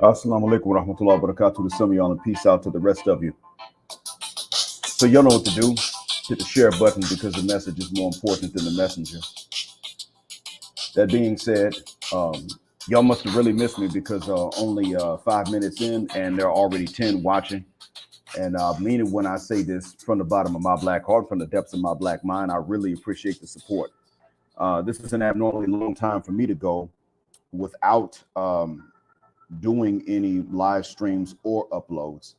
Assalamu alaikum wa rahmatullahi wa barakatuh to some of y'all, and peace out to the rest of you. So y'all know what to do. Hit the share button because the message is more important than the messenger. That being said, y'all must have really missed me because only 5 minutes in and there are already 10 watching. And meaning when I say this from the bottom of my black heart, from the depths of my black mind, I really appreciate the support. This is an abnormally long time for me to go without doing any live streams or uploads.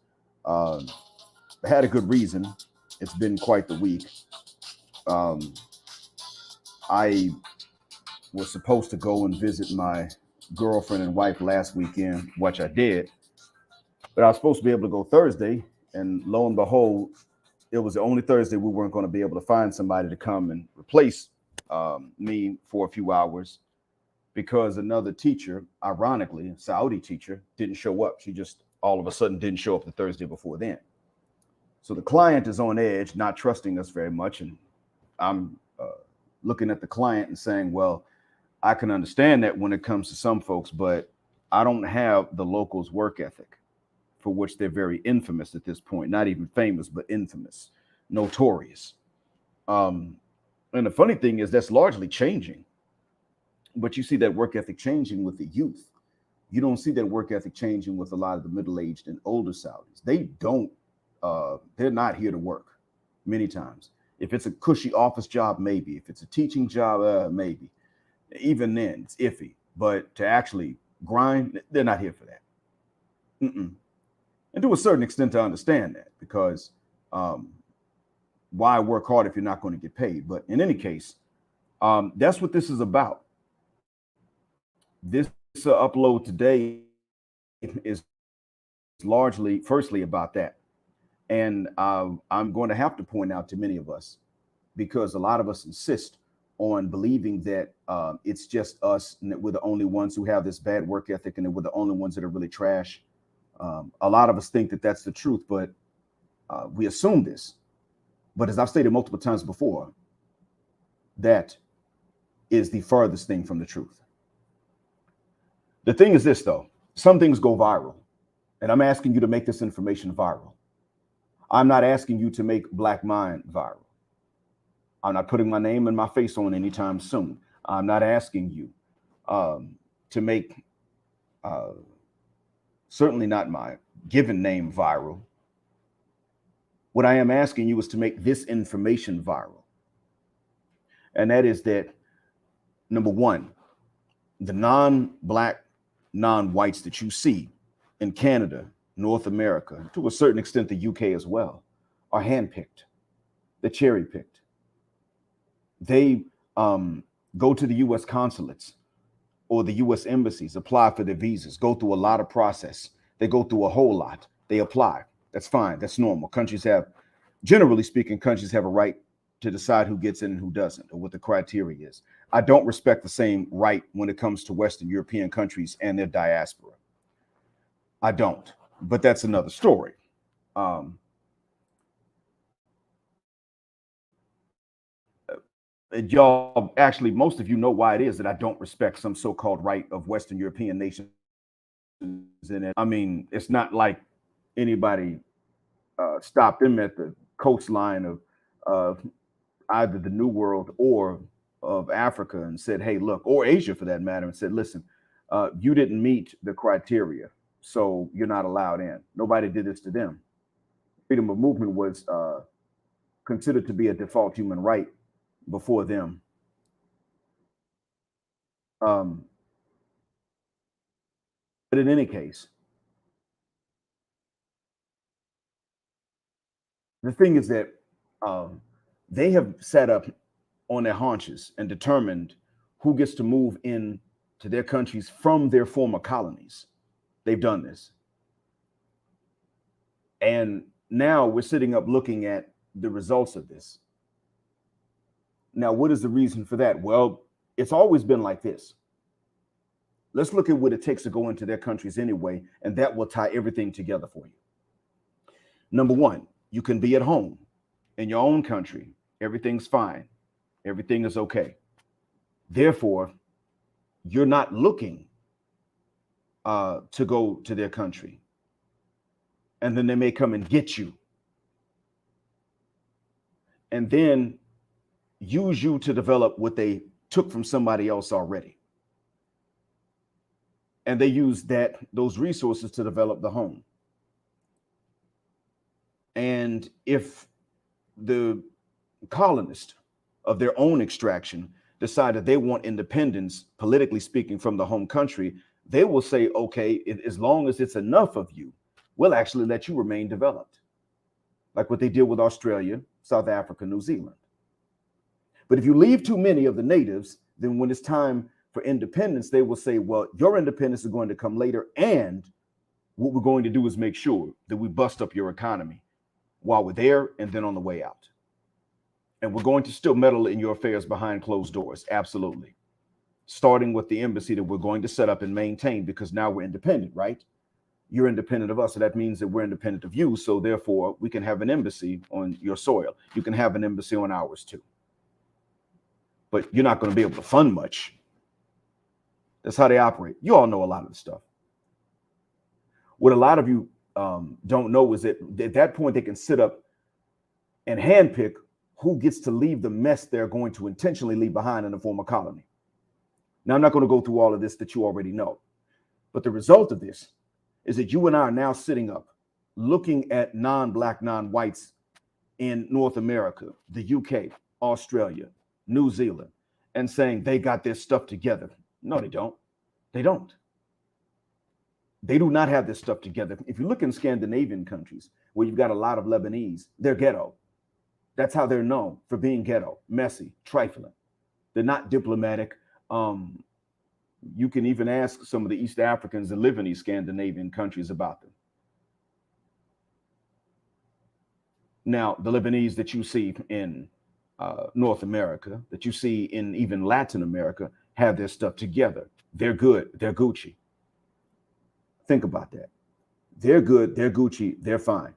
I had a good reason. It's been quite the week. I was supposed to go and visit my girlfriend and wife last weekend, which I did, but I was supposed to be able to go Thursday, and lo and behold, it was the only Thursday we weren't going to be able to find somebody to come and replace me for a few hours because another teacher, ironically, a Saudi teacher, didn't show up. She just all of a sudden didn't show up the Thursday before then. So the client is on edge, not trusting us very much. And I'm looking at the client and saying, well, I can understand that when it comes to some folks, but I don't have the locals' work ethic, for which they're very infamous at this point. Not even famous, but infamous, notorious. And the funny thing is that's largely changing. But you see that work ethic changing with the youth. You don't see that work ethic changing with a lot of the middle-aged and older Saudis. They're not here to work many times. If it's a cushy office job, maybe. If it's a teaching job, maybe. Even then, it's iffy. But to actually grind, they're not here for that. And to a certain extent, I understand that because why work hard if you're not going to get paid? But in any case, that's what this is about. This upload today is largely, firstly, about that. And I'm going to have to point out to many of us, because a lot of us insist on believing that it's just us and that we're the only ones who have this bad work ethic and that we're the only ones that are really trash. A lot of us think that that's the truth, but we assume this. But as I've stated multiple times before, that is the furthest thing from the truth. The thing is this, though. Some things go viral, and I'm asking you to make this information viral. I'm not asking you to make Black Mind viral. I'm not putting my name and my face on anytime soon. I'm not asking you to make, certainly not my given name viral. What I am asking you is to make this information viral. And that is that, number one, the non-Black, non-whites that you see in Canada, North America, to a certain extent the UK as well, are handpicked. They're cherry-picked. They go to the US consulates or the US embassies, apply for their visas, go through a lot of process. They go through a whole lot. They apply. That's fine. That's normal. Countries have, generally speaking, countries have a right to decide who gets in and who doesn't, or what the criteria is. I don't respect the same right when it comes to Western European countries and their diaspora. I don't, but that's another story. Y'all, actually, most of you know why it is that I don't respect some so-called right of Western European nations in it. I mean, it's not like anybody stopped them at the coastline of either the New World or of Africa and said, hey, look, or Asia for that matter, and said, listen, you didn't meet the criteria, so you're not allowed in. Nobody did this to them. Freedom of movement was considered to be a default human right before them. But in any case, the thing is that they have sat up on their haunches and determined who gets to move in to their countries from their former colonies. They've done this. And now we're sitting up looking at the results of this. Now, what is the reason for that? Well, it's always been like this. Let's look at what it takes to go into their countries anyway, and that will tie everything together for you. Number one, you can be at home in your own country. Everything's fine. Everything is okay. Therefore, you're not looking to go to their country. And then they may come and get you. And then use you to develop what they took from somebody else already. And they use those resources to develop the home. And if the colonist of their own extraction decide that they want independence, politically speaking, from the home country, they will say, okay, as long as it's enough of you, we'll actually let you remain developed. Like what they did with Australia, South Africa, New Zealand. But if you leave too many of the natives, then when it's time for independence, they will say, well, your independence is going to come later. And what we're going to do is make sure that we bust up your economy while we're there and then on the way out. And we're going to still meddle in your affairs behind closed doors. Absolutely. Starting with the embassy that we're going to set up and maintain, because now we're independent, right? You're independent of us. So that means that we're independent of you. So therefore, we can have an embassy on your soil. You can have an embassy on ours too. But you're not going to be able to fund much. That's how they operate. You all know a lot of the stuff. What a lot of you don't know is that at that point, they can sit up and handpick who gets to leave the mess they're going to intentionally leave behind in the former colony. Now, I'm not going to go through all of this that you already know. But the result of this is that you and I are now sitting up looking at non-Black, non-whites in North America, the UK, Australia, New Zealand, and saying they got their stuff together. No, they don't. They don't. They do not have this stuff together. If you look in Scandinavian countries where you've got a lot of Lebanese, they're ghetto. That's how they're known, for being ghetto, messy, trifling. They're not diplomatic. You can even ask some of the East Africans that live in these Scandinavian countries about them. Now, the Lebanese that you see in North America, that you see in even Latin America, have their stuff together. They're good. They're Gucci. Think about that. They're good. They're Gucci. They're fine.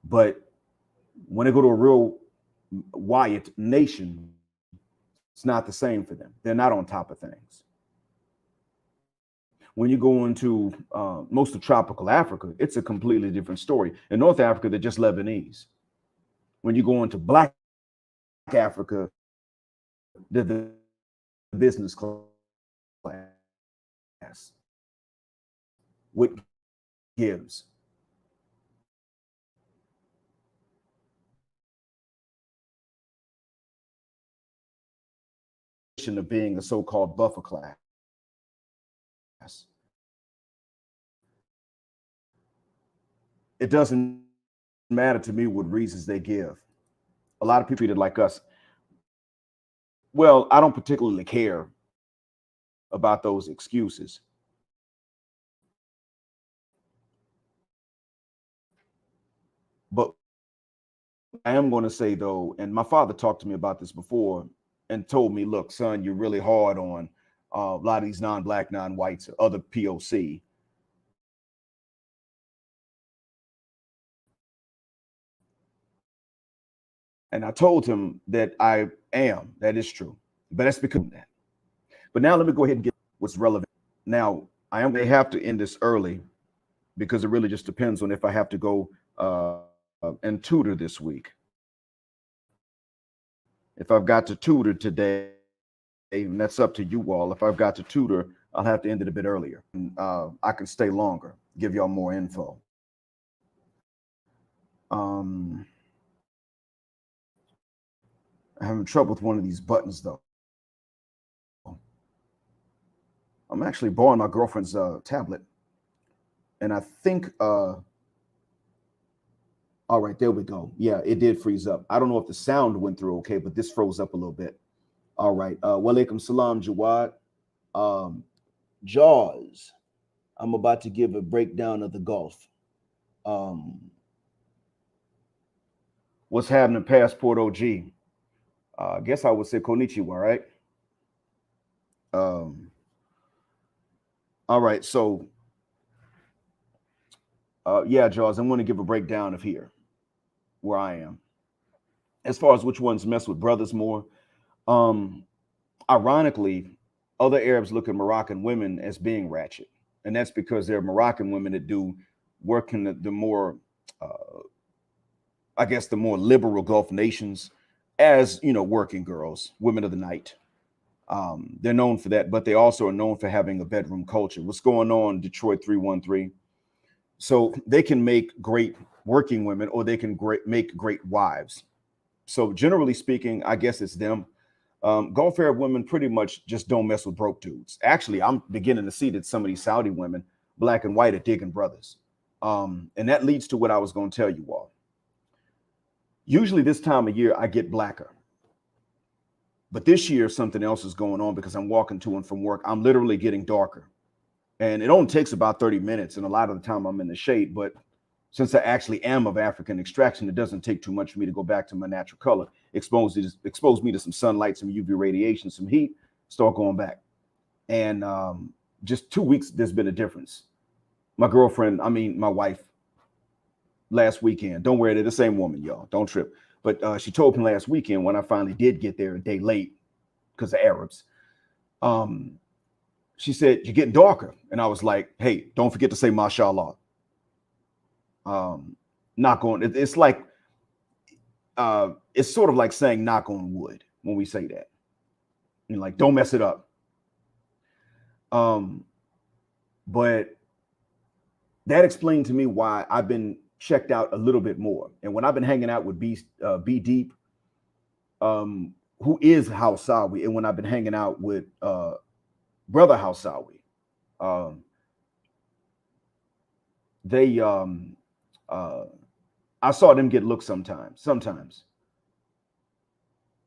But when they go to a real Wyatt nation, it's not the same for them. They're not on top of things. When you go into most of tropical Africa, it's a completely different story. In North Africa, they're just Lebanese. When you go into Black Africa, they're the business class. What gives? Of being a so-called buffer class. It doesn't matter to me what reasons they give. A lot of people treat it like us. Well, I don't particularly care about those excuses. But I am going to say, though, and my father talked to me about this before and told me, look, son, you're really hard on a lot of these non-Black, non-whites, or other POC. And I told him that I am. That is true. But that's because of that. But now let me go ahead and get what's relevant. Now, I am going to have to end this early because it really just depends on if I have to go and tutor this week. If I've got to tutor today, and that's up to you all. If I've got to tutor, I'll have to end it a bit earlier. And, I can stay longer, give y'all more info. I'm having trouble with one of these buttons, though. I'm actually borrowing my girlfriend's tablet. And I think, all right, there we go. Yeah, it did freeze up. I don't know if the sound went through okay, but this froze up a little bit. All right. Walaikum salam, Jawad. Jaws. I'm about to give a breakdown of the Gulf. What's happening, Passport OG? I guess I would say konnichiwa, right? Um, all right. So, yeah, Jaws, I'm going to give a breakdown of here where I am as far as which ones mess with brothers more. Um, Ironically, other Arabs look at Moroccan women as being ratchet, and that's because they're Moroccan women that do work in the more, uh, I guess, the more liberal Gulf nations as working girls, women of the night. They're known for that, but they also are known for having a bedroom culture. What's going on, Detroit 313? So they can make great working women, or they can make great wives. So generally speaking, I guess it's them. Gulf Arab women pretty much just don't mess with broke dudes. Actually, I'm beginning to see that some of these Saudi women, black and white, are digging brothers. And that leads to what I was going to tell you all. Usually this time of year, I get blacker. But this year, something else is going on because I'm walking to and from work. I'm literally getting darker. And it only takes about 30 minutes. And a lot of the time I'm in the shade. But since I actually am of African extraction, it doesn't take too much for me to go back to my natural color. Expose me to some sunlight, some UV radiation, some heat, start going back. And just 2 weeks, there's been a difference. My wife, last weekend, don't worry, they're the same woman, y'all. Don't trip. But she told me last weekend when I finally did get there a day late because of Arabs. Um, she said, "You're getting darker." And I was like, "Hey, don't forget to say mashallah." Knock on it's like it's sort of like saying knock on wood when we say that. Like, don't mess it up. Um, but that explained to me why I've been checked out a little bit more. And when I've been hanging out with B Deep, who is Hausawi, and when I've been hanging out with brother Hausawi, um, they uh, I saw them get looked sometimes.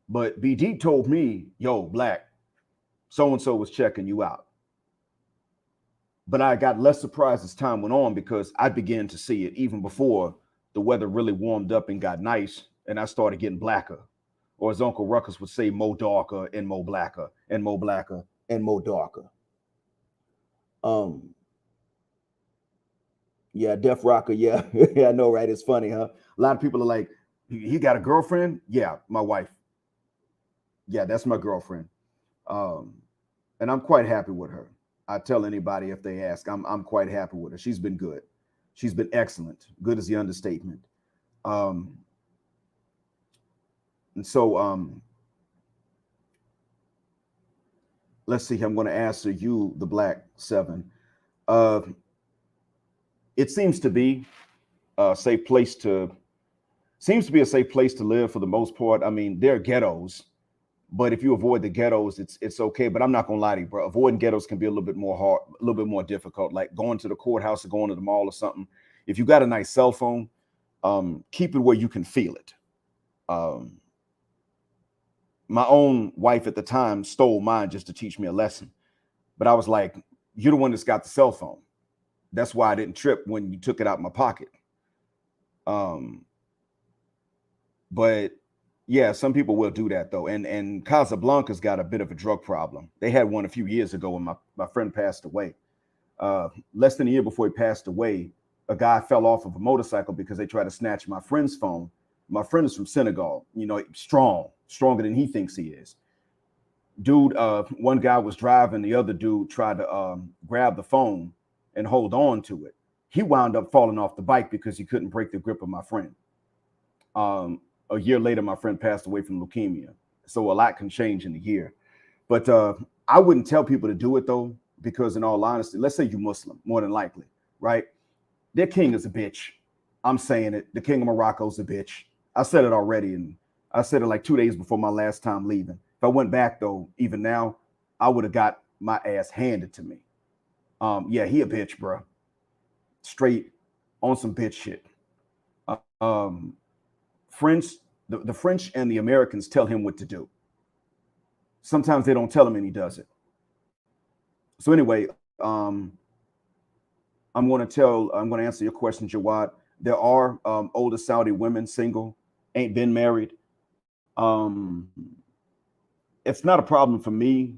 But B Deep told me, "Yo, Black, so and so was checking you out." But I got less surprised as time went on because I began to see it even before the weather really warmed up and got nice, and I started getting blacker. Or as Uncle Ruckus would say, more darker and more blacker and more blacker and more darker. Um, yeah, Def Rocker, yeah. Yeah, I know, right? It's funny, huh? A lot of people are like, he got a girlfriend? Yeah, my wife. Yeah, that's my girlfriend. Um, and I'm quite happy with her. I tell anybody if they ask, I'm quite happy with her. She's been good. She's been excellent. Good is the understatement. Um, and so let's see. I'm going to answer you, the Black Seven. Uh, it seems to be a safe place to live for the most part. I mean, there are ghettos, but if you avoid the ghettos, it's okay. But I'm not gonna lie to you, bro. Avoiding ghettos can be a little bit more hard, a little bit more difficult. Like going to the courthouse or going to the mall or something. If you got a nice cell phone, keep it where you can feel it. Um, my own wife at the time stole mine just to teach me a lesson. But I was like, "You're the one that's got the cell phone. That's why I didn't trip when you took it out of my pocket." Um, but yeah, some people will do that though. And Casablanca's got a bit of a drug problem. They had one a few years ago when my friend passed away. Less than a year before he passed away, a guy fell off of a motorcycle because they tried to snatch my friend's phone. My friend is from Senegal, stronger than he thinks he is. Dude, one guy was driving, the other dude tried to grab the phone and hold on to it. He wound up falling off the bike because he couldn't break the grip of my friend. A year later, my friend passed away from leukemia. So a lot can change in a year. But I wouldn't tell people to do it though, because in all honesty, let's say you're Muslim, more than likely, right? Their king is a bitch. I'm saying it. The king of Morocco's a bitch. I said it already, and I said it like 2 days before my last time leaving. If I went back though, even now, I would have got my ass handed to me. Yeah, he a bitch, bro. Straight on some bitch shit. Um, French, the French and the Americans tell him what to do. Sometimes they don't tell him and he does it. So anyway, I'm going to answer your question, Jawad. There are older Saudi women single, ain't been married. Um, it's not a problem for me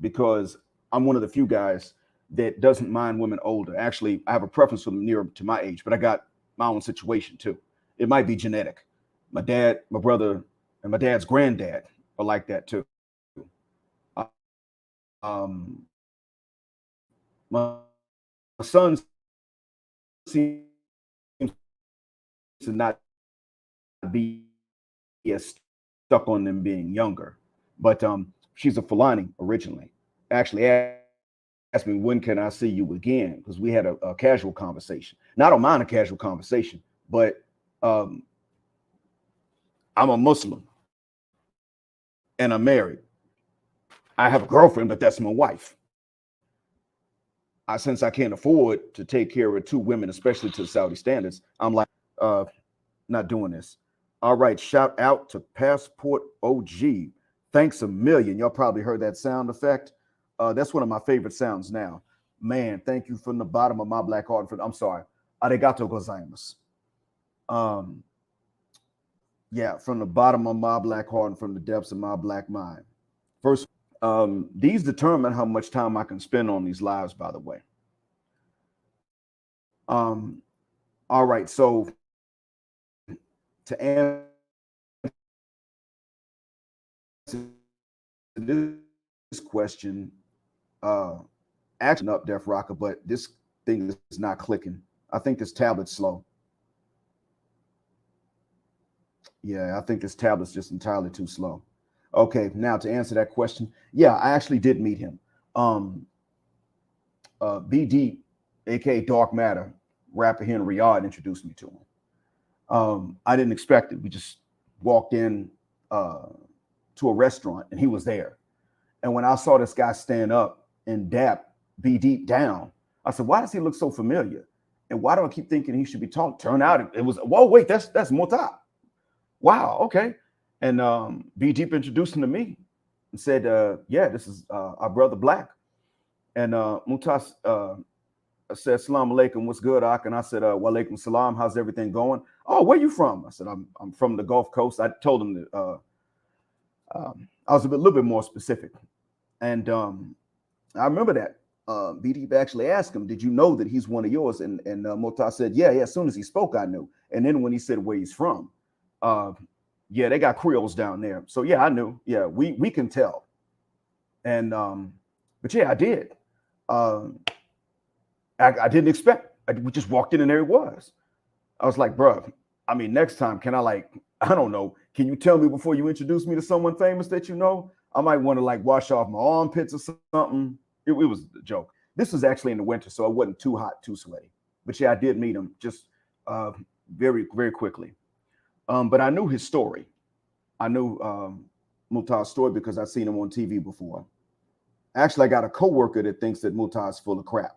because I'm one of the few guys that doesn't mind women older. Actually, I have a preference for them nearer to my age, but I got my own situation too. It might be genetic. My dad, my brother, and my dad's granddad are like that too. My son seems to not be as stuck on them being younger, but she's a Fulani originally. Actually, asked me when can I see you again because we had a casual conversation. Now I don't mind a casual conversation, but um, I'm a Muslim and I'm married. I have a girlfriend, but that's my wife. Since I can't afford to take care of two women, especially to Saudi standards, I'm like, uh, not doing this. All right, shout out to Passport OG. Thanks a million. Y'all probably heard that sound effect. That's one of my favorite sounds now. Man, thank you from the bottom of my black heart. I'm sorry. Arigato gozaimasu. Um, yeah, from the bottom of my black heart and from the depths of my black mind. First, these determine how much time I can spend on these lives, by the way. Um, all right, so to answer this question, actually up Def Rocker, but this thing is not clicking. I think this tablet's slow. Yeah, I think this tablet's just entirely too slow. Okay, now to answer that question, yeah, I actually did meet him. Um, BD, aka Dark Matter, rapper here in Riyadh, introduced me to him. I didn't expect it. We just walked in to a restaurant and he was there. And when I saw this guy stand up and dap B Deep down, I said, why does he look so familiar? And why do I keep thinking he should be talking? Turn out it was, whoa, wait, that's Mota. Wow, okay. And B Deep introduced him to me and said, yeah, this is our brother Black. And Mutas said, Salam alaikum, what's good, Ak? And I said, wa alaikum salam, how's everything going? Oh, where you from? I said, I'm from the Gulf Coast. I told him that I was little bit more specific. And I remember that. BD actually asked him, did you know that he's one of yours? And Mota said, yeah, as soon as he spoke, I knew. And then when he said where he's from, uh, yeah, they got Creoles down there. So yeah, I knew. Yeah, we can tell. And but yeah, I did. Um, I didn't expect. We just walked in and there he was. I was like, bro, I mean, next time, can I like, I don't know, can you tell me before you introduce me to someone famous that you know? I might want to like wash off my armpits or something. It was a joke. This was actually in the winter, so it wasn't too hot, too sweaty. But yeah, I did meet him just very, very quickly. But I knew his story. I knew Mutah's story because I've seen him on TV before. Actually, I got a coworker that thinks that Mutah is full of crap.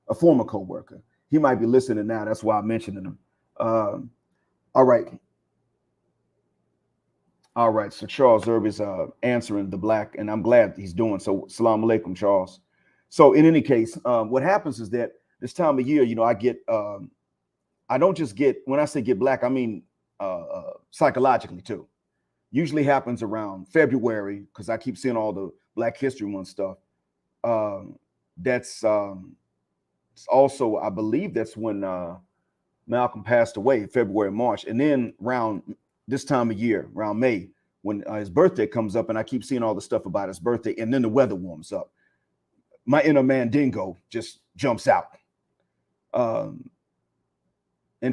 A former coworker. He might be listening now. That's why I'm mentioning him. All right. All right. So Charles Erb is answering the Black, and I'm glad he's doing so. Salam alaikum, Charles. So in any case, what happens is that this time of year, you know, I get, I don't just get, when I say get Black, I mean psychologically too. Usually happens around February because I keep seeing all the Black History Month stuff. That's also, I believe that's when Malcolm passed away, February, March. And then around this time of year, around May, when his birthday comes up and I keep seeing all the stuff about his birthday, and then the weather warms up. My inner Mandingo just jumps out. And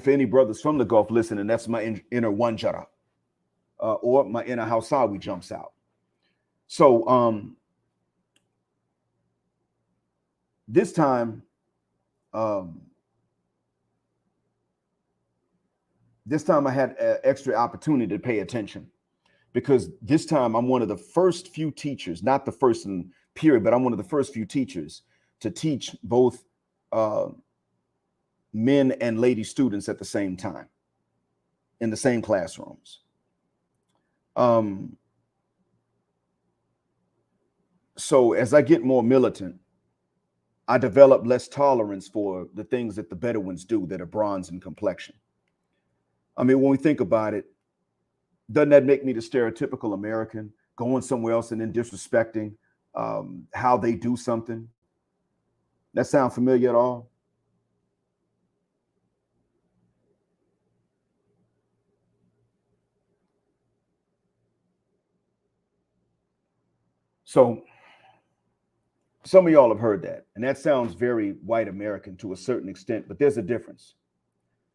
for any brothers from the Gulf listening, that's my inner Wanjara, or my inner Hausawi jumps out. So this time, I had extra opportunity to pay attention because this time I'm one of the first few teachers, not the first in period, but I'm one of the first few teachers to teach both men and lady students at the same time in the same classrooms. So as I get more militant, I develop less tolerance for the things that the Bedouins do that are bronze in complexion. I mean, when we think about it, doesn't that make me the stereotypical American? going somewhere else and then disrespecting how they do something. That sound familiar at all? So some of y'all have heard that, and that sounds very white American to a certain extent, but there's a difference.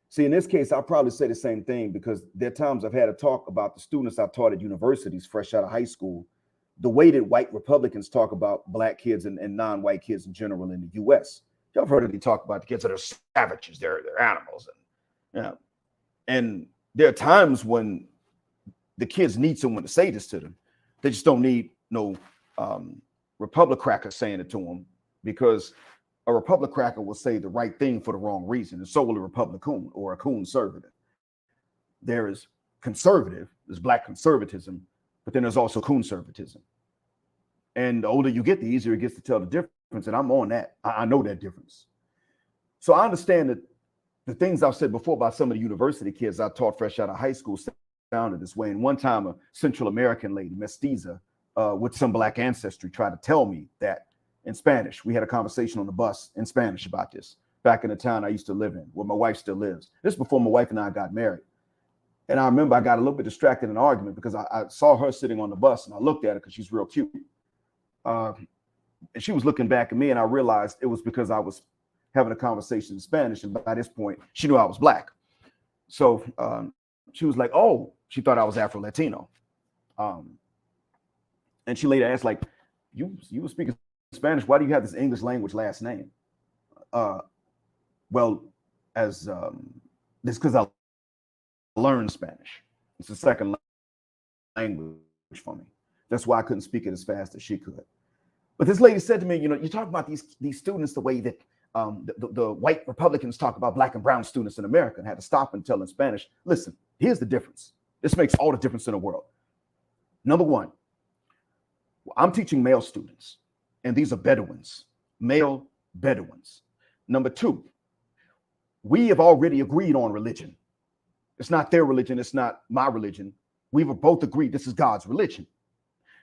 See, in this case, I'll probably say the same thing because there are times I've had a talk about the students I've taught at universities fresh out of high school, the way that white Republicans talk about black kids and non-white kids in general in the US. Y'all have heard of me talk about the kids that are savages, they're animals. And, and there are times when the kids need someone to say this to them. They just don't need no Republic cracker saying it to them, because a Republic cracker will say the right thing for the wrong reason. It's solely Republican or a conservative. There is conservative, there's black conservatism, but then there's also conservatism. And the older you get, the easier it gets to tell the difference. And I'm on that. I know that difference. So I understand that the things I've said before about some of the university kids I taught fresh out of high school sounded this way. And one time a Central American lady, mestiza, with some black ancestry, tried to tell me that in Spanish. We had a conversation on the bus in Spanish about this back in the town I used to live in, where my wife still lives. This is before my wife and I got married. And I remember I got a little bit distracted in an argument because I saw her sitting on the bus and I looked at her because she's real cute. And she was looking back at me, and I realized it was because I was having a conversation in Spanish. And by this point, she knew I was black. So she was like, oh, she thought I was Afro-Latino. And she later asked, like, you were speaking Spanish, why do you have this English language last name? Well, as this because I learned Spanish. It's a second language for me. That's why I couldn't speak it as fast as she could. But this lady said to me, you know, you talk about these students the way that the white Republicans talk about black and brown students in America, and had to stop and tell in Spanish. Listen, here's the difference. This makes all the difference in the world. Number one, I'm teaching male students, and these are Bedouins, male Bedouins. Number two, we have already agreed on religion. It's not their religion. It's not my religion. We've both agreed this is God's religion.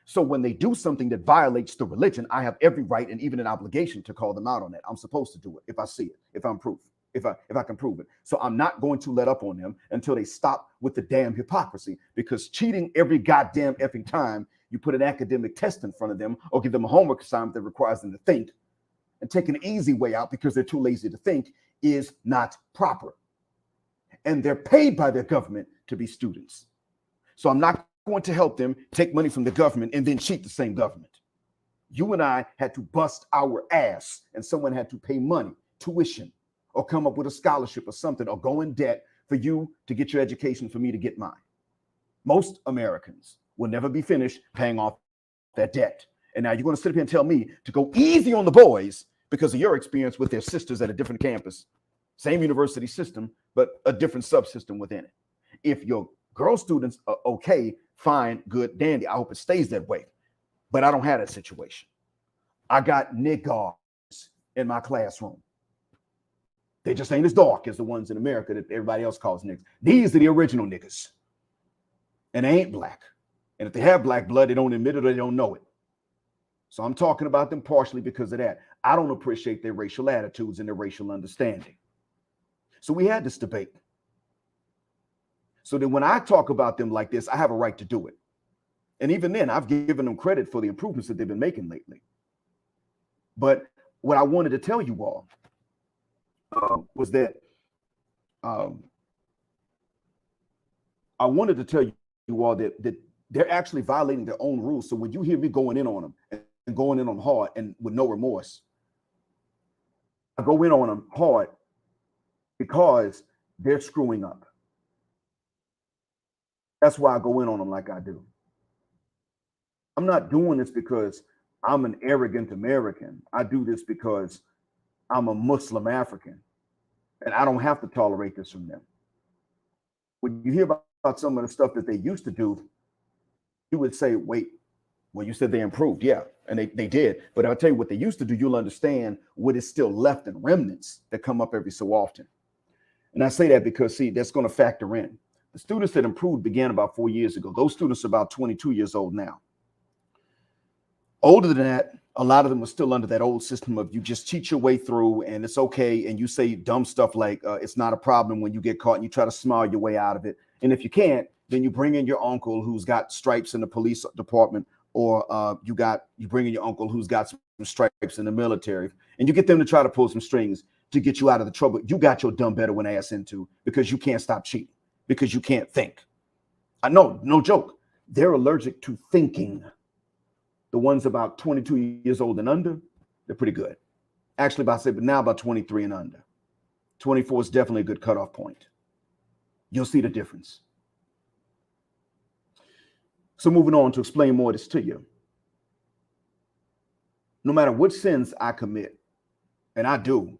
So when they do something that violates the religion, I have every right and even an obligation to call them out on that. I'm supposed to do it if I see it, if I can prove it. So I'm not going to let up on them until they stop with the damn hypocrisy, because cheating every goddamn effing time you put an academic test in front of them or give them a homework assignment that requires them to think, and take an easy way out because they're too lazy to think, is not proper. And they're paid by their government to be students. So I'm not going to help them take money from the government and then cheat the same government. You and I had to bust our ass, and someone had to pay money, tuition, or come up with a scholarship or something, or go in debt for you to get your education, for me to get mine. Most Americans will never be finished paying off that debt. And now you're going to sit up here and tell me to go easy on the boys because of your experience with their sisters at a different campus, same university system, but a different subsystem within it. If your girl students are okay, fine, good, dandy, I hope it stays that way. But I don't have that situation. I got niggas in my classroom. They just ain't as dark as the ones in America that everybody else calls niggas. These are the original niggas. And they ain't black. And if they have black blood, they don't admit it or they don't know it. So I'm talking about them partially because of that. I don't appreciate their racial attitudes and their racial understanding. So we had this debate. So that when I talk about them like this, I have a right to do it. And even then, I've given them credit for the improvements that they've been making lately. But what I wanted to tell you all was that I wanted to tell you all that they're actually violating their own rules. So when you hear me going in on them and going in on them hard and with no remorse, I go in on them hard because they're screwing up. That's why I go in on them like I do. I'm not doing this because I'm an arrogant American. I do this because I'm a Muslim African, and I don't have to tolerate this from them. When you hear about some of the stuff that they used to do, you would say, wait, well, you said they improved. Yeah, and they did. But I'll tell you what they used to do, you'll understand what is still left in remnants that come up every so often. And I say that because, see, that's going to factor in. The students that improved began about 4 years ago. Those students are about 22 years old now. Older than that, a lot of them are still under that old system of you just cheat your way through and it's okay. And you say dumb stuff like it's not a problem when you get caught, and you try to smile your way out of it. And if you can't, then you bring in your uncle who's got stripes in the police department, or you bring in your uncle who's got some stripes in the military, and you get them to try to pull some strings to get you out of the trouble you got your dumb Bedouin ass into because you can't stop cheating, because you can't think. I know, no joke. They're allergic to thinking. The ones about 22 years old and under, they're pretty good. Actually, but now about 23 and under. 24 is definitely a good cutoff point. You'll see the difference. So moving on to explain more of this to you. No matter which sins I commit, and I do,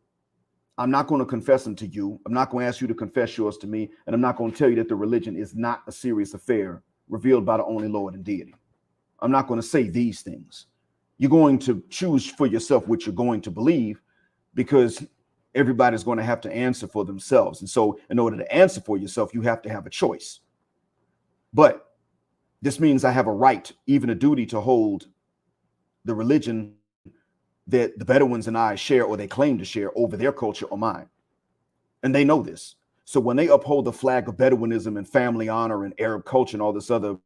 I'm not going to confess them to you. I'm not going to ask you to confess yours to me. And I'm not going to tell you that the religion is not a serious affair revealed by the only Lord and deity. I'm not going to say these things. You're going to choose for yourself what you're going to believe, because everybody's going to have to answer for themselves. And so in order to answer for yourself, you have to have a choice. But this means I have a right, even a duty, to hold the religion that the Bedouins and I share, or they claim to share, over their culture or mine. And they know this. So when they uphold the flag of Bedouinism and family honor and Arab culture and all this other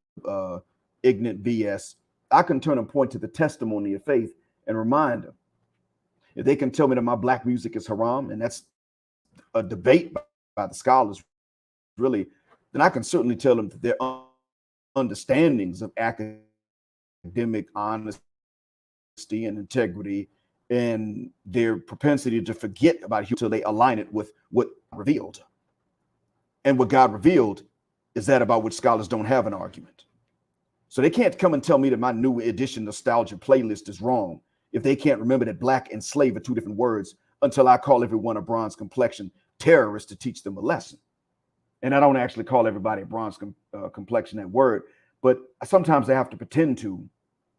ignorant BS, I can turn and point to the testimony of faith and remind them. If they can tell me that my black music is haram, and that's a debate by the scholars, really, then I can certainly tell them that their understandings of academic honesty and integrity and their propensity to forget about until they align it with what revealed. And what God revealed is that about which scholars don't have an argument. So they can't come and tell me that my new edition nostalgia playlist is wrong if they can't remember that black and slave are two different words, until I call everyone a bronze complexion terrorist to teach them a lesson. And I don't actually call everybody a bronze complexion, that word, but sometimes I have to pretend to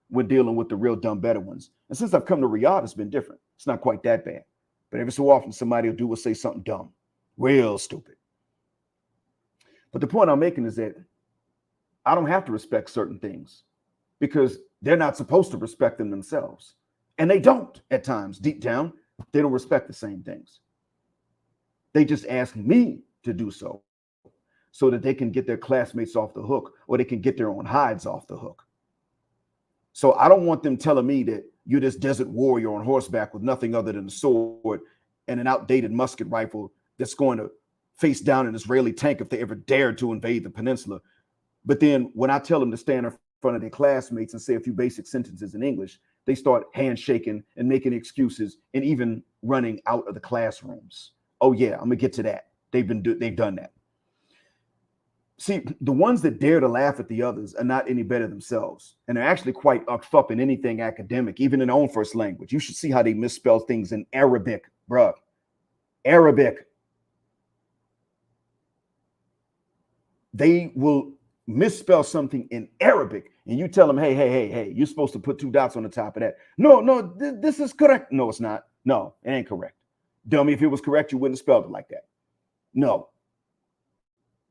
when dealing with the real dumb Bedouins. And since I've come to Riyadh, it's been different. It's not quite that bad. But every so often, somebody will do or say something dumb, real stupid. But the point I'm making is that I don't have to respect certain things because they're not supposed to respect them themselves. And they don't at times. Deep down, they don't respect the same things. They just ask me to do so that they can get their classmates off the hook, or they can get their own hides off the hook. So I don't want them telling me that you're this desert warrior on horseback with nothing other than a sword and an outdated musket rifle that's going to face down an Israeli tank if they ever dared to invade the peninsula. But then when I tell them to stand in front of their classmates and say a few basic sentences in English, they start handshaking and making excuses and even running out of the classrooms. Oh yeah, I'm gonna get to that. They've done that. See, the ones that dare to laugh at the others are not any better themselves, and they're actually quite up in anything academic, even in their own first language. You should see how they misspell things in Arabic, bruh. Arabic. They will misspell something in Arabic, and you tell them, hey, you're supposed to put 2 dots on the top of that. No, this is correct. No, it's not. No, it ain't correct. Dummy, if it was correct, you wouldn't have spelled it like that. No.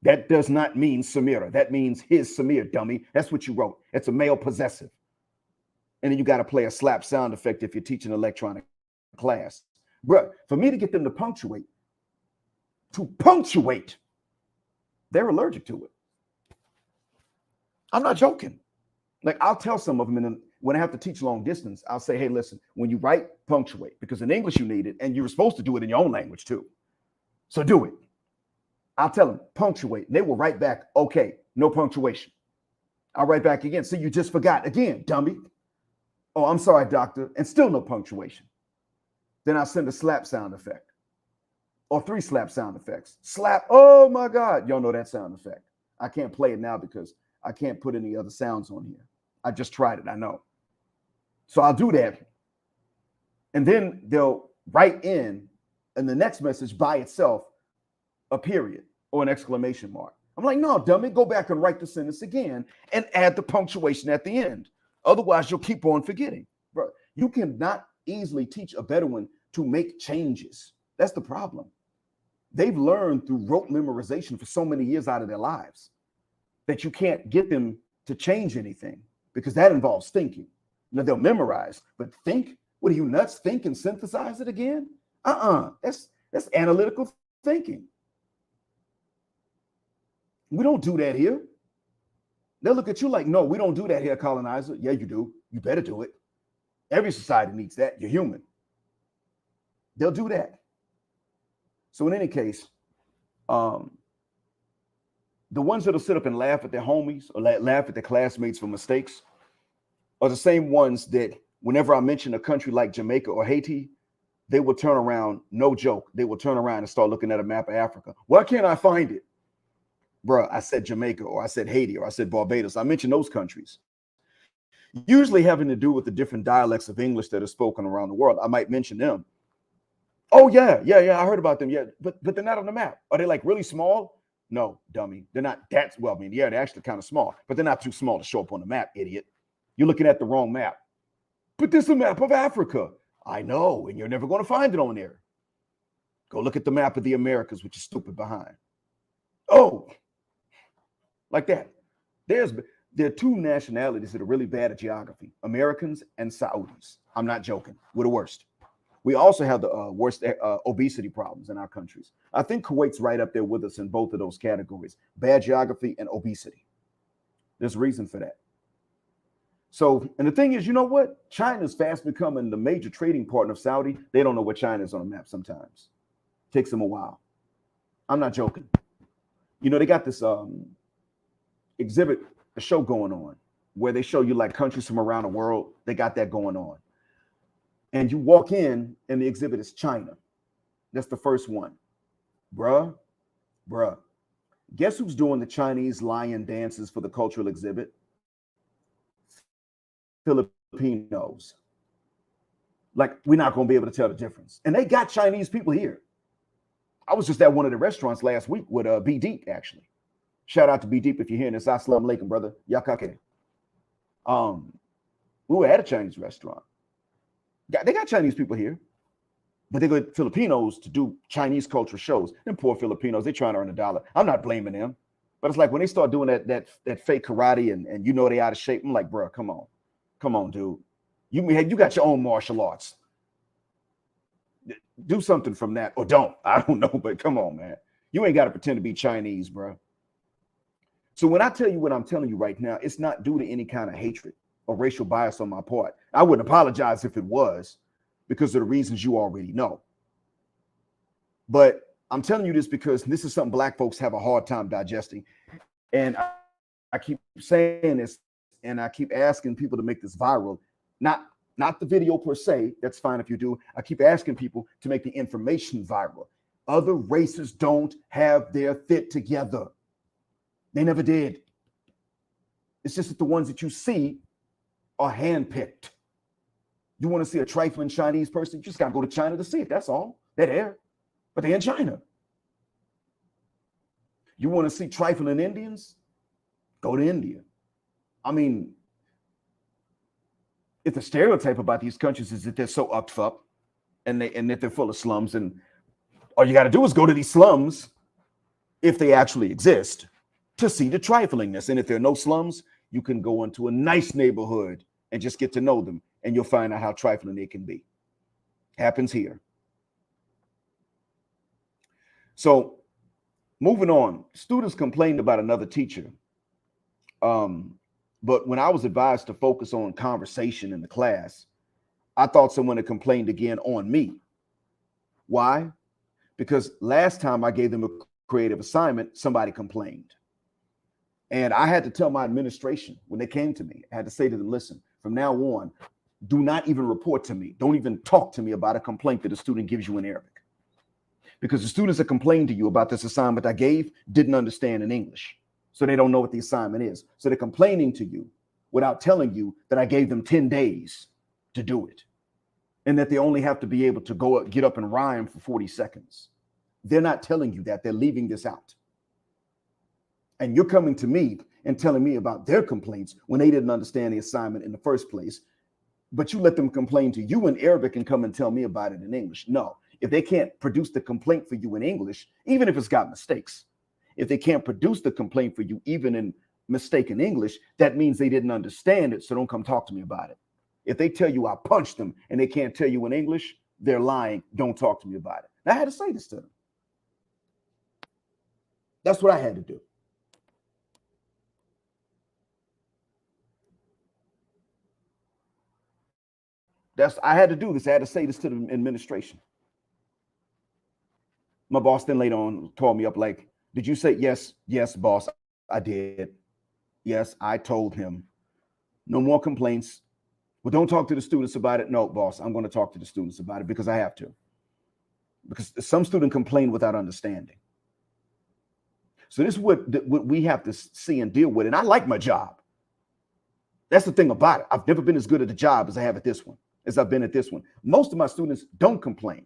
That does not mean Samira. That means his Samir, dummy. That's what you wrote. It's a male possessive. And then you got to play a slap sound effect if you're teaching electronic class. Bruh, for me to get them to punctuate, they're allergic to it. I'm not joking. Like, I'll tell some of them, and when I have to teach long distance, I'll say, hey, listen, when you write, punctuate, because in English you need it, and you're supposed to do it in your own language too. So do it. I'll tell them, punctuate. And they will write back, okay, no punctuation. I'll write back again. So you just forgot again, dummy. Oh, I'm sorry, doctor. And still no punctuation. Then I'll send a slap sound effect, or 3 slap sound effects. Slap. Oh my God. Y'all know that sound effect. I can't play it now because I can't put any other sounds on here. I just tried it. I know. So I'll do that. And then they'll write in the next message by itself, a period or an exclamation mark. I'm like, no, dummy, go back and write the sentence again and add the punctuation at the end. Otherwise, you'll keep on forgetting. Bro, you cannot easily teach a Bedouin to make changes. That's the problem. They've learned through rote memorization for so many years out of their lives that you can't get them to change anything, because that involves thinking. Now they'll memorize, but think, what are you nuts? Think and synthesize it again? That's analytical thinking. We don't do that here. They'll look at you like, no, we don't do that here, colonizer. Yeah, you do. You better do it. Every society needs that. You're human. They'll do that. So in any case, the ones that'll sit up and laugh at their homies or laugh at their classmates for mistakes are the same ones that whenever I mention a country like Jamaica or Haiti, they will turn around, no joke, they will turn around and start looking at a map of Africa. Why can't I find it? Bruh, I said Jamaica, or I said Haiti, or I said Barbados. I mentioned those countries. Usually having to do with the different dialects of English that are spoken around the world. I might mention them. Oh, yeah, I heard about them. Yeah, but they're not on the map. Are they like really small? No, dummy. They're not that, well, I mean, yeah, they're actually kind of small, but they're not too small to show up on the map, idiot. You're looking at the wrong map. But this is a map of Africa. I know, and you're never going to find it on there. Go look at the map of the Americas, which is stupid behind. Oh, like that. There are two nationalities that are really bad at geography, Americans and Saudis. I'm not joking. We're the worst. We also have the worst obesity problems in our countries. I think Kuwait's right up there with us in both of those categories, bad geography and obesity. There's a reason for that. So, and the thing is, you know what? China's fast becoming the major trading partner of Saudi. They don't know what China is on the map sometimes. Takes them a while. I'm not joking. You know, they got this exhibit, a show going on where they show you like countries from around the world. They got that going on. And you walk in and the exhibit is China. That's the first one. Bruh. Guess who's doing the Chinese lion dances for the cultural exhibit? Filipinos. Like, we're not going to be able to tell the difference. And they got Chinese people here. I was just at one of the restaurants last week with B Deep, actually. Shout out to B Deep if you're hearing this. Assalamu alaikum, brother. Yakake. We were at a Chinese restaurant. They got Chinese people here, but they got Filipinos to do Chinese cultural shows. Them poor Filipinos, they trying to earn $1. I'm not blaming them, but it's like when they start doing that fake karate and you know they out of shape. I'm like, bro, come on, dude. You got your own martial arts. Do something from that, or don't. I don't know, but come on, man. You ain't got to pretend to be Chinese, bro. So when I tell you what I'm telling you right now, it's not due to any kind of hatred or racial bias on my part. I wouldn't apologize if it was, because of the reasons you already know. But I'm telling you this because this is something Black folks have a hard time digesting. And I keep saying this, and I keep asking people to make this viral. Not the video per se, that's fine if you do. I keep asking people to make the information viral. Other races don't have their fit together. They never did. It's just that the ones that you see are handpicked. You want to see a trifling Chinese person, you just got to go to China to see it. That's all. They're there, but they're in China. You want to see trifling Indians? Go to India. I mean, if the stereotype about these countries is that they're so up and that they're full of slums, and all you got to do is go to these slums, if they actually exist, to see the triflingness. And if there are no slums, you can go into a nice neighborhood and just get to know them, and you'll find out how trifling they can be. Happens here. So moving on, students complained about another teacher. But when I was advised to focus on conversation in the class, I thought someone had complained again on me. Why? Because last time I gave them a creative assignment, somebody complained. And I had to tell my administration when they came to me, I had to say to them, listen, from now on, do not even report to me. Don't even talk to me about a complaint that a student gives you in Arabic. Because the students that complained to you about this assignment I gave didn't understand in English. So they don't know what the assignment is. So they're complaining to you without telling you that I gave them 10 days to do it. And that they only have to be able to get up and rhyme for 40 seconds. They're not telling you that. They're leaving this out. And you're coming to me and telling me about their complaints when they didn't understand the assignment in the first place. But you let them complain to you in Arabic and come and tell me about it in English. No, if they can't produce the complaint for you in English, even if it's got mistakes, if they can't produce the complaint for you, even in mistaken English, that means they didn't understand it. So don't come talk to me about it. If they tell you I punched them and they can't tell you in English, they're lying. Don't talk to me about it. And I had to say this to them. That's what I had to do. I had to do this. I had to say this to the administration. My boss then later on called me up like, did you say yes? Yes, boss, I did. Yes, I told him. No more complaints. Well, don't talk to the students about it. No, boss, I'm going to talk to the students about it because I have to. Because some student complain without understanding. So this is what we have to see and deal with. And I like my job. That's the thing about it. I've never been as good at the job as I have at this one, as I've been at this one. Most of my students don't complain.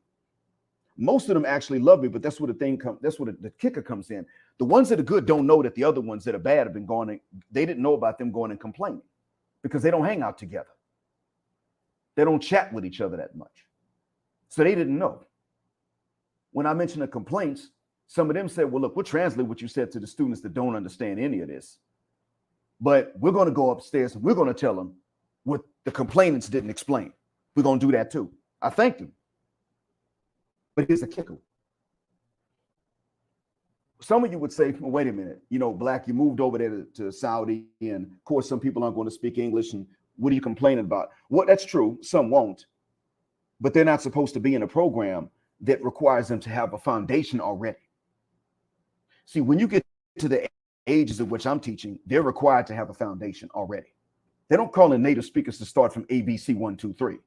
Most of them actually love me, but that's where the kicker comes in. The ones that are good don't know that the other ones that are bad have been going. They didn't know about them going and complaining because they don't hang out together. They don't chat with each other that much. So they didn't know. When I mentioned the complaints, some of them said, well, look, we'll translate what you said to the students that don't understand any of this. But we're going to go upstairs and we're going to tell them what the complainants didn't explain. We're going to do that too. I thanked them. But here's a kicker. Some of you would say, well, wait a minute, Black, you moved over there to Saudi, and of course, some people aren't going to speak English, and what are you complaining about? Well, that's true. Some won't, but they're not supposed to be in a program that requires them to have a foundation already. See, when you get to the ages at which I'm teaching, they're required to have a foundation already. They don't call in native speakers to start from ABC 1, 2, 3.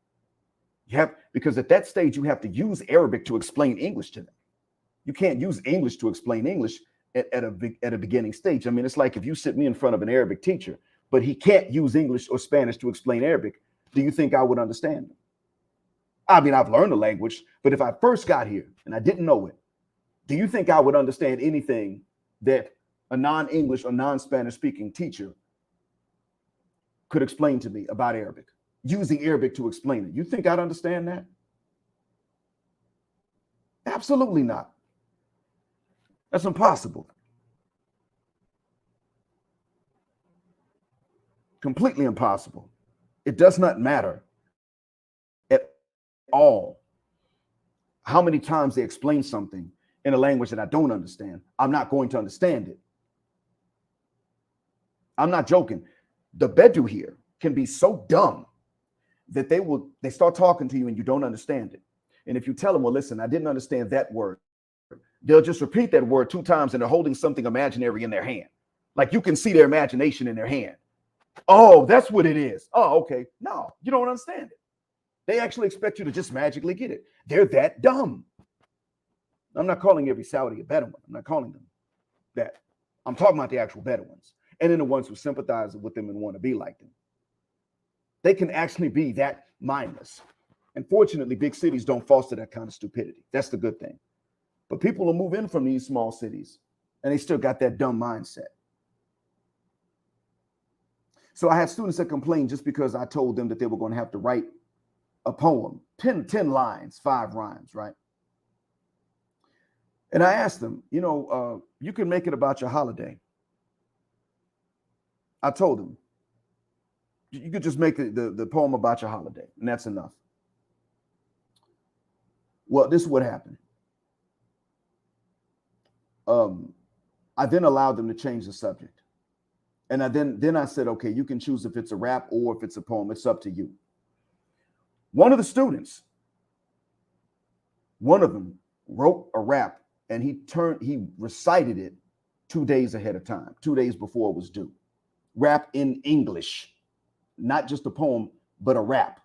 Because at that stage, you have to use Arabic to explain English to them. You can't use English to explain English at a beginning stage. I mean, it's like if you sit me in front of an Arabic teacher, but he can't use English or Spanish to explain Arabic, do you think I would understand him? I mean, I've learned the language, but if I first got here and I didn't know it, do you think I would understand anything that a non-English or non-Spanish speaking teacher could explain to me about Arabic, using Arabic to explain it? You think I'd understand that? Absolutely not. That's impossible. Completely impossible. It does not matter at all how many times they explain something in a language that I don't understand. I'm not going to understand it. I'm not joking. The Bedou here can be so dumb that they start talking to you and you don't understand it. And if you tell them, well, listen, I didn't understand that word, they'll just repeat that word 2 times and they're holding something imaginary in their hand. Like you can see their imagination in their hand. Oh, that's what it is. Oh, okay. No, you don't understand it. They actually expect you to just magically get it. They're that dumb. I'm not calling every Saudi a Bedouin. I'm not calling them that. I'm talking about the actual Bedouins and then the ones who sympathize with them and want to be like them. They can actually be that mindless. And fortunately, big cities don't foster that kind of stupidity. That's the good thing. But people will move in from these small cities and they still got that dumb mindset. So I had students that complained just because I told them that they were going to have to write a poem, 10 lines, 5 rhymes, right? And I asked them, you can make it about your holiday. I told them, you could just make the poem about your holiday, and that's enough. Well, this is what happened. I then allowed them to change the subject. And then I said, okay, you can choose if it's a rap or if it's a poem. It's up to you. One of the students, one of them wrote a rap and he recited it 2 days ahead of time, 2 days before it was due. Rap in English, not just a poem, but a rap.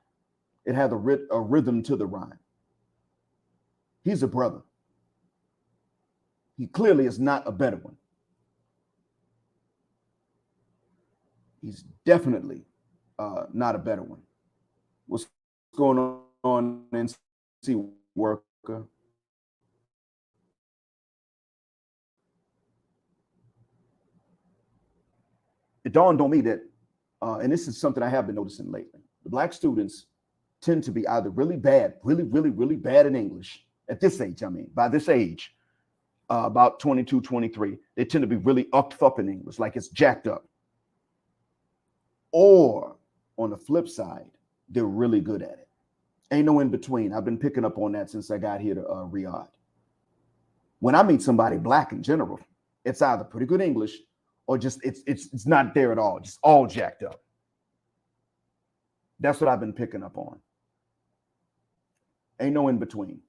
It had a rhythm to the rhyme. He's a brother. He clearly is not a Bedouin. He's definitely not a Bedouin. What's going on, NC worker? It dawned on me that, and this is something I have been noticing lately, the Black students tend to be either really bad, really, really, really bad in English at this age. I mean, by this age, about 22, 23, they tend to be really upped up in English, like it's jacked up. Or on the flip side, They're really good at it. Ain't no in between. I've been picking up on that since I got here to Riyadh. When I meet somebody black in general, it's either pretty good English or just it's not there at all, just all jacked up. That's what I've been picking up on. Ain't no in between.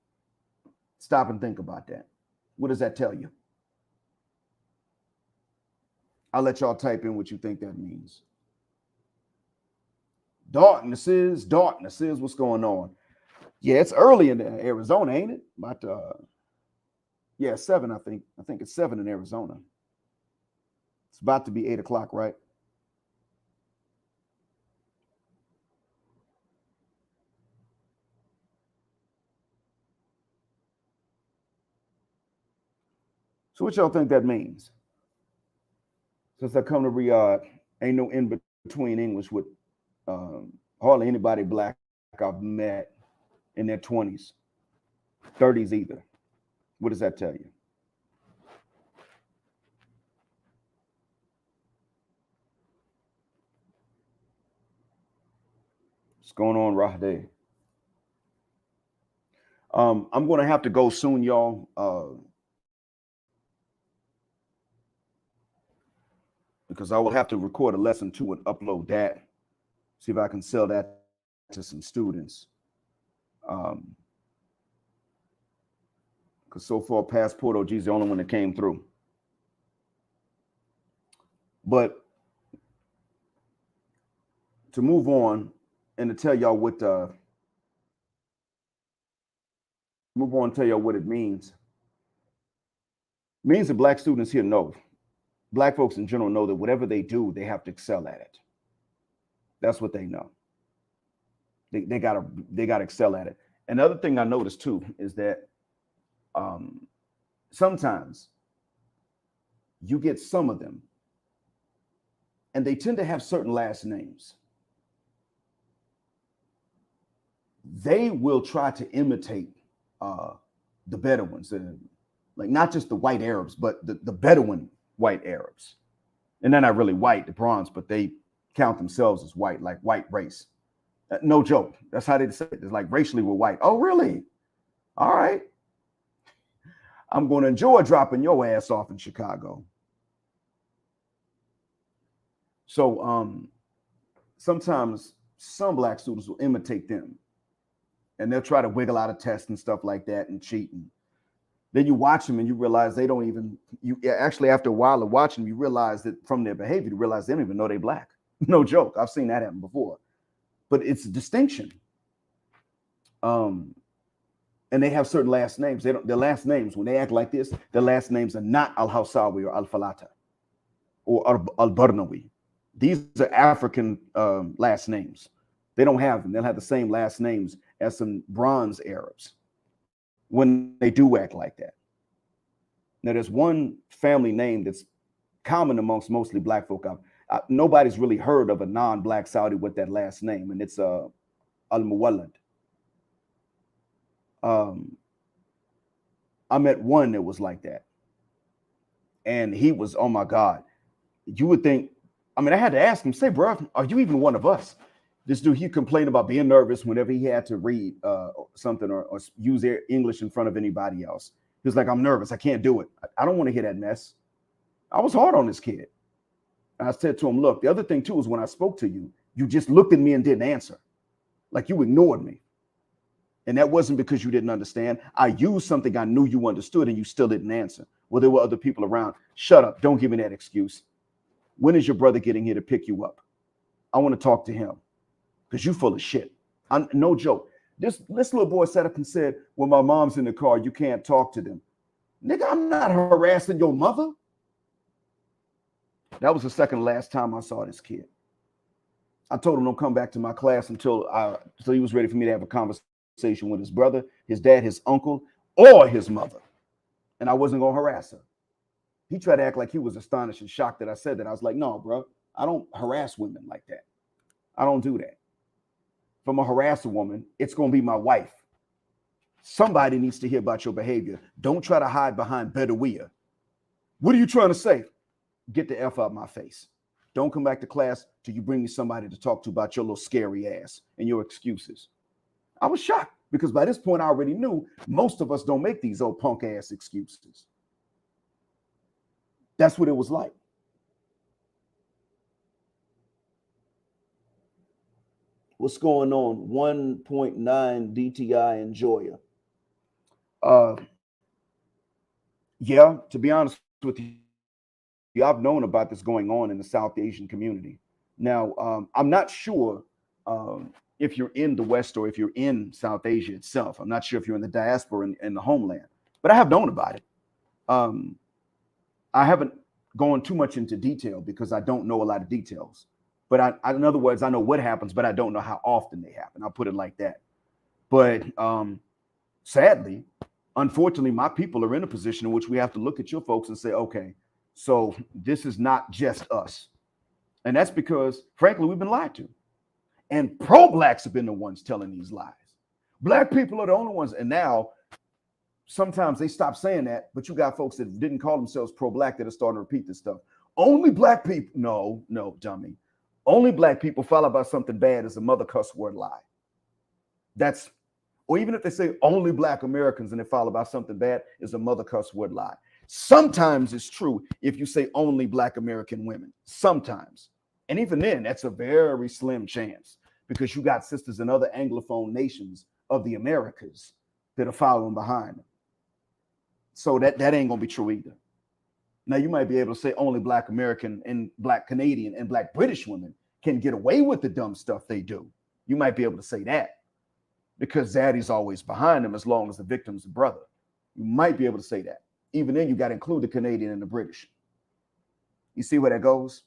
Stop and think about that. What does that tell you? I'll let y'all type in what you think that means. Darkness is what's going on. Yeah, it's early in Arizona, ain't it? About yeah, 7, I think. I think it's 7 in Arizona. It's about to be 8 o'clock, right? So what y'all think that means? Since I come to Riyadh, ain't no in between English with hardly anybody black I've met in their 20s, 30s either. What does that tell you? What's going on, Rahde? I'm going to have to go soon, y'all. Because I will have to record a lesson 2 and upload that. See if I can sell that to some students. Because so far, Passport OG is the only one that came through. But to move on and to tell y'all what it means. It means that black students here know, black folks in general know that whatever they do, they have to excel at it. That's what they know. They gotta excel at it. Another thing I noticed too is that sometimes you get some of them, and they tend to have certain last names. They will try to imitate the Bedouins, like not just the white Arabs, but the Bedouin white Arabs. And they're not really white, the bronze, but they count themselves as white, like white race. No joke. That's how they say it. It's like racially we're white. Oh, really? All right. I'm going to enjoy dropping your ass off in Chicago. So sometimes some black students will imitate them, and they'll try to wiggle out of tests and stuff like that and cheat. And then you watch them and you realize they don't even, you actually after a while of watching them, you realize that from their behavior, you realize they don't even know they're black. No joke. I've seen that happen before. But it's a distinction. And they have certain last names. Their last names, when they act like this, their last names are not Al-Hawsawi or Al-Falata or Al-Barnawi. These are African last names. They don't have them. They'll have the same last names as some bronze Arabs when they do act like that. Now, there's one family name that's common amongst mostly black folk. Nobody's really heard of a non-black Saudi with that last name, and it's Al-Muwallad. I met one that was like that, and he was, oh my God, you would think, I mean, I had to ask him, say, bro, are you even one of us? This dude, he complained about being nervous whenever he had to read something or use English in front of anybody else. He was like, I'm nervous. I can't do it. I don't want to hear that mess. I was hard on this kid. I said to him, look, the other thing too is when I spoke to you, you just looked at me and didn't answer. Like you ignored me. And that wasn't because you didn't understand. I used something I knew you understood and you still didn't answer. Well, there were other people around. Shut up. Don't give me that excuse. When is your brother getting here to pick you up? I want to talk to him because you full of shit. No joke. This little boy sat up and said, well, my mom's in the car. You can't talk to them. Nigga, I'm not harassing your mother. That was the second last time I saw this kid. I told him don't come back to my class until he was ready for me to have a conversation with his brother, his dad, his uncle, or his mother. And I wasn't going to harass her. He tried to act like he was astonished and shocked that I said that. I was like, no, bro, I don't harass women like that. I don't do that. If I'm going to harass a woman, it's going to be my wife. Somebody needs to hear about your behavior. Don't try to hide behind Bedouia. What are you trying to say? Get the F out my face. Don't come back to class till you bring me somebody to talk to about your little scary ass and your excuses. I was shocked because by this point I already knew most of us don't make these old punk ass excuses. That's what it was like. What's going on? 1.9 DTI in Georgia. Yeah, to be honest with you, I've known about this going on in the South Asian community. Now, I'm not sure if you're in the West or if you're in South Asia itself. I'm not sure if you're in the diaspora in the homeland, but I have known about it. I haven't gone too much into detail because I don't know a lot of details. But in other words, I know what happens, but I don't know how often they happen. I'll put it like that. But sadly, unfortunately, my people are in a position in which we have to look at your folks and say, okay, so this is not just us. And that's because, frankly, we've been lied to. And pro-blacks have been the ones telling these lies. Black people are the only ones. And now, sometimes they stop saying that, but you got folks that didn't call themselves pro-black that are starting to repeat this stuff. Only black people. No, dummy. Only black people followed by something bad is a mother cuss word lie. That's, or even if they say only black Americans and they follow by something bad is a mother cuss word lie. Sometimes it's true if you say only black American women. Sometimes. And even then, that's a very slim chance because you got sisters in other Anglophone nations of the Americas that are following behind them. So that ain't gonna be true either. Now you might be able to say only black American and black Canadian and black British women can get away with the dumb stuff they do. You might be able to say that because Zaddy's always behind them as long as the victim's a brother. You might be able to say that. Even then, you got to include the Canadian and the British. You see where that goes?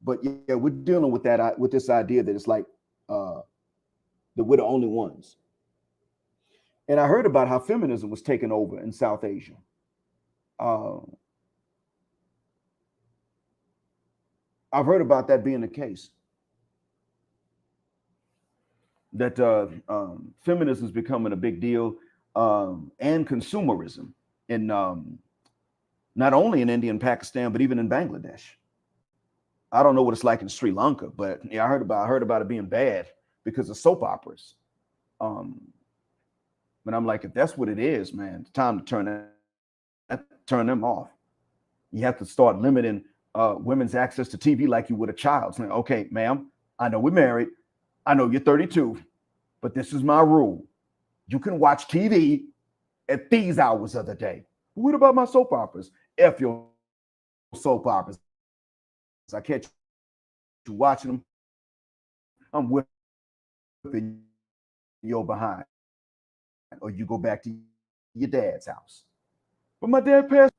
But yeah, we're dealing with that, with this idea that it's like that we're the only ones. And I heard about how feminism was taken over in South Asia. I've heard about that being the case. That feminism is becoming a big deal, and consumerism in not only in India and Pakistan, but even in Bangladesh. I don't know what it's like in Sri Lanka, but yeah, I heard about it being bad because of soap operas. But I'm like, if that's what it is, man, it's time to turn them off. You have to start limiting women's access to TV like you would a child. Saying, okay, ma'am, I know we're married. I know you're 32, but this is my rule. You can watch TV at these hours of the day. What about my soap operas? F your soap operas. I catch you watching them. I'm whipping your behind. Or you go back to your dad's house. But my dad passed.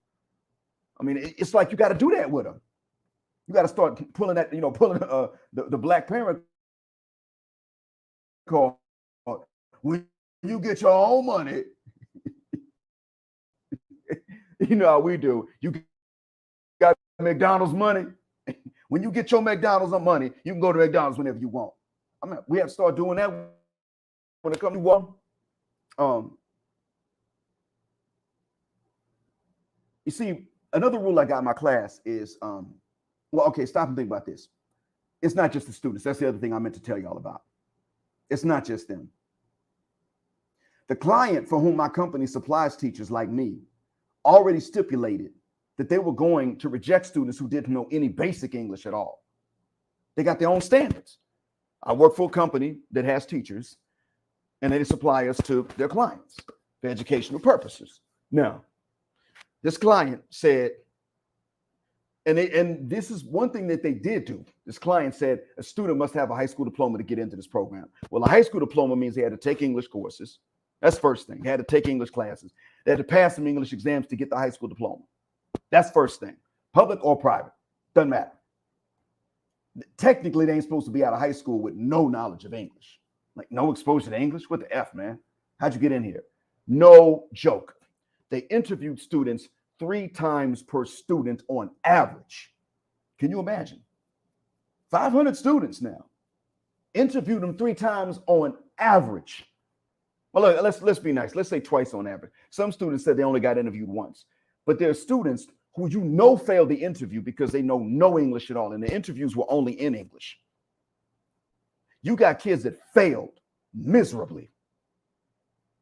I mean, it's like you got to do that with them. You got to start pulling that, pulling the black parent card. When you get your own money, you know how we do. You got McDonald's money. When you get your McDonald's money, you can go to McDonald's whenever you want. I mean, we have to start doing that when it comes to one. You see, another rule I got in my class is, well, okay, stop and think about this. It's not just the students. That's the other thing I meant to tell y'all about. It's not just them. The client for whom my company supplies teachers like me already stipulated that they were going to reject students who didn't know any basic English at all. They got their own standards. I work for a company that has teachers, and they supply us to their clients for educational purposes. Now, this client said, and this is one thing that they did do. This client said a student must have a high school diploma to get into this program. Well, a high school diploma means they had to take English courses. That's the first thing. They had to take English classes. They had to pass some English exams to get the high school diploma. That's first thing. Public or private, doesn't matter. Technically, they ain't supposed to be out of high school with no knowledge of English. Like no exposure to English? What the F, man? How'd you get in here? No joke. They interviewed students 3 times per student on average. Can you imagine? 500 students now. Interviewed them 3 times on average. Well, look, let's be nice. Let's say twice on average. Some students said they only got interviewed once. But there are students who you know failed the interview because they know no English at all, and the interviews were only in English. You got kids that failed miserably,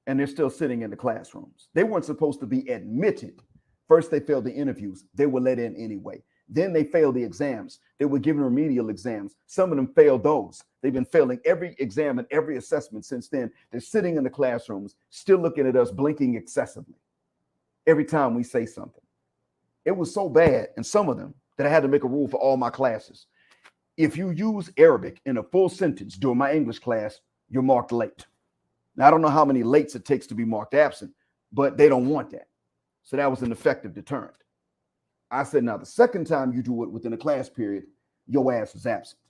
and they're still sitting in the classrooms. They weren't supposed to be admitted. First, they failed the interviews. They were let in anyway. Then they failed the exams. They were given remedial exams. Some of them failed those. They've been failing every exam and every assessment since then. They're sitting in the classrooms, still looking at us, blinking excessively every time we say something. It was so bad, and some of them, that I had to make a rule for all my classes. If you use Arabic in a full sentence during my English class, you're marked late. Now, I don't know how many lates it takes to be marked absent, but they don't want that. So that was an effective deterrent. I said, now, the second time you do it within a class period, your ass is absent.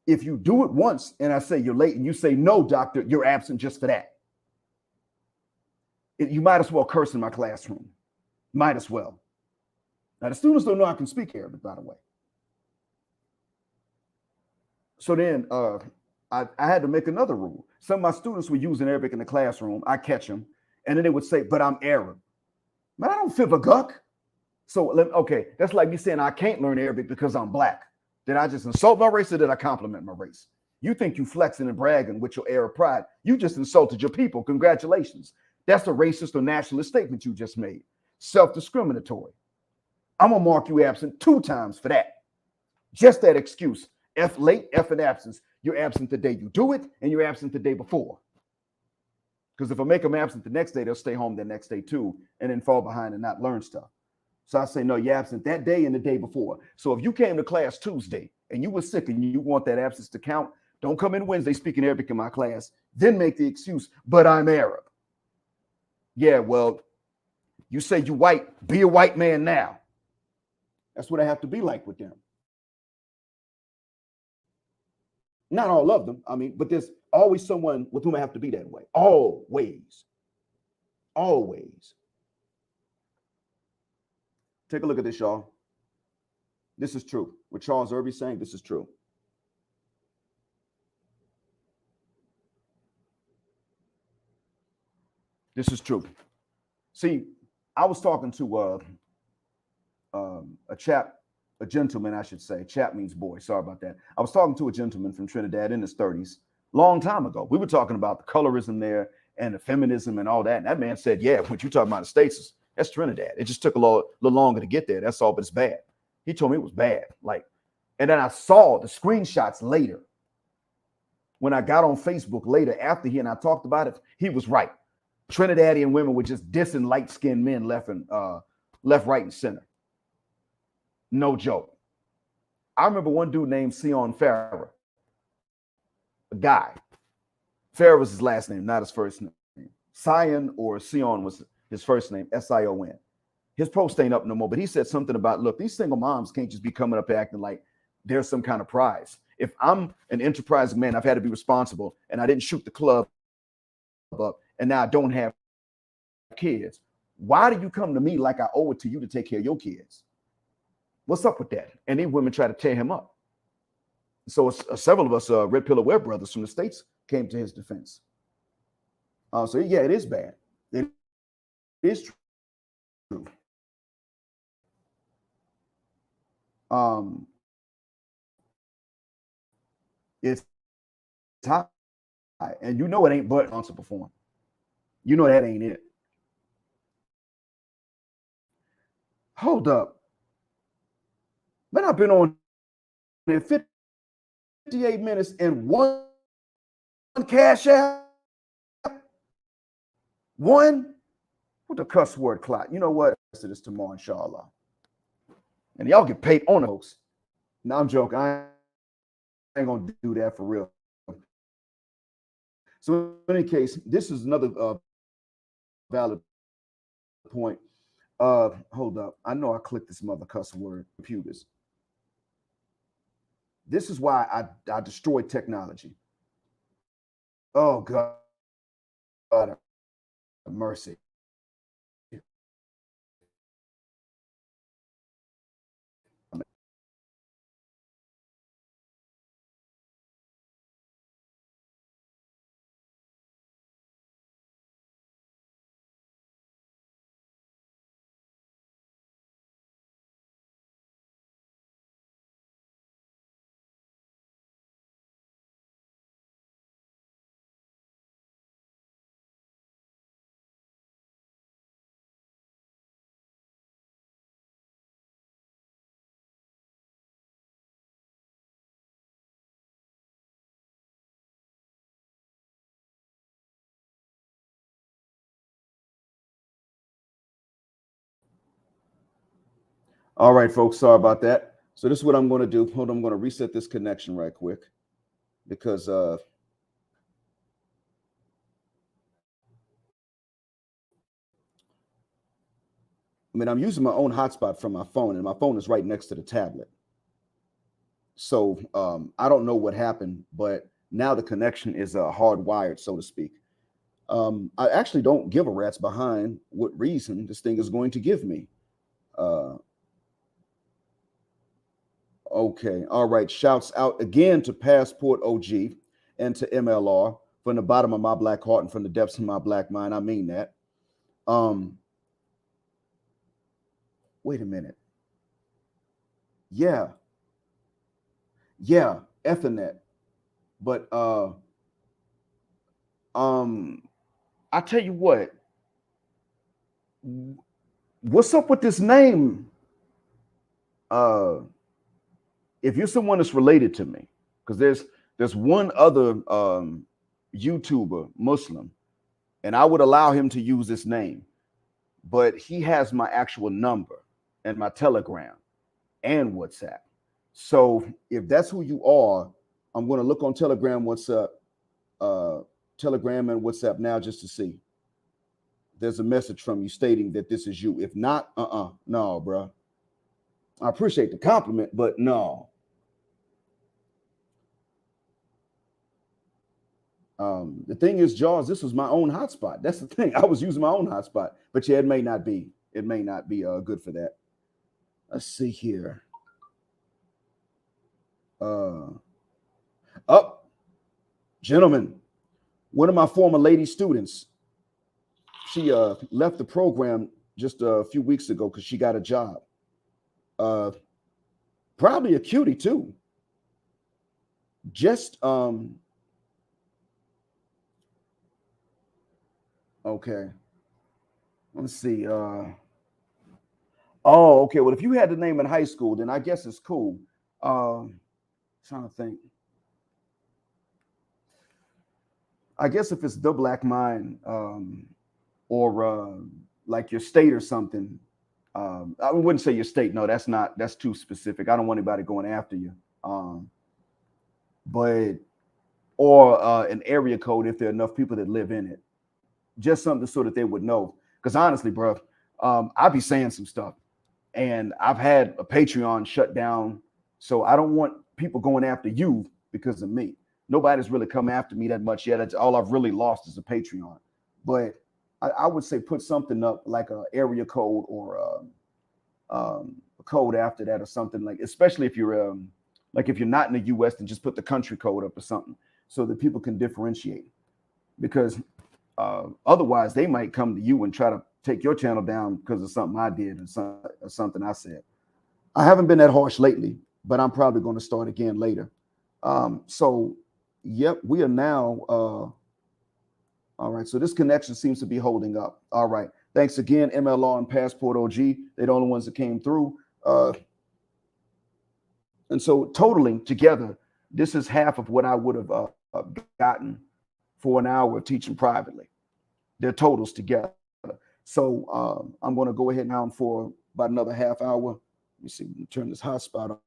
If you do it once and I say you're late and you say, no, doctor, you're absent just for that, you might as well curse in my classroom. Might as well. Now, the students don't know I can speak Arabic, by the way. So then I had to make another rule. Some of my students were using Arabic in the classroom. I catch them, and then they would say, but I'm Arab. Man, I don't feel a guck. So, okay, that's like me saying I can't learn Arabic because I'm black. Did I just insult my race or did I compliment my race? You think you flexing and bragging with your Arab pride. You just insulted your people. Congratulations. That's a racist or nationalist statement you just made. Self-discriminatory. I'm going to mark you absent 2 times for that. Just that excuse. F late, F in absence. You're absent the day you do it, and you're absent the day before. Because if I make them absent the next day, they'll stay home the next day too, and then fall behind and not learn stuff. So I say, no, you're absent that day and the day before. So if you came to class Tuesday and you were sick and you want that absence to count, don't come in Wednesday speaking Arabic in my class. Then make the excuse, but I'm Arab. Yeah, well, you say you white, be a white man now. That's what I have to be like with them. Not all of them, I mean, but there's always someone with whom I have to be that way. Always. Always. Take a look at this, y'all. This is true. What Charles Irby's saying, this is true. This is true. See, I was talking to a chap, a gentleman, I should say. Chap means boy. Sorry about that. I was talking to a gentleman from Trinidad in his 30s, long time ago. We were talking about the colorism there and the feminism and all that. And that man said, yeah, what you talking about the States, that's Trinidad. It just took a little longer to get there. That's all, but it's bad. He told me it was bad. Like, and then I saw the screenshots later. When I got on Facebook later, after he and I talked about it, he was right. Trinidadian women were just dissing light-skinned men left, right, and center. No joke. I remember one dude named Sion Farah, a guy. Farah was his last name, not his first name. Sion or Sion was his first name, Sion. His post ain't up no more, but he said something about, look, these single moms can't just be coming up acting like there's some kind of prize. If I'm an enterprising man, I've had to be responsible, and I didn't shoot the club up, and now I don't have kids. Why do you come to me like I owe it to you to take care of your kids? What's up with that? And these women try to tear him up. So several of us, Red Pillar Web brothers from the States, came to his defense. So yeah, it is bad. It is true. It's high, and you know it ain't but on to perform. You know that ain't it. Hold up, man! I've been on there 58 minutes and one cash app, one with the cuss word clot. You know what? To this tomorrow, inshallah, and y'all get paid on it, folks. No, I'm joking. I ain't gonna do that for real. So in any case, this is another valid point. Hold up. I know I clicked this mother cuss word computers. This is why I destroyed technology. Oh God, God mercy. All right, folks. Sorry about that. So this is what I'm going to do. Hold on, I'm going to reset this connection right quick because I mean I'm using my own hotspot from my phone, and my phone is right next to the tablet. So I don't know what happened, but now the connection is hardwired, so to speak. I actually don't give a rat's behind what reason this thing is going to give me. Uh, okay, all right. Shouts out again to Passport OG and to MLR from the bottom of my black heart and from the depths of my black mind. I mean that. Um, wait a minute. Yeah, yeah, Ethernet. But um, I tell you what, what's up with this name? Uh, if you're someone that's related to me, because there's one other YouTuber Muslim, and I would allow him to use this name, but he has my actual number and my Telegram and WhatsApp. So if that's who you are, I'm going to look on Telegram, WhatsApp, uh, Telegram and WhatsApp now just to see. There's a message from you stating that this is you. If not, no, bro. I appreciate the compliment, but no. The thing is, Jaws, this was my own hotspot. That's the thing. I was using my own hotspot, but yeah, it may not be. It may not be good for that. Let's see here. Up, gentlemen. One of my former lady students, she left the program just a few weeks ago because she got a job. Uh, Probably a cutie too. Just okay. Let's see. Oh, okay. Well, if you had the name in high school, then I guess it's cool. Trying to think. I guess if it's the Black Mind, or like your state or something, I wouldn't say your state. No, that's not. That's too specific. I don't want anybody going after you. But or an area code if there are enough people that live in it. Just something so that they would know. Because honestly, bro, I be saying some stuff, and I've had a Patreon shut down, so I don't want people going after you because of me. Nobody's really come after me that much yet. That's all I've really lost is a Patreon. But I would say put something up like a area code or a code after that or something like, especially if you're like if you're not in the U.S., then just put the country code up or something so that people can differentiate. Because otherwise, they might come to you and try to take your channel down because of something I did or something I said. I haven't been that harsh lately, but I'm probably going to start again later. So, yep, we are now. All right, so this connection seems to be holding up. All right, thanks again, MLR and Passport OG. They're the only ones that came through. And so, totaling together, this is half of what I would have gotten for an hour of teaching privately. Their totals together. So I'm going to go ahead now for about another half hour. Let me see. Let me turn this hotspot on.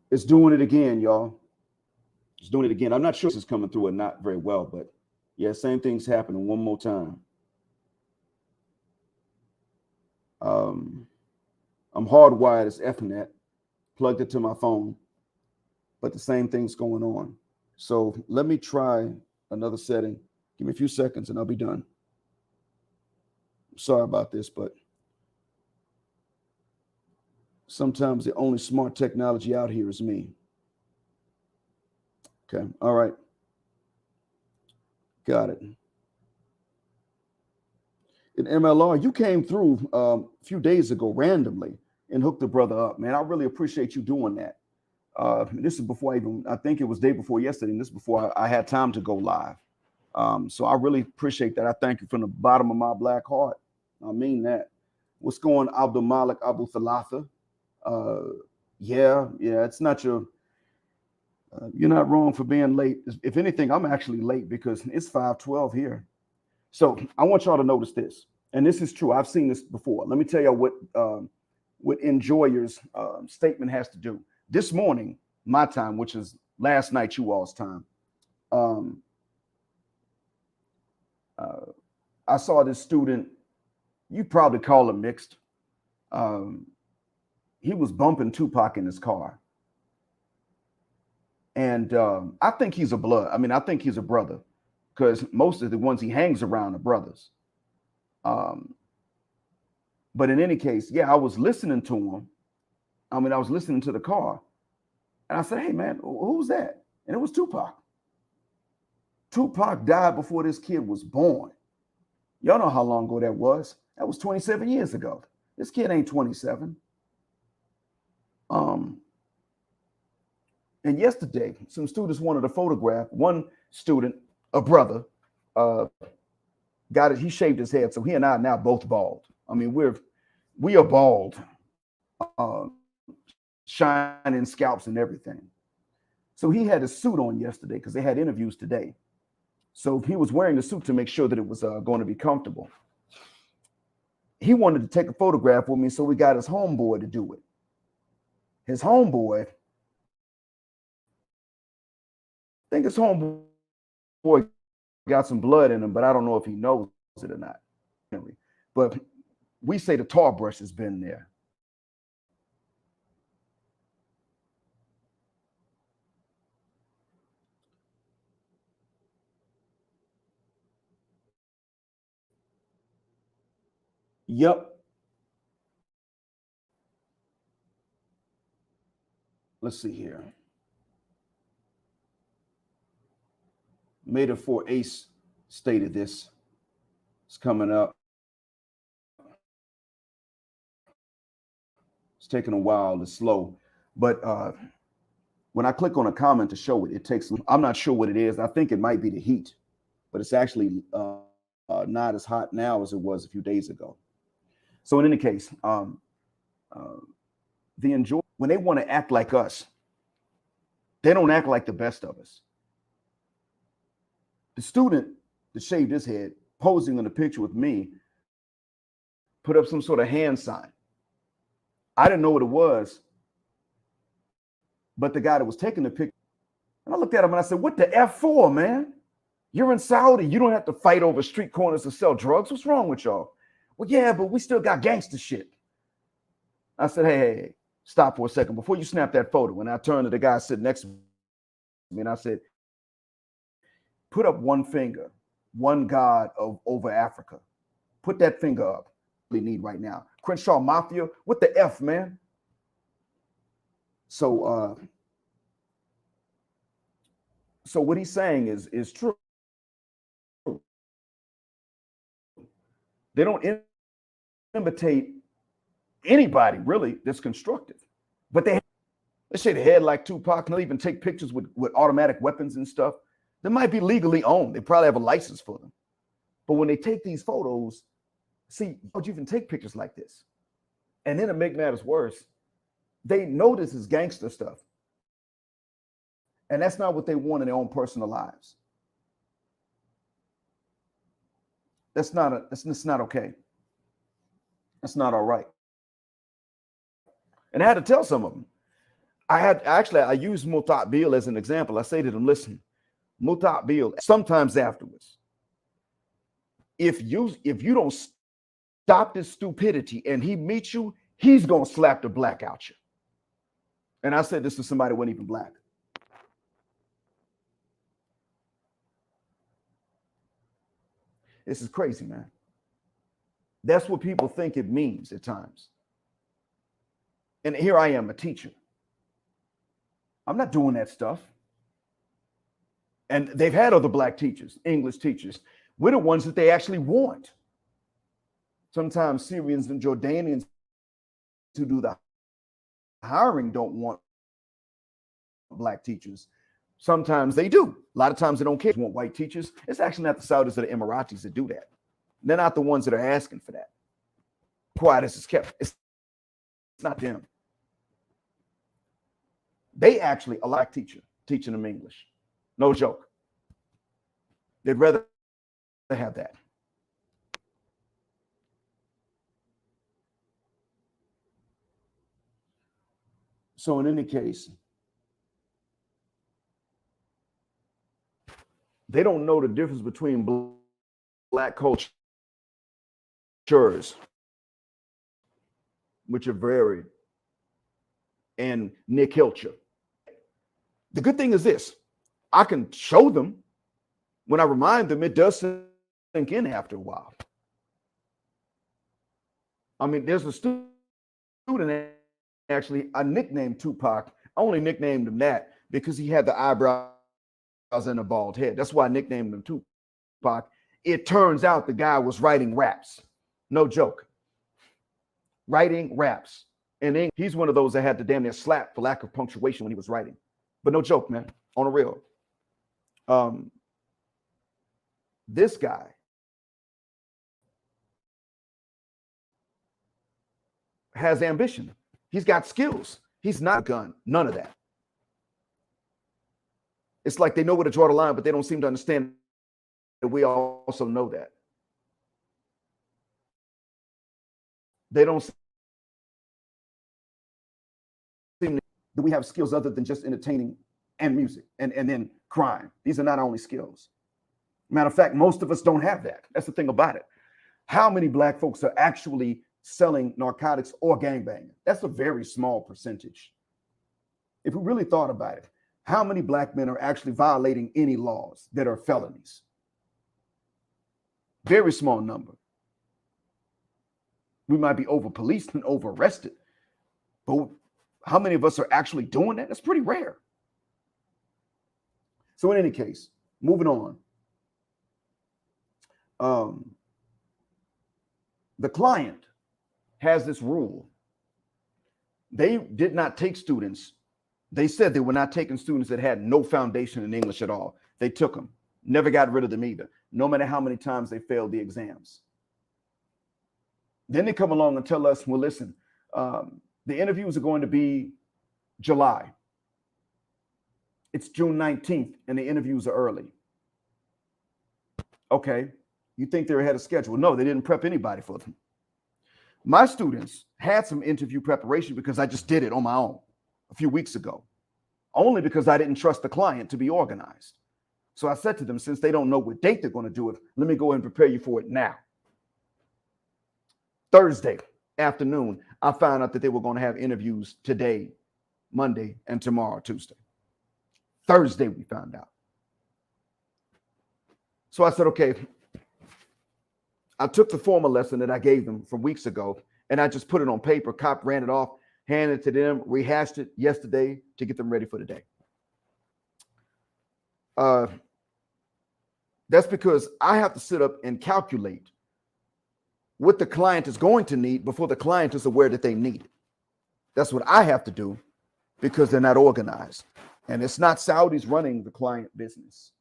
It's doing it again, y'all. It's doing it again. I'm not sure if this is coming through or not very well, but yeah, same thing's happening one more time. Um, I'm hardwired as Ethernet, plugged it to my phone, but the same thing's going on. So let me try another setting. Give me a few seconds and I'll be done. Sorry about this, but sometimes the only smart technology out here is me. Okay. All right. Got it. In MLR, you came through a few days ago randomly. and hook the brother up, man. I really appreciate you doing that. This is before I think it was day before yesterday, and this is before I had time to go live. So I really appreciate that. I thank you from the bottom of my black heart. I mean that. What's going, Abdul Malik Abu Thalatha? Yeah, it's not you're not wrong for being late. If anything, I'm actually late because it's 5:12 here. So I want y'all to notice this, and this is true. I've seen this before. Let me tell y'all what Enjoyer's statement has to do. This morning, my time, which is last night, you all's time, I saw this student. You probably call him mixed. He was bumping Tupac in his car. And I think he's a blood. I mean, I think he's a brother because most of the ones he hangs around are brothers. But in any case, yeah, I was listening to him. I mean, I was listening to the car. And I said, hey, man, who's that? And it was Tupac. Tupac died before this kid was born. Y'all know how long ago that was. That was 27 years ago. This kid ain't 27. And yesterday, some students wanted a photograph. One student, a brother, got it. He shaved his head, so he and I are now both bald. I mean, we are bald, shining scalps and everything. So he had a suit on yesterday because they had interviews today. So he was wearing the suit to make sure that it was going to be comfortable. He wanted to take a photograph with me, so we got his homeboy to do it. His homeboy, I think his homeboy got some blood in him, but I don't know if he knows it or not. But we say the tar brush has been there. Yep. Let's see here. Made it for Ace stated this. It's coming up. It's taking a while. It's slow. But when I click on a comment to show it, it takes, I'm not sure what it is. I think it might be the heat, but it's actually not as hot now as it was a few days ago. So in any case, when they want to act like us, they don't act like the best of us. The student that shaved his head, posing in the picture with me, put up some sort of hand sign. I didn't know what it was, but the guy that was taking the picture, and I looked at him and I said, what the F for, man? You're in Saudi. You don't have to fight over street corners to sell drugs. What's wrong with y'all? Well, yeah, but we still got gangster shit. I said, hey, stop for a second before you snap that photo. And I turned to the guy sitting next to me and I said, put up one finger, one God over Africa. Put that finger up. We need right now. Crenshaw Mafia, what the F, man? So what he's saying is true. They don't imitate anybody really that's constructive, but they shave their head like Tupac, and they'll even take pictures with automatic weapons and stuff. They might be legally owned. They probably have a license for them. But when they take these photos, see, how would you even take pictures like this? And then to make matters worse, they know this is gangster stuff. And that's not what they want in their own personal lives. That's not okay. That's not all right. And I had to tell some of them. I use Mutat Bill as an example. I say to them, listen, Mutat Bill, sometimes afterwards, if you don't stop this stupidity and he meets you, he's gonna slap the black out you. And I said this to somebody who wasn't even black. This is crazy, man. That's what people think it means at times. And here I am, a teacher. I'm not doing that stuff. And they've had other black teachers, English teachers. We're the ones that they actually want. Sometimes Syrians and Jordanians who do the hiring don't want black teachers. Sometimes they do. A lot of times they don't care. They want white teachers. It's actually not the Saudis or the Emiratis that do that. They're not the ones that are asking for that. Quiet as it's kept. It's not them. They actually a black teacher teaching them English. No joke. They'd rather have that. So in any case, they don't know the difference between black cultures, which are varied, and Nick culture. The good thing is this: I can show them. When I remind them, it does sink in after a while. I mean, there's a student actually, I nicknamed Tupac. I only nicknamed him that because he had the eyebrows and a bald head. That's why I nicknamed him Tupac. It turns out the guy was writing raps. No joke. Writing raps. And he's one of those that had to damn near slap for lack of punctuation when he was writing. But no joke, man. On the real. This guy has ambition. He's got skills. He's not a gun. None of that. It's like they know where to draw the line, but they don't seem to understand that we also know that. They don't seem that we have skills other than just entertaining and music and then crime. These are not only skills. Matter of fact, most of us don't have that. That's the thing about it. How many black folks are actually selling narcotics or gangbanging? That's a very small percentage. If we really thought about it, how many black men are actually violating any laws that are felonies? Very small number. We might be over policed and over arrested, but how many of us are actually doing that? That's pretty rare. So in any case, moving on. The client has this rule. They did not take students. They said they were not taking students that had no foundation in English at all. They took them, never got rid of them either, no matter how many times they failed the exams. Then they come along and tell us, well, listen, the interviews are going to be July. It's June 19th and the interviews are early. Okay, you think they're ahead of schedule? No, they didn't prep anybody for them. My students had some interview preparation because I just did it on my own a few weeks ago, only because I didn't trust the client to be organized. So I said to them, since they don't know what date they're going to do it, let me go ahead and prepare you for it now. Thursday afternoon, I found out that they were going to have interviews today, Monday, and tomorrow, Tuesday. Thursday, we found out. So I said, okay, I took the formal lesson that I gave them from weeks ago, and I just put it on paper, ran it off, handed it to them, rehashed it yesterday to get them ready for the day. That's because I have to sit up and calculate what the client is going to need before the client is aware that they need it. That's what I have to do because they're not organized. And it's not Saudis running the client business.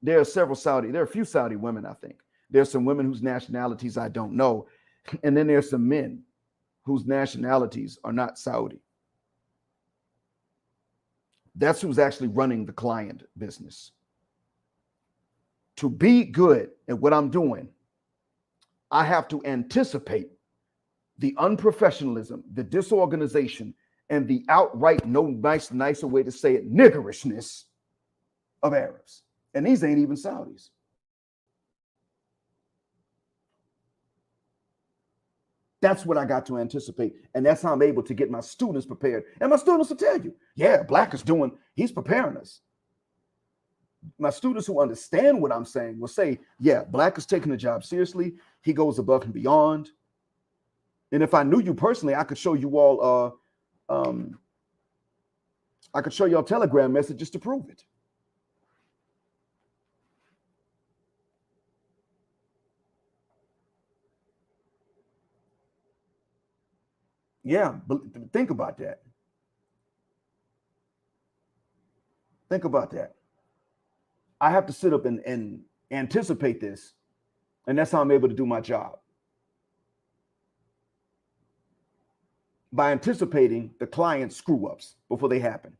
There are a few Saudi women, I think. There's some women whose nationalities I don't know. And then there's some men whose nationalities are not Saudi. That's who's actually running the client business. To be good at what I'm doing, I have to anticipate the unprofessionalism, the disorganization, and the outright, nicer way to say it, niggerishness of Arabs. And these ain't even Saudis. That's what I got to anticipate. And that's how I'm able to get my students prepared. And my students will tell you, yeah, Black is he's preparing us. My students who understand what I'm saying will say, yeah, Black is taking the job seriously. He goes above and beyond. And if I knew you personally, I could show you all, I could show you all Telegram messages to prove it. Yeah, but think about that. Think about that. I have to sit up and anticipate this, and that's how I'm able to do my job. By anticipating the client's screw ups before they happen.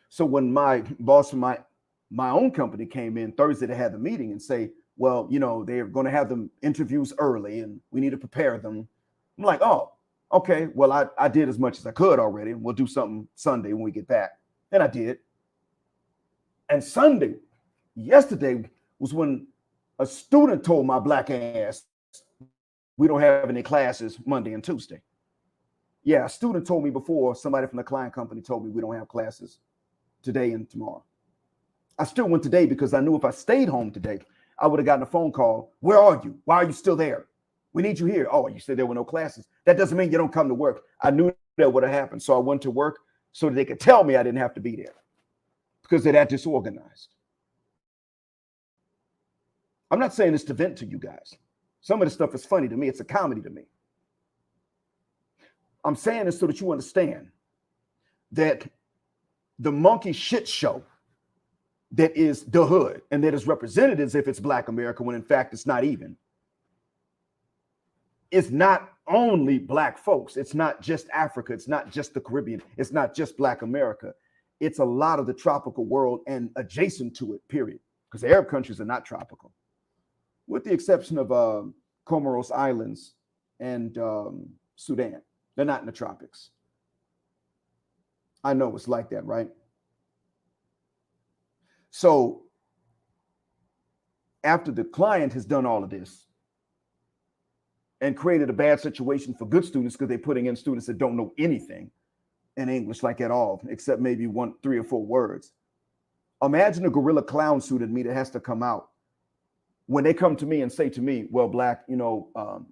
So when my boss from my own company came in Thursday to have the meeting and say, well, you know, they're going to have them interviews early and we need to prepare them. I'm like, oh, okay, well, I did as much as I could already. We'll do something Sunday when we get back. And I did. And Sunday, yesterday, was when a student told my black ass, we don't have any classes Monday and Tuesday. Yeah, a student told me before, somebody from the client company told me we don't have classes today and tomorrow. I still went today because I knew if I stayed home today, I would have gotten a phone call. Where are you? Why are you still there? We need you here. Oh, you said there were no classes. That doesn't mean you don't come to work. I knew that would have happened. So I went to work so that they could tell me I didn't have to be there because they're that disorganized. I'm not saying this to vent to you guys. Some of this stuff is funny to me. It's a comedy to me. I'm saying this so that you understand that the monkey shit show that is the hood and that is represented as if it's Black America when in fact it's not even. It's not only Black folks. It's not just Africa. It's not just the Caribbean. It's not just Black America. It's a lot of the tropical world and adjacent to it, period. Because the Arab countries are not tropical, with the exception of Comoros Islands and Sudan. They're not in the tropics. I know it's like that, right? So after the client has done all of this and created a bad situation for good students because they're putting in students that don't know anything in English, like at all, except maybe 1, 3, or 4 words. Imagine a gorilla clown suit at me that has to come out when they come to me and say to me, well, Black, you know,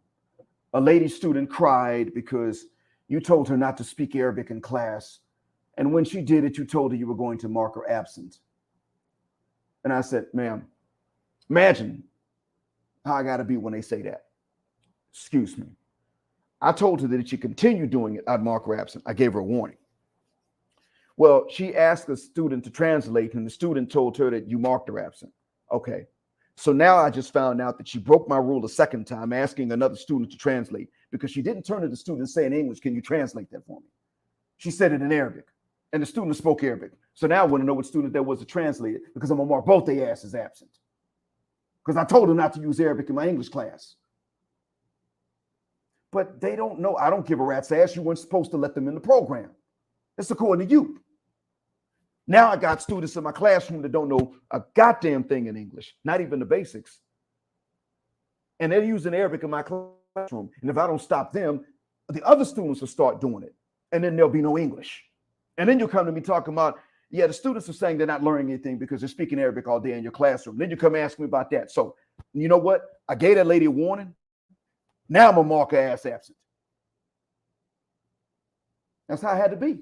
a lady student cried because you told her not to speak Arabic in class. And when she did it, you told her you were going to mark her absent. And I said, ma'am, imagine how I got to be when they say that. Excuse me. I told her that if she continued doing it, I'd mark her absent. I gave her a warning. Well, she asked a student to translate, and the student told her that you marked her absent. Okay. So now I just found out that she broke my rule a second time, asking another student to translate because she didn't turn to the student and say in English, can you translate that for me? She said it in Arabic, and the student spoke Arabic. So now I want to know what student that was to translate it because I'm going to mark both their asses absent. Because I told them not to use Arabic in my English class. But they don't know. I don't give a rat's ass. You weren't supposed to let them in the program. It's according to you. Now I got students in my classroom that don't know a goddamn thing in English, not even the basics. And they're using Arabic in my classroom. And if I don't stop them, the other students will start doing it. And then there'll be no English. And then you'll come to me talking about, yeah, the students are saying they're not learning anything because they're speaking Arabic all day in your classroom. Then you come ask me about that. So you know what? I gave that lady a warning. Now I'm going to mark her ass absent. That's how I had to be.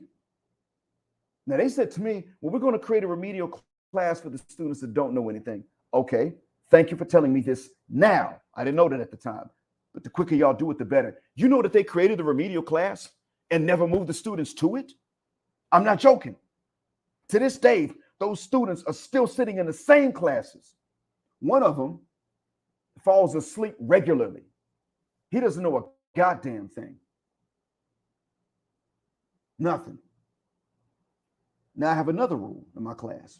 Now, they said to me, well, we're going to create a remedial class for the students that don't know anything. Okay, thank you for telling me this now. I didn't know that at the time. But the quicker y'all do it, the better. You know that they created the remedial class and never moved the students to it? I'm not joking. To this day, those students are still sitting in the same classes. One of them falls asleep regularly. He doesn't know a goddamn thing. Nothing. Now I have another rule in my class.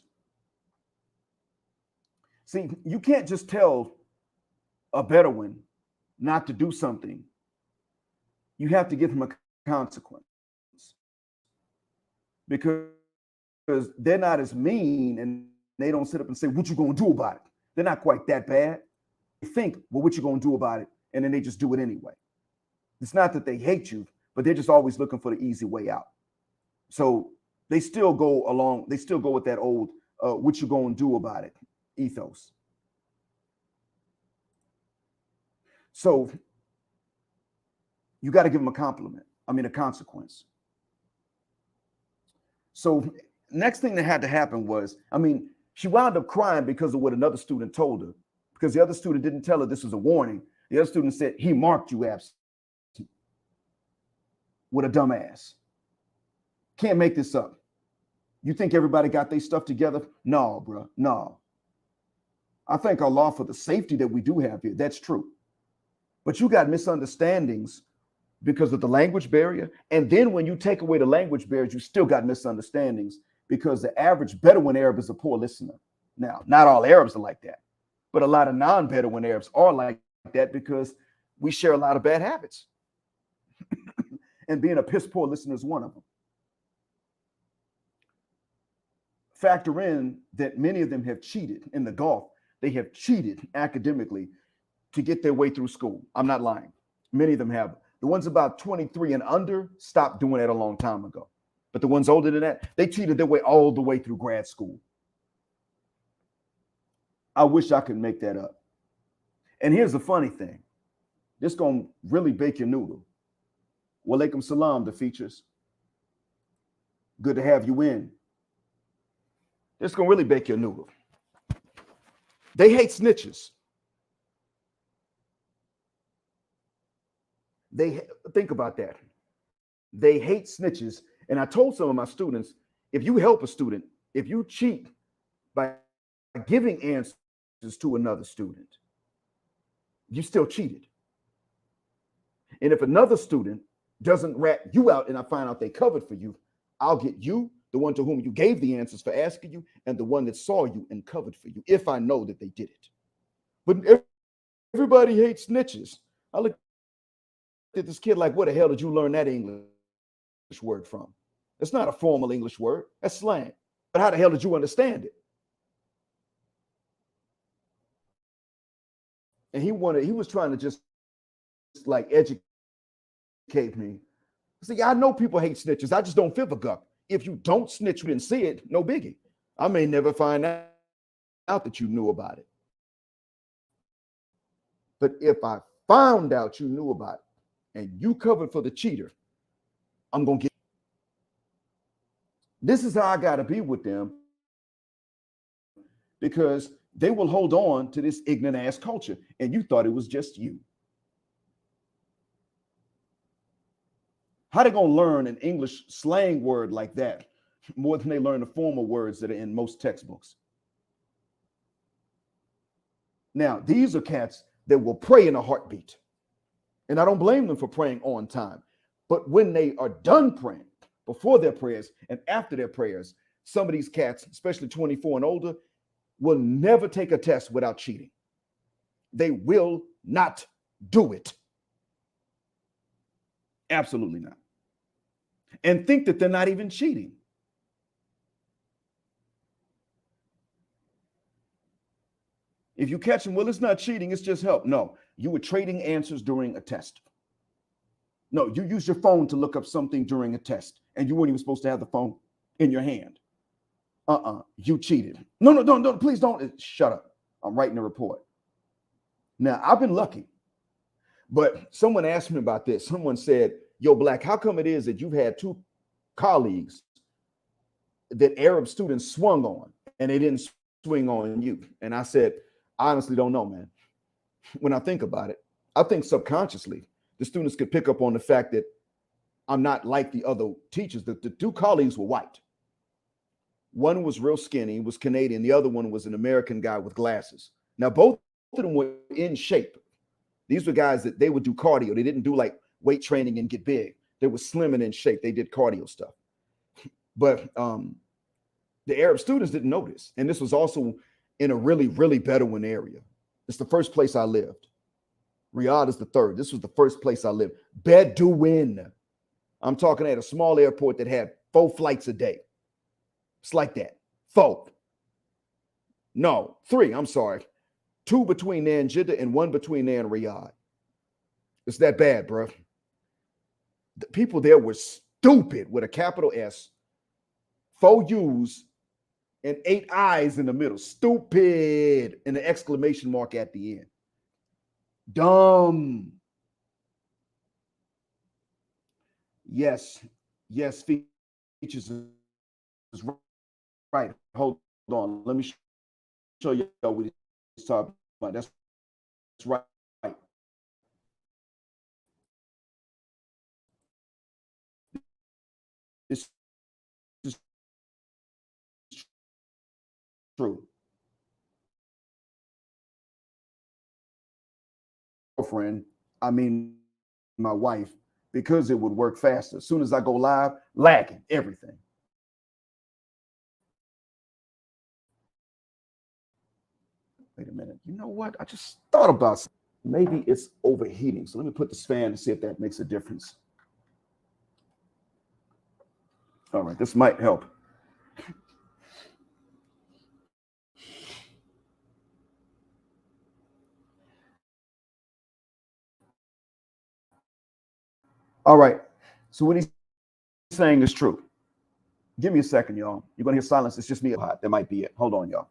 See, you can't just tell a Bedouin not to do something. You have to give him a consequence. Because they're not as mean and they don't sit up and say, what you gonna do about it? They're not quite that bad. They think, well, what you gonna do about it? And then they just do it anyway. It's not that they hate you, but they're just always looking for the easy way out. So they still go along, they still go with that old, what you gonna do about it ethos. So you got to give them a consequence. So next thing that had to happen was, she wound up crying because of what another student told her, because the other student didn't tell her this was a warning. The other student said, he marked you absent. with a dumbass. Can't make this up. You think everybody got their stuff together? No, bro. No. I thank Allah for the safety that we do have here. That's true. But you got misunderstandings because of the language barrier. And then when you take away the language barriers, you still got misunderstandings because the average Bedouin Arab is a poor listener. Now, not all Arabs are like that, but a lot of non-Bedouin Arabs are like that because we share a lot of bad habits. And being a piss poor listener is one of them. Factor in that many of them have cheated in the Gulf. They have cheated academically to get their way through school. I'm not lying. Many of them have. The ones about 23 and under stopped doing that a long time ago. But the ones older than that, they cheated their way all the way through grad school. I wish I could make that up. And here's the funny thing. This gonna really bake your noodle. Walaikum salam, the features. Good to have you in. This gonna really bake your noodle. They hate snitches. Think about that. They hate snitches. And I told some of my students, if you help a student, if you cheat by giving answers to another student, you still cheated. And if another student doesn't rat you out and I find out they covered for you, I'll get you, the one to whom you gave the answers for asking you, and the one that saw you and covered for you, if I know that they did it. But everybody hates snitches. I look at this kid like, where the hell did you learn that English word from? It's not a formal English word. That's slang. But how the hell did you understand it? And he was trying to just like educate me. See, I know people hate snitches. I just don't feel the guck. If you don't snitch, you didn't see it, no biggie. I may never find out that you knew about it. But if I found out you knew about it and you covered for the cheater, I'm going to get. This is how I got to be with them, because they will hold on to this ignorant ass culture and you thought it was just you. How they going to learn an English slang word like that more than they learn the formal words that are in most textbooks? Now, these are cats that will pray in a heartbeat. And I don't blame them for praying on time. But when they are done praying, before their prayers and after their prayers, some of these cats, especially 24 and older, will never take a test without cheating. They will not do it. Absolutely not. And think that they're not even cheating. If you catch them, well, it's not cheating, it's just help. No, you were trading answers during a test. No, you used your phone to look up something during a test, and you weren't even supposed to have the phone in your hand. You cheated. No, please don't. Shut up. I'm writing a report. Now, I've been lucky, but someone asked me about this. Someone said, yo, Black, how come it is that you've had two colleagues that Arab students swung on and they didn't swing on you? And I said, I honestly don't know, man. When I think about it, I think subconsciously the students could pick up on the fact that I'm not like the other teachers. The two colleagues were white. One was real skinny, was Canadian. The other one was an American guy with glasses. Now, both of them were in shape. These were guys that they would do cardio. They didn't do like weight training and get big. They were slim and in shape. They did cardio stuff. But the Arab students didn't know this. And this was also in a really, really Bedouin area. It's the first place I lived. Riyadh is the third. This was the first place I lived. Bedouin. I'm talking at a small airport that had 4 flights a day. It's like that. 4. No, 3. I'm sorry. 2 between there and Jeddah and 1 between there and Riyadh. It's that bad, bro. The people there were stupid with a capital S, 4 U's, and 8 I's in the middle. Stupid, and an exclamation mark at the end. Dumb. Yes, features is right. Hold on. Let me show you what he's talking about. That's right. true. Girlfriend, I mean my wife, because it would work faster. As soon as I go live, lagging everything. Wait a minute. You know what? I just thought about something. Maybe it's overheating. So let me put this fan and see if that makes a difference. All right, this might help. All right. So what he's saying is true. Give me a second, y'all. You're gonna hear silence. It's just me hot. That might be it. Hold on, y'all.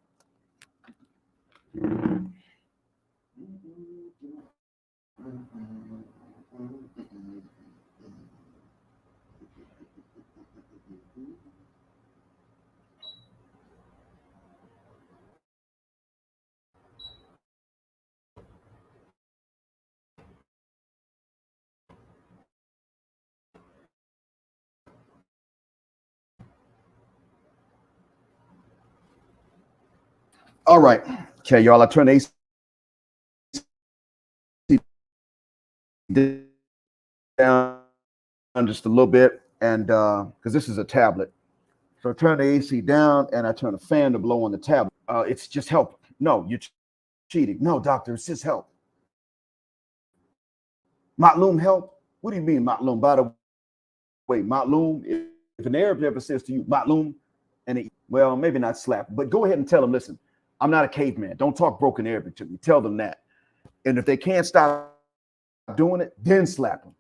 All right. Okay, y'all. I turned the AC down just a little bit, and because this is a tablet, so I turn the AC down and I turn a fan to blow on the tablet. It's just help. No, you're cheating. No, doctor, it's just help. Matlum help? What do you mean matlum? By the way, matlum. If an Arab ever says to you matlum, and well, maybe not slap, but go ahead and tell them, listen, I'm not a caveman. Don't talk broken Arabic to me. Tell them that. And if they can't stop doing it, then slap them,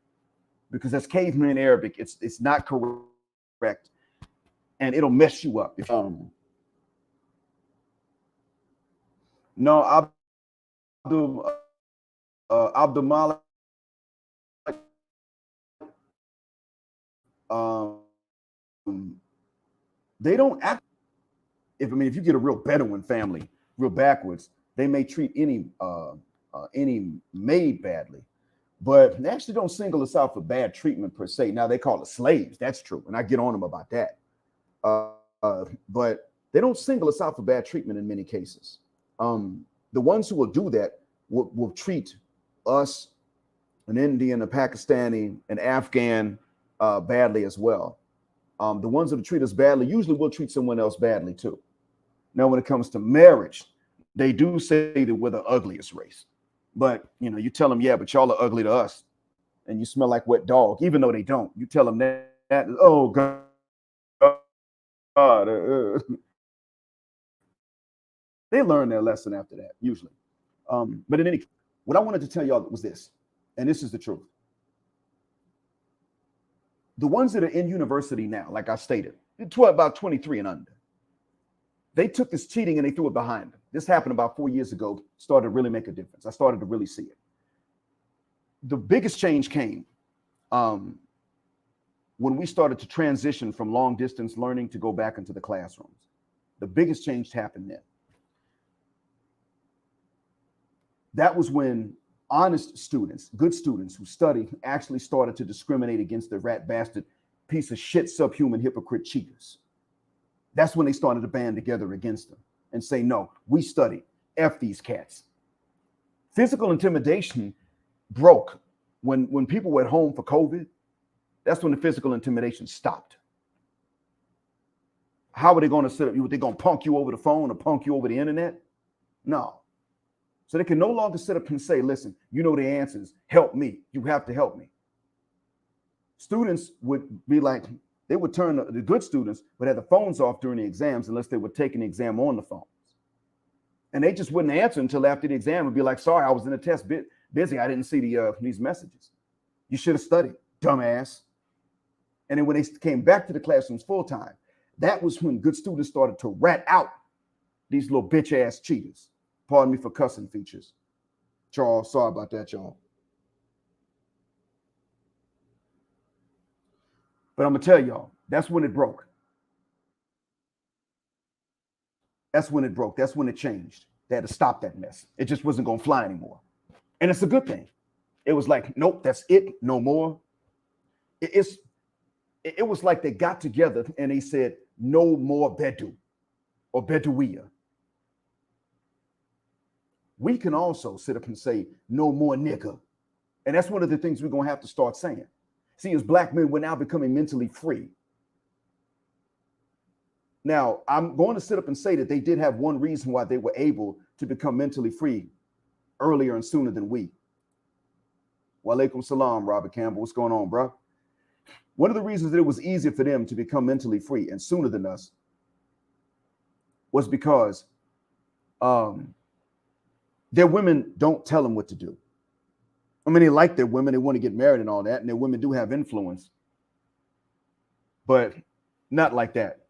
because that's caveman Arabic. It's not correct, and it'll mess you up. No, Abdul Malik. Um, they don't act. If you get a real Bedouin family, real backwards, they may treat any maid badly, but they actually don't single us out for bad treatment per se. Now they call us slaves. That's true, and I get on them about that. But they don't single us out for bad treatment in many cases. The ones who will do that will treat us, an Indian, a Pakistani, an Afghan, badly as well. The ones that treat us badly usually will treat someone else badly too. Now, when it comes to marriage, they do say that we're the ugliest race. But you tell them, yeah, but y'all are ugly to us, and you smell like wet dog, even though they don't. You tell them that oh God, they learn their lesson after that usually. But in any case, what I wanted to tell y'all was this, and this is the truth. The ones that are in university now, like I stated, about 23 and under, they took this cheating and they threw it behind them. This happened about 4 years ago, started to really make a difference. I started to really see it. The biggest change came when we started to transition from long distance learning to go back into the classrooms. The biggest change happened then. That was when honest students, good students who study, actually started to discriminate against the rat bastard, piece of shit, subhuman, hypocrite cheaters. That's when they started to band together against them and say, no, we study. F these cats. Physical intimidation broke when people were at home for COVID. That's when the physical intimidation stopped. How are they going to sit up? They going to punk you over the phone or punk you over the internet? No. So they can no longer sit up and say, listen, you know the answers. Help me. You have to help me. Students would be like, they would turn, the good students would have the phones off during the exams unless they were taking the exam on the phones. And they just wouldn't answer until after the exam and be like, sorry, I was in a test busy. I didn't see these messages. You should have studied, dumbass. And then when they came back to the classrooms full time, that was when good students started to rat out these little bitch ass cheaters. Pardon me for cussing features. Charles, sorry about that, y'all. But I'm going to tell y'all, that's when it broke. That's when it broke. That's when it changed. They had to stop that mess. It just wasn't going to fly anymore. And it's a good thing. It was like, nope, that's it. No more. It was like they got together and they said, no more Bedu or Bedouia. we can also sit up and say, no more nigger. And that's one of the things we're going to have to start saying. See, as black men, we're now becoming mentally free. Now, I'm going to sit up and say that they did have one reason why they were able to become mentally free earlier and sooner than we. Wa alaikum salam, Robert Campbell. What's going on, bro? One of the reasons that it was easier for them to become mentally free and sooner than us was because their women don't tell them what to do. I mean, they like their women, they want to get married and all that, and their women do have influence, but not like that.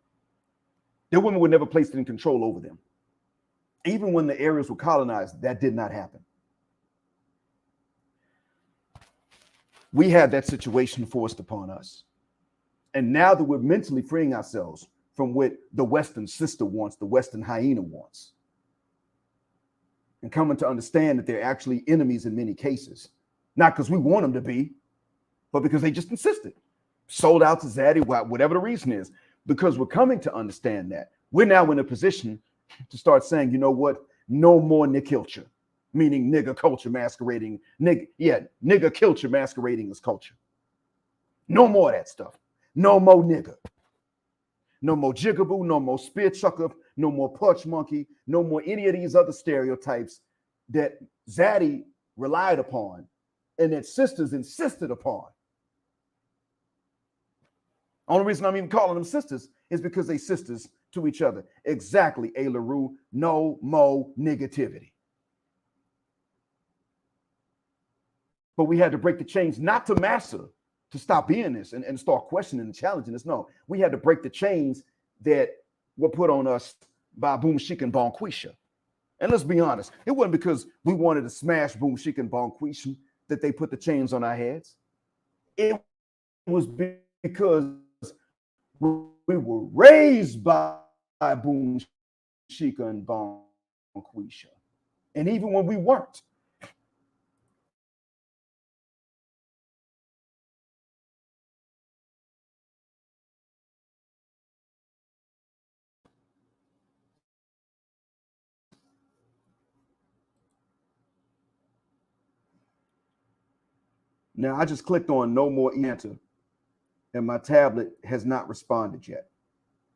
Their women were never placed in control over them. Even when the areas were colonized, that did not happen. We had that situation forced upon us. And now that we're mentally freeing ourselves from what the Western sister wants, the Western hyena wants, and coming to understand that they're actually enemies in many cases, not because we want them to be, but because they just insisted, sold out to Zaddy, whatever the reason is, because we're coming to understand that. We're now in a position to start saying, you know what, no more nigger, meaning nigger culture masquerading, nigger culture masquerading as culture. No more of that stuff. No more nigger. No more jigaboo, no more spear chucker, no more punch monkey, no more any of these other stereotypes that Zaddy relied upon and that sisters insisted upon. Only reason I'm even calling them sisters is because they sisters to each other. Exactly, A. LaRue, no more negativity. But we had to break the chains, not to master, to stop being this and start questioning and challenging this. No, we had to break the chains that were put on us by Boom Chic and Bonquisha. And let's be honest, it wasn't because we wanted to smash Boom Chic and Bonquisha that they put the chains on our heads. It was because we were raised by Boom Chic and Bonquisha. And even when we weren't, now I just clicked on no more enter and my tablet has not responded yet.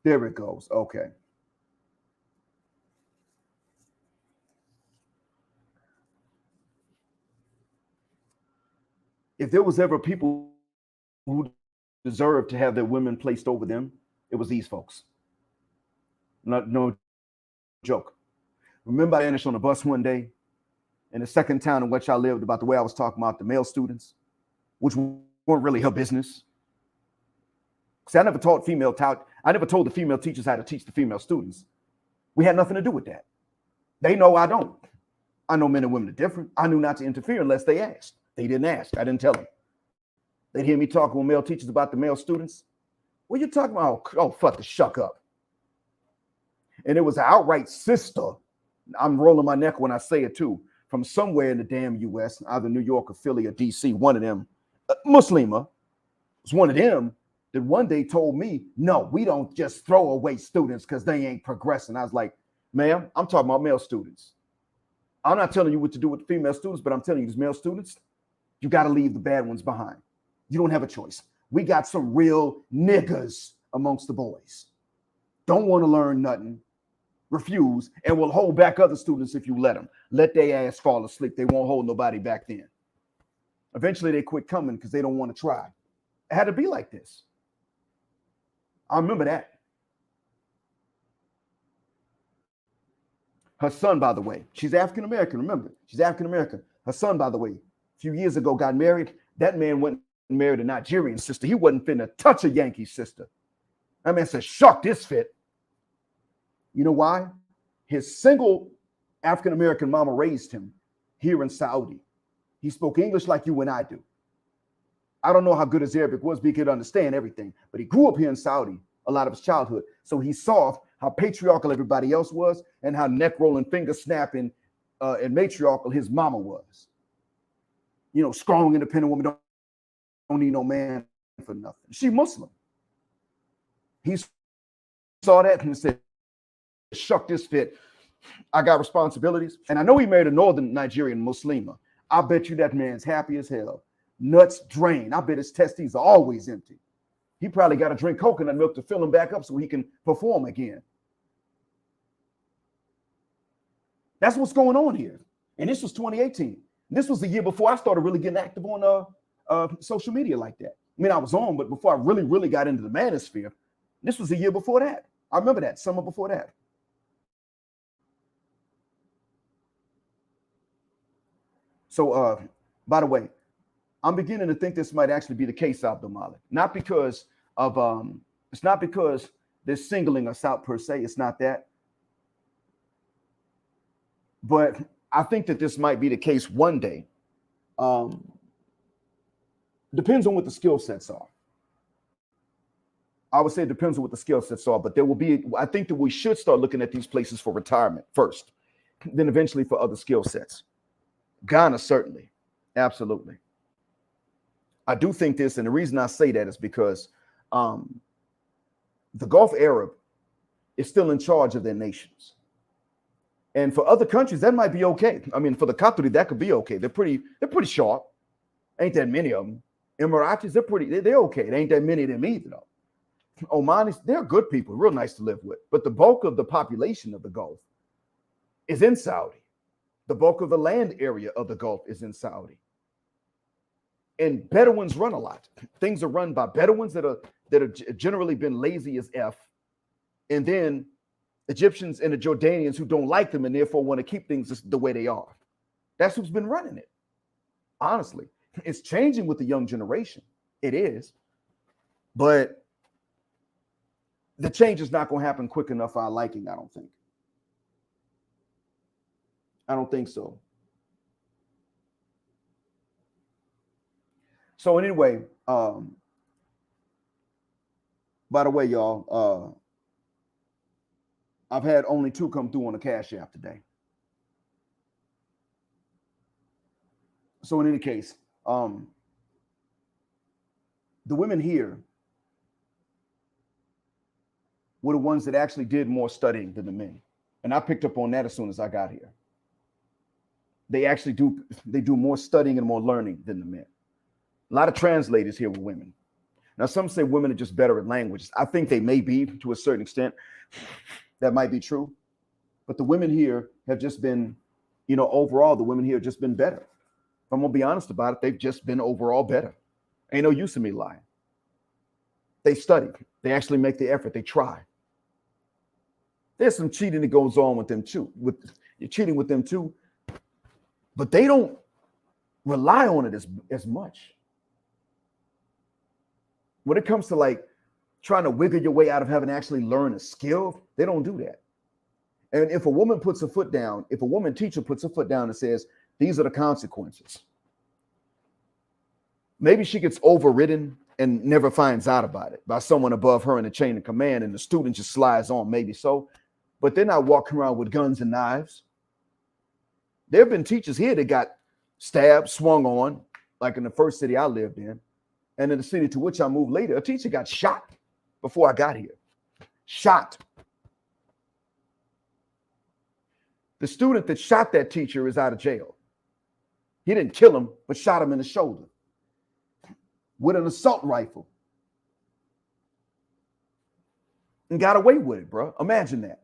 There it goes. Okay. If there was ever people who deserved to have their women placed over them, it was these folks. No joke. Remember, I vanished on a bus one day in the second town in which I lived about the way I was talking about the male students, which weren't really her business. See, I never told the female teachers how to teach the female students. We had nothing to do with that. They know I don't. I know men and women are different. I knew not to interfere unless they asked. They didn't ask. I didn't tell them. They'd hear me talking with male teachers about the male students. What are you talking about? Oh, fuck the shuck up. And it was an outright sister. I'm rolling my neck when I say it too. From somewhere in the damn U.S., either New York or Philly or D.C., one of them, Muslima, was one of them that one day told me, no, we don't just throw away students because they ain't progressing. I was like, ma'am, I'm talking about male students. I'm not telling you what to do with the female students, but I'm telling you, these male students, you got to leave the bad ones behind. You don't have a choice. We got some real niggers amongst the boys. Don't want to learn nothing, refuse, and will hold back other students if you let them. Let their ass fall asleep. They won't hold nobody back then. Eventually, they quit coming because they don't want to try. It had to be like this. I remember that. Her son, by the way, she's African-American, remember, she's African-American. Her son, by the way, a few years ago got married. That man went and married a Nigerian sister. He wasn't finna touch a Yankee sister. That man said, shuck this fit. You know why? His single African-American mama raised him here in Saudi. He spoke English like you and I do. I don't know how good his Arabic was, but he could understand everything. But he grew up here in Saudi a lot of his childhood. So he saw how patriarchal everybody else was and how neck rolling, finger snapping, and matriarchal his mama was. You know, strong, independent woman, don't need no man for nothing. She Muslim. He saw that and said, shuck this fit. I got responsibilities. And I know he married a northern Nigerian Muslima. I bet you that man's happy as hell. Nuts drained. I bet his testes are always empty. He probably got to drink coconut milk to fill them back up so he can perform again. That's what's going on here. And this was 2018. This was the year before I started really getting active on social media like that. I mean, I was on, but before I really got into the manosphere, this was the year before that. I remember that, summer before that. So, by the way, I'm beginning to think this might actually be the case, Abdul Malik. Not because of, it's not because they're singling us out per se. It's not that. But I think that this might be the case one day. Depends on what the skill sets are. I would say it depends on what the skill sets are, but there will be, I think that we should start looking at these places for retirement first, then eventually for other skill sets. Ghana, certainly. Absolutely. I do think this, and the reason I say that is because the Gulf Arab is still in charge of their nations. And for other countries, that might be okay. I mean, for the Qatari, that could be okay. They're pretty sharp. Ain't that many of them. Emiratis, they're okay. There ain't that many of them either, though. Omanis, they're good people, real nice to live with. But the bulk of the population of the Gulf is in Saudi. The bulk of the land area of the Gulf is in Saudi. And Bedouins run a lot. Things are run by Bedouins that have generally been lazy as F. And then Egyptians and the Jordanians who don't like them and therefore want to keep things the way they are. That's who's been running it. Honestly, it's changing with the young generation. It is. But the change is not going to happen quick enough for our liking, I don't think. I don't think so. So anyway, by the way, y'all, I've had only 2 come through on the Cash App today. So in any case, the women here were the ones that actually did more studying than the men. And I picked up on that as soon as I got here. They actually do more studying and more learning than the men. A lot of translators here were women. Now, some say women are just better at languages. I think they may be to a certain extent. That might be true. But the women here have just been, overall, the women here have just been better. If I'm going to be honest about it, they've just been overall better. Ain't no use in me lying. They study. They actually make the effort. They try. There's some cheating that goes on with them too. You're cheating with them too. But they don't rely on it as much. When it comes to like trying to wiggle your way out of having to actually learn a skill, they don't do that. And if a woman puts a foot down, if a woman teacher puts a foot down and says, these are the consequences, maybe she gets overridden and never finds out about it by someone above her in the chain of command, and the student just slides on, maybe so. But they're not walking around with guns and knives. There have been teachers here that got stabbed, swung on, like in the first city I lived in. And in the city to which I moved later, a teacher got shot before I got here. Shot. The student that shot that teacher is out of jail. He didn't kill him, but shot him in the shoulder with an assault rifle. And got away with it, bro. Imagine that.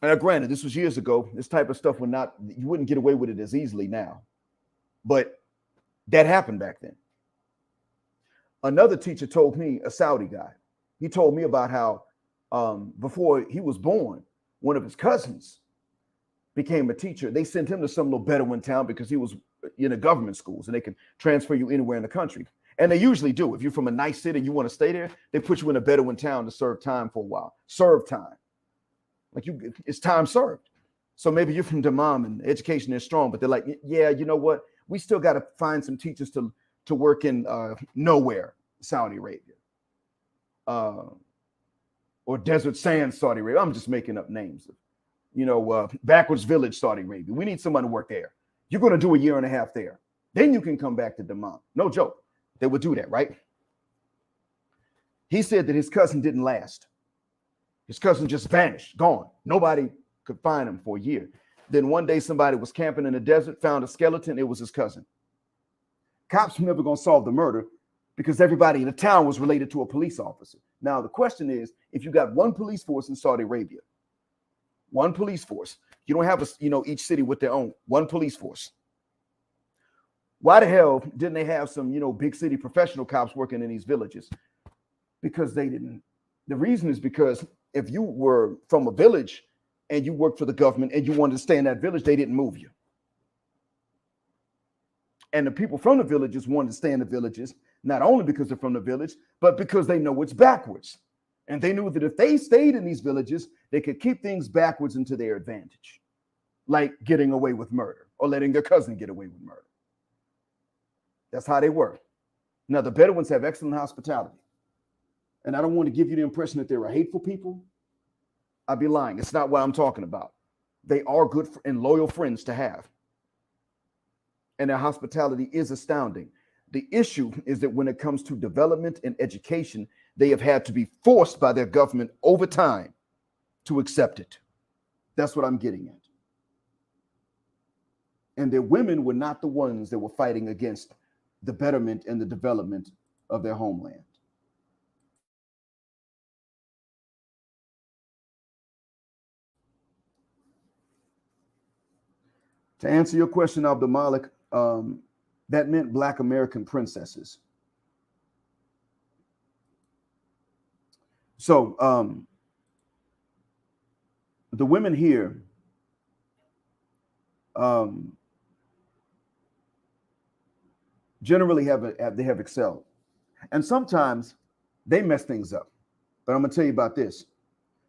Now, granted, this was years ago. This type of stuff you wouldn't get away with it as easily now. But that happened back then. Another teacher told me, a Saudi guy, he told me about how before he was born, one of his cousins became a teacher. They sent him to some little Bedouin town because he was in the government schools and they can transfer you anywhere in the country. And they usually do. If you're from a nice city and you want to stay there, they put you in a Bedouin town to serve time for a while. Serve time. Like it's time served. So maybe you're from Dammam and education is strong, but they're like, yeah, you know what? We still got to find some teachers to work in nowhere, Saudi Arabia, or Desert Sand, Saudi Arabia. I'm just making up names. Backwards Village, Saudi Arabia. We need someone to work there. You're going to do a year and a half there. Then you can come back to Dammam. No joke. They would do that, right? He said that his cousin didn't last. His cousin just vanished, gone. Nobody could find him for a year. Then one day somebody was camping in the desert, found a skeleton. It was his cousin. Cops were never going to solve the murder because everybody in the town was related to a police officer. Now, the question is, if you got one police force in Saudi Arabia, one police force, you don't have each city with their own, one police force. Why the hell didn't they have some, big city professional cops working in these villages? Because they didn't. The reason is because if you were from a village and you worked for the government and you wanted to stay in that village, they didn't move you. And the people from the villages wanted to stay in the villages, not only because they're from the village, but because they know it's backwards. And they knew that if they stayed in these villages, they could keep things backwards into their advantage, like getting away with murder or letting their cousin get away with murder. That's how they were. Now, the Bedouins have excellent hospitality. And I don't want to give you the impression that they're a hateful people. I'd be lying. It's not what I'm talking about. They are good and loyal friends to have. And their hospitality is astounding. The issue is that when it comes to development and education, they have had to be forced by their government over time to accept it. That's what I'm getting at. And their women were not the ones that were fighting against the betterment and the development of their homeland. To answer your question, Abdul Malik, that meant Black American princesses. So the women here generally have excelled, and sometimes they mess things up. But I'm gonna tell you about this.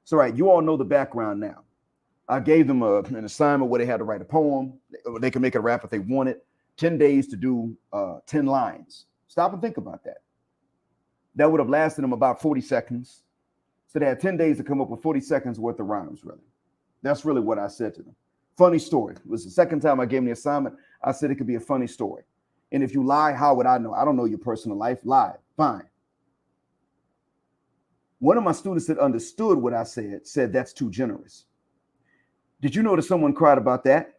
So, right, you all know the background now. I gave them an assignment where they had to write a poem. They can make a rap if they wanted. 10 days to do 10 lines. Stop and think about that. That would have lasted them about 40 seconds. So they had 10 days to come up with 40 seconds worth of rhymes, really. That's really what I said to them. Funny story. It was the second time I gave them the assignment. I said it could be a funny story. And if you lie, how would I know? I don't know your personal life. Lie. Fine. One of my students that understood what I said that's too generous. Did you know that someone cried about that?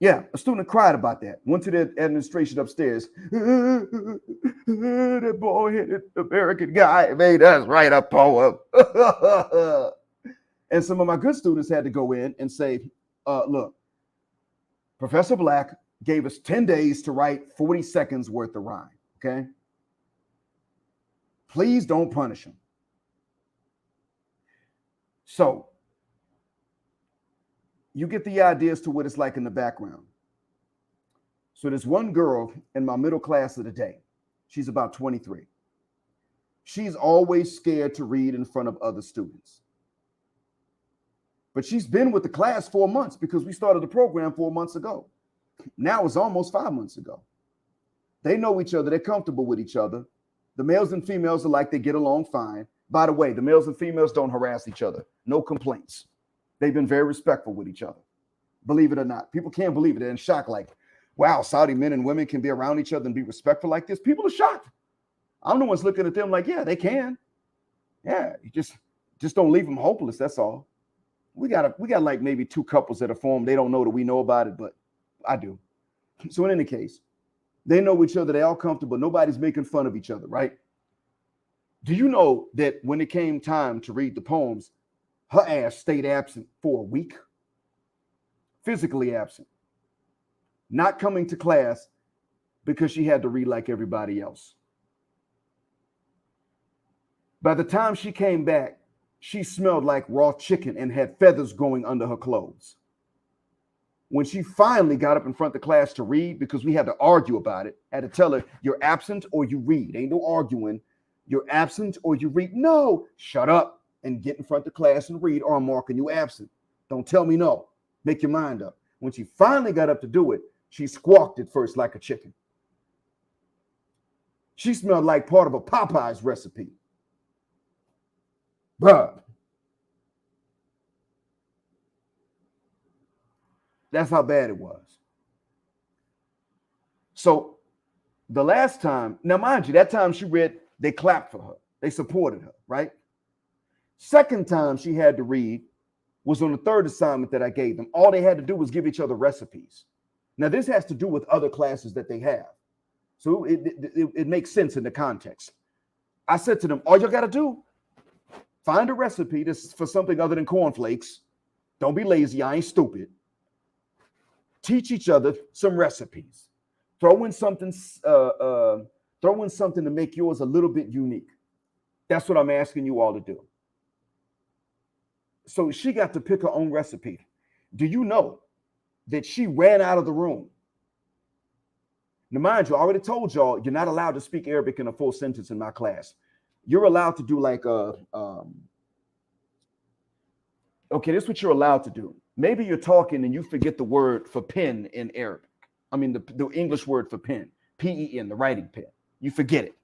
Yeah, a student cried about that. Went to the administration upstairs. That boy-headed American guy made us write a poem. And some of my good students had to go in and say, look, Professor Black gave us 10 days to write 40 seconds worth of rhyme, okay? Please don't punish him. So you get the idea as to what it's like in the background. So there's one girl in my middle class of the day. She's about 23. She's always scared to read in front of other students. But she's been with the class 4 months because we started the program 4 months ago. Now it's almost 5 months ago. They know each other. They're comfortable with each other. The males and females are like they get along fine. By the way, the males and females don't harass each other. No complaints. They've been very respectful with each other. Believe it or not. People can't believe it. They're in shock like, wow, Saudi men and women can be around each other and be respectful like this. People are shocked. I'm the ones looking at them like, yeah, they can. Yeah, you just don't leave them hopeless. That's all. We got like maybe 2 couples that are formed. They don't know that we know about it, but I do. So in any case, they know each other. They're all comfortable. Nobody's making fun of each other, right? Do you know that when it came time to read the poems, her ass stayed absent for a week? Physically absent. Not coming to class because she had to read like everybody else. By the time she came back, she smelled like raw chicken and had feathers growing under her clothes. When she finally got up in front of the class to read, because we had to argue about it, I had to tell her, you're absent or you read. Ain't no arguing. You're absent or you read. No, shut up and get in front of the class and read, or I'm marking you absent. Don't tell me no. Make your mind up. When she finally got up to do it, she squawked at first like a chicken. She smelled like part of a Popeye's recipe. Bruh. That's how bad it was. So the last time, now mind you, that time she read They clapped for her. They supported her, right? Second time she had to read was on the third assignment that I gave them. All they had to do was give each other recipes. Now, this has to do with other classes that they have. So it makes sense in the context. I said to them, all you got to do, find a recipe that's for something other than cornflakes. Don't be lazy. I ain't stupid. Teach each other some recipes. Throw in something to make yours a little bit unique. That's what I'm asking you all to do. So she got to pick her own recipe. Do you know that she ran out of the room? Now, mind you, I already told y'all you're not allowed to speak Arabic in a full sentence in my class. You're allowed to do like okay, this is what you're allowed to do. Maybe you're talking and you forget the word for pen in Arabic. I mean, the English word for pen, P-E-N, the writing pen. You forget it.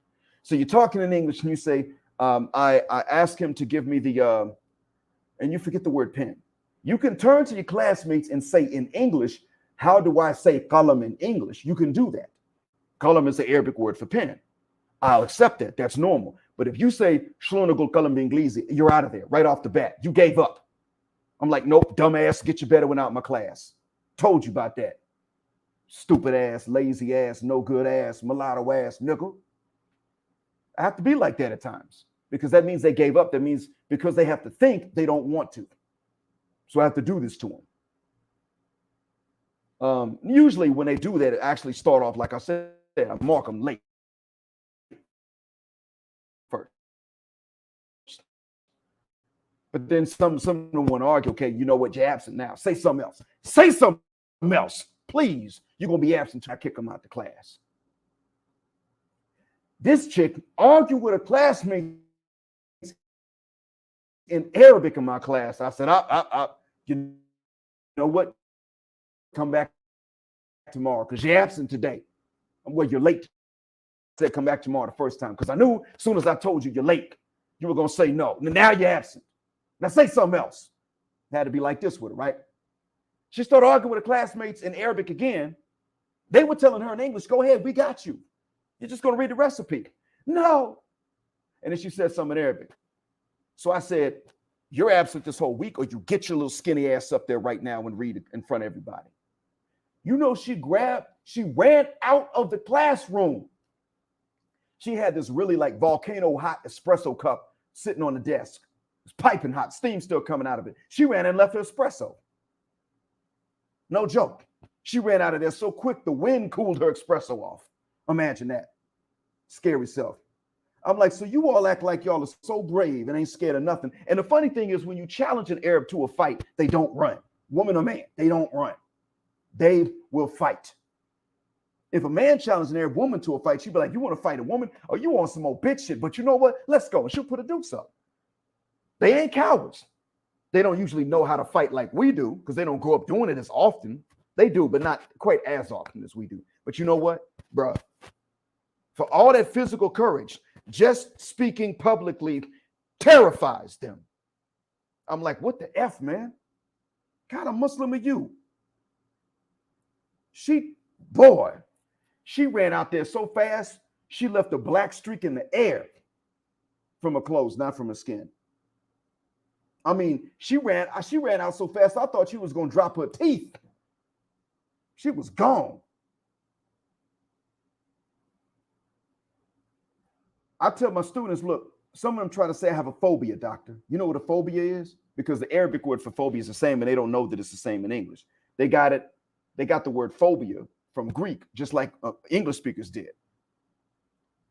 So you're talking in English and you say, I asked him to give me the, and you forget the word pen. You can turn to your classmates and say in English, how do I say qalam in English? You can do that. Qalam is the Arabic word for pen. I'll accept that. That's normal. But if you say shlunagul qalam b'inglizi, you're out of there right off the bat. You gave up. I'm like, nope, dumbass, get your better one out of my class. Told you about that. Stupid ass, lazy ass, no good ass, mulatto ass, nickel. I have to be like that at times because that means they gave up. That means because they have to think they don't want to. So I have to do this to them. Usually when they do that, it actually start off, like I said, I mark them late first. But then some want to argue, okay, you know what, you're absent now. Say something else. Say something else. Please. You're going to be absent until I kick them out the class. This chick argued with her classmates in Arabic in my class. I said, you know what? Come back tomorrow because you're absent today. Well, you're late. I said, come back tomorrow the first time because I knew as soon as I told you you're late, you were going to say no. Now you're absent. Now say something else. It had to be like this with her, right? She started arguing with her classmates in Arabic again. They were telling her in English, go ahead, we got you. You're just going to read the recipe. No. And then she said something in Arabic. So I said, you're absent this whole week or you get your little skinny ass up there right now and read it in front of everybody. You know, she ran out of the classroom. She had this really like volcano hot espresso cup sitting on the desk. It's piping hot, steam still coming out of it. She ran and left her espresso. No joke. She ran out of there so quick, the wind cooled her espresso off. Imagine that. Scary self. I'm like, so you all act like y'all are so brave and ain't scared of nothing. And the funny thing is when you challenge an Arab to a fight, they don't run. Woman or man, they don't run. They will fight. If a man challenges an Arab woman to a fight, she'd be like, you want to fight a woman? Or you want some old bitch shit? But you know what? Let's go. And she'll put a deuce up. They ain't cowards. They don't usually know how to fight like we do because they don't grow up doing it as often. They do, but not quite as often as we do. But you know what, bruh? For all that physical courage, just speaking publicly terrifies them. I'm like, what the F, man? What kind of Muslim are you? She ran out there so fast, she left a black streak in the air from her clothes, not from her skin. I mean, she ran out so fast, I thought she was going to drop her teeth. She was gone. I tell my students, look, some of them try to say I have a phobia, doctor. You know what a phobia is? Because the Arabic word for phobia is the same, and they don't know that it's the same in English. They got the word phobia from Greek, just like English speakers did.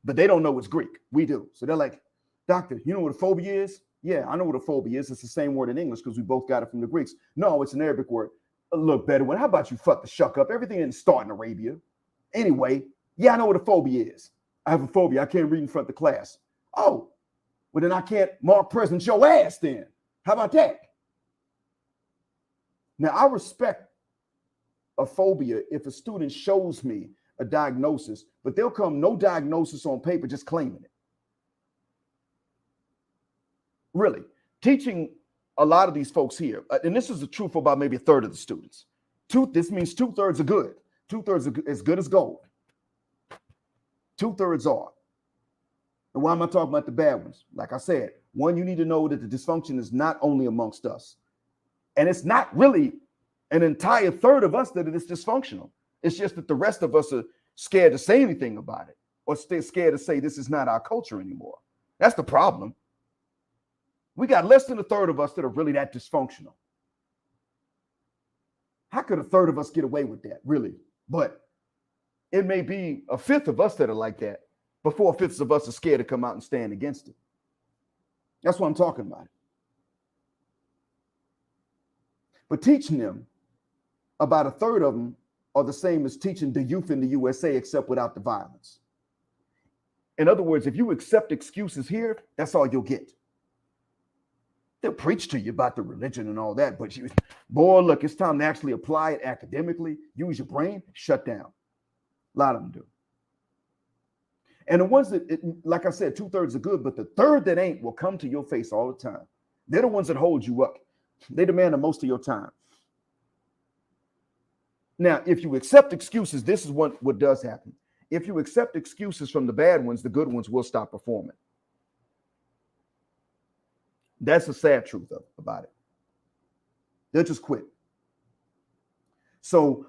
But they don't know it's Greek. We do. So they're like, doctor, you know what a phobia is? Yeah, I know what a phobia is. It's the same word in English because we both got it from the Greeks. No, it's an Arabic word. Look, Bedouin, how about you fuck the shuck up? Everything didn't start in Arabia. Anyway, yeah, I know what a phobia is. I have a phobia. I can't read in front of the class. Oh, well, then I can't mark present your ass then. How about that? Now, I respect a phobia if a student shows me a diagnosis, but they'll come no diagnosis on paper, just claiming it. Really, teaching a lot of these folks here, and this is the truth for about maybe a third of the students. This means 2/3 are good. 2/3 are as good as gold. 2/3 are. And why am I talking about the bad ones? Like I said, one, you need to know that the dysfunction is not only amongst us. And it's not really an entire third of us that is dysfunctional. It's just that the rest of us are scared to say anything about it, or scared to say this is not our culture anymore. That's the problem. We got less than a third of us that are really that dysfunctional. How could a third of us get away with that, really? But it may be a fifth of us that are like that, but 4/5 of us are scared to come out and stand against it. That's what I'm talking about. But teaching them, about a third of them are the same as teaching the youth in the USA, except without the violence. In other words, if you accept excuses here, that's all you'll get. They'll preach to you about the religion and all that, but boy, look, it's time to actually apply it academically. Use your brain, shut down. A lot of them do. And the ones that, like I said, 2/3 are good, but the third that ain't will come to your face all the time. They're the ones that hold you up. They demand the most of your time. Now, if you accept excuses, this is what does happen. If you accept excuses from the bad ones, the good ones will stop performing. That's the sad truth about it. They'll just quit. So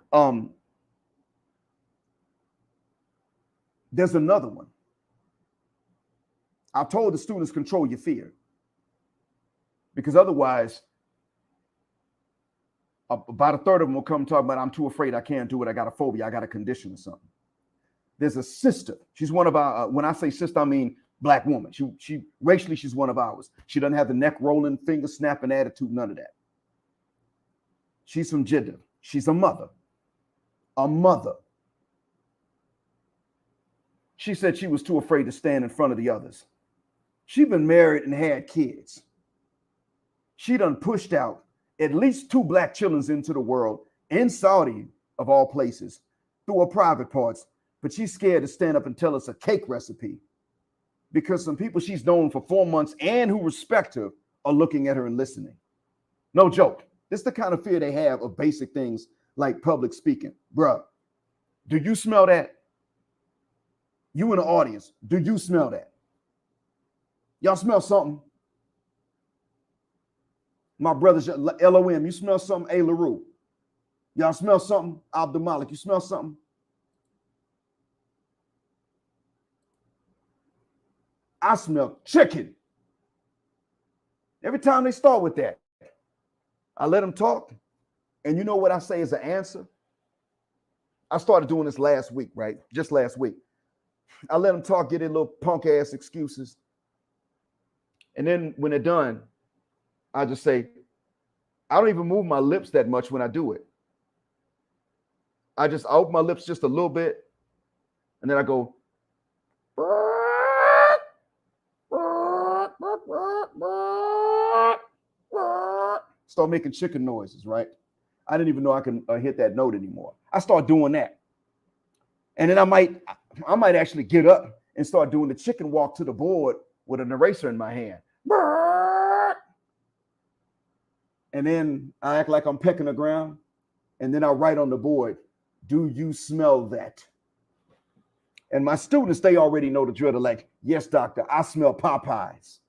there's another one. I told the students, control your fear. Because otherwise, about a third of them will come talk about, I'm too afraid, I can't do it, I got a phobia, I got a condition or something. There's a sister. She's one of our, when I say sister, I mean Black woman. She racially, she's one of ours. She doesn't have the neck rolling, finger snapping attitude, none of that. She's from Jeddah. She's a mother. A mother. She said she was too afraid to stand in front of the others. She's been married and had kids. She done pushed out at least 2 Black children into the world, in Saudi, of all places, through her private parts. But she's scared to stand up and tell us a cake recipe because some people she's known for 4 months and who respect her are looking at her and listening. No joke. This is the kind of fear they have of basic things like public speaking. Bruh, do you smell that? You in the audience, do you smell that? Y'all smell something? My brothers, LOM, you smell something? A. LaRue. Y'all smell something? Abdul Malik, you smell something? I smell chicken. Every time they start with that, I let them talk. And you know what I say as an answer? I started doing this last week, right? Just last week. I let them talk, get their little punk ass excuses. And then when they're done, I just say, I don't even move my lips that much when I do it. I open my lips just a little bit, and then I go, start making chicken noises, right? I didn't even know I can hit that note anymore. I start doing that. And then I might actually get up and start doing the chicken walk to the board with an eraser in my hand. And then I act like I'm pecking the ground. And then I write on the board, do you smell that? And my students, they already know the drill. They're like, yes, doctor, I smell Popeyes.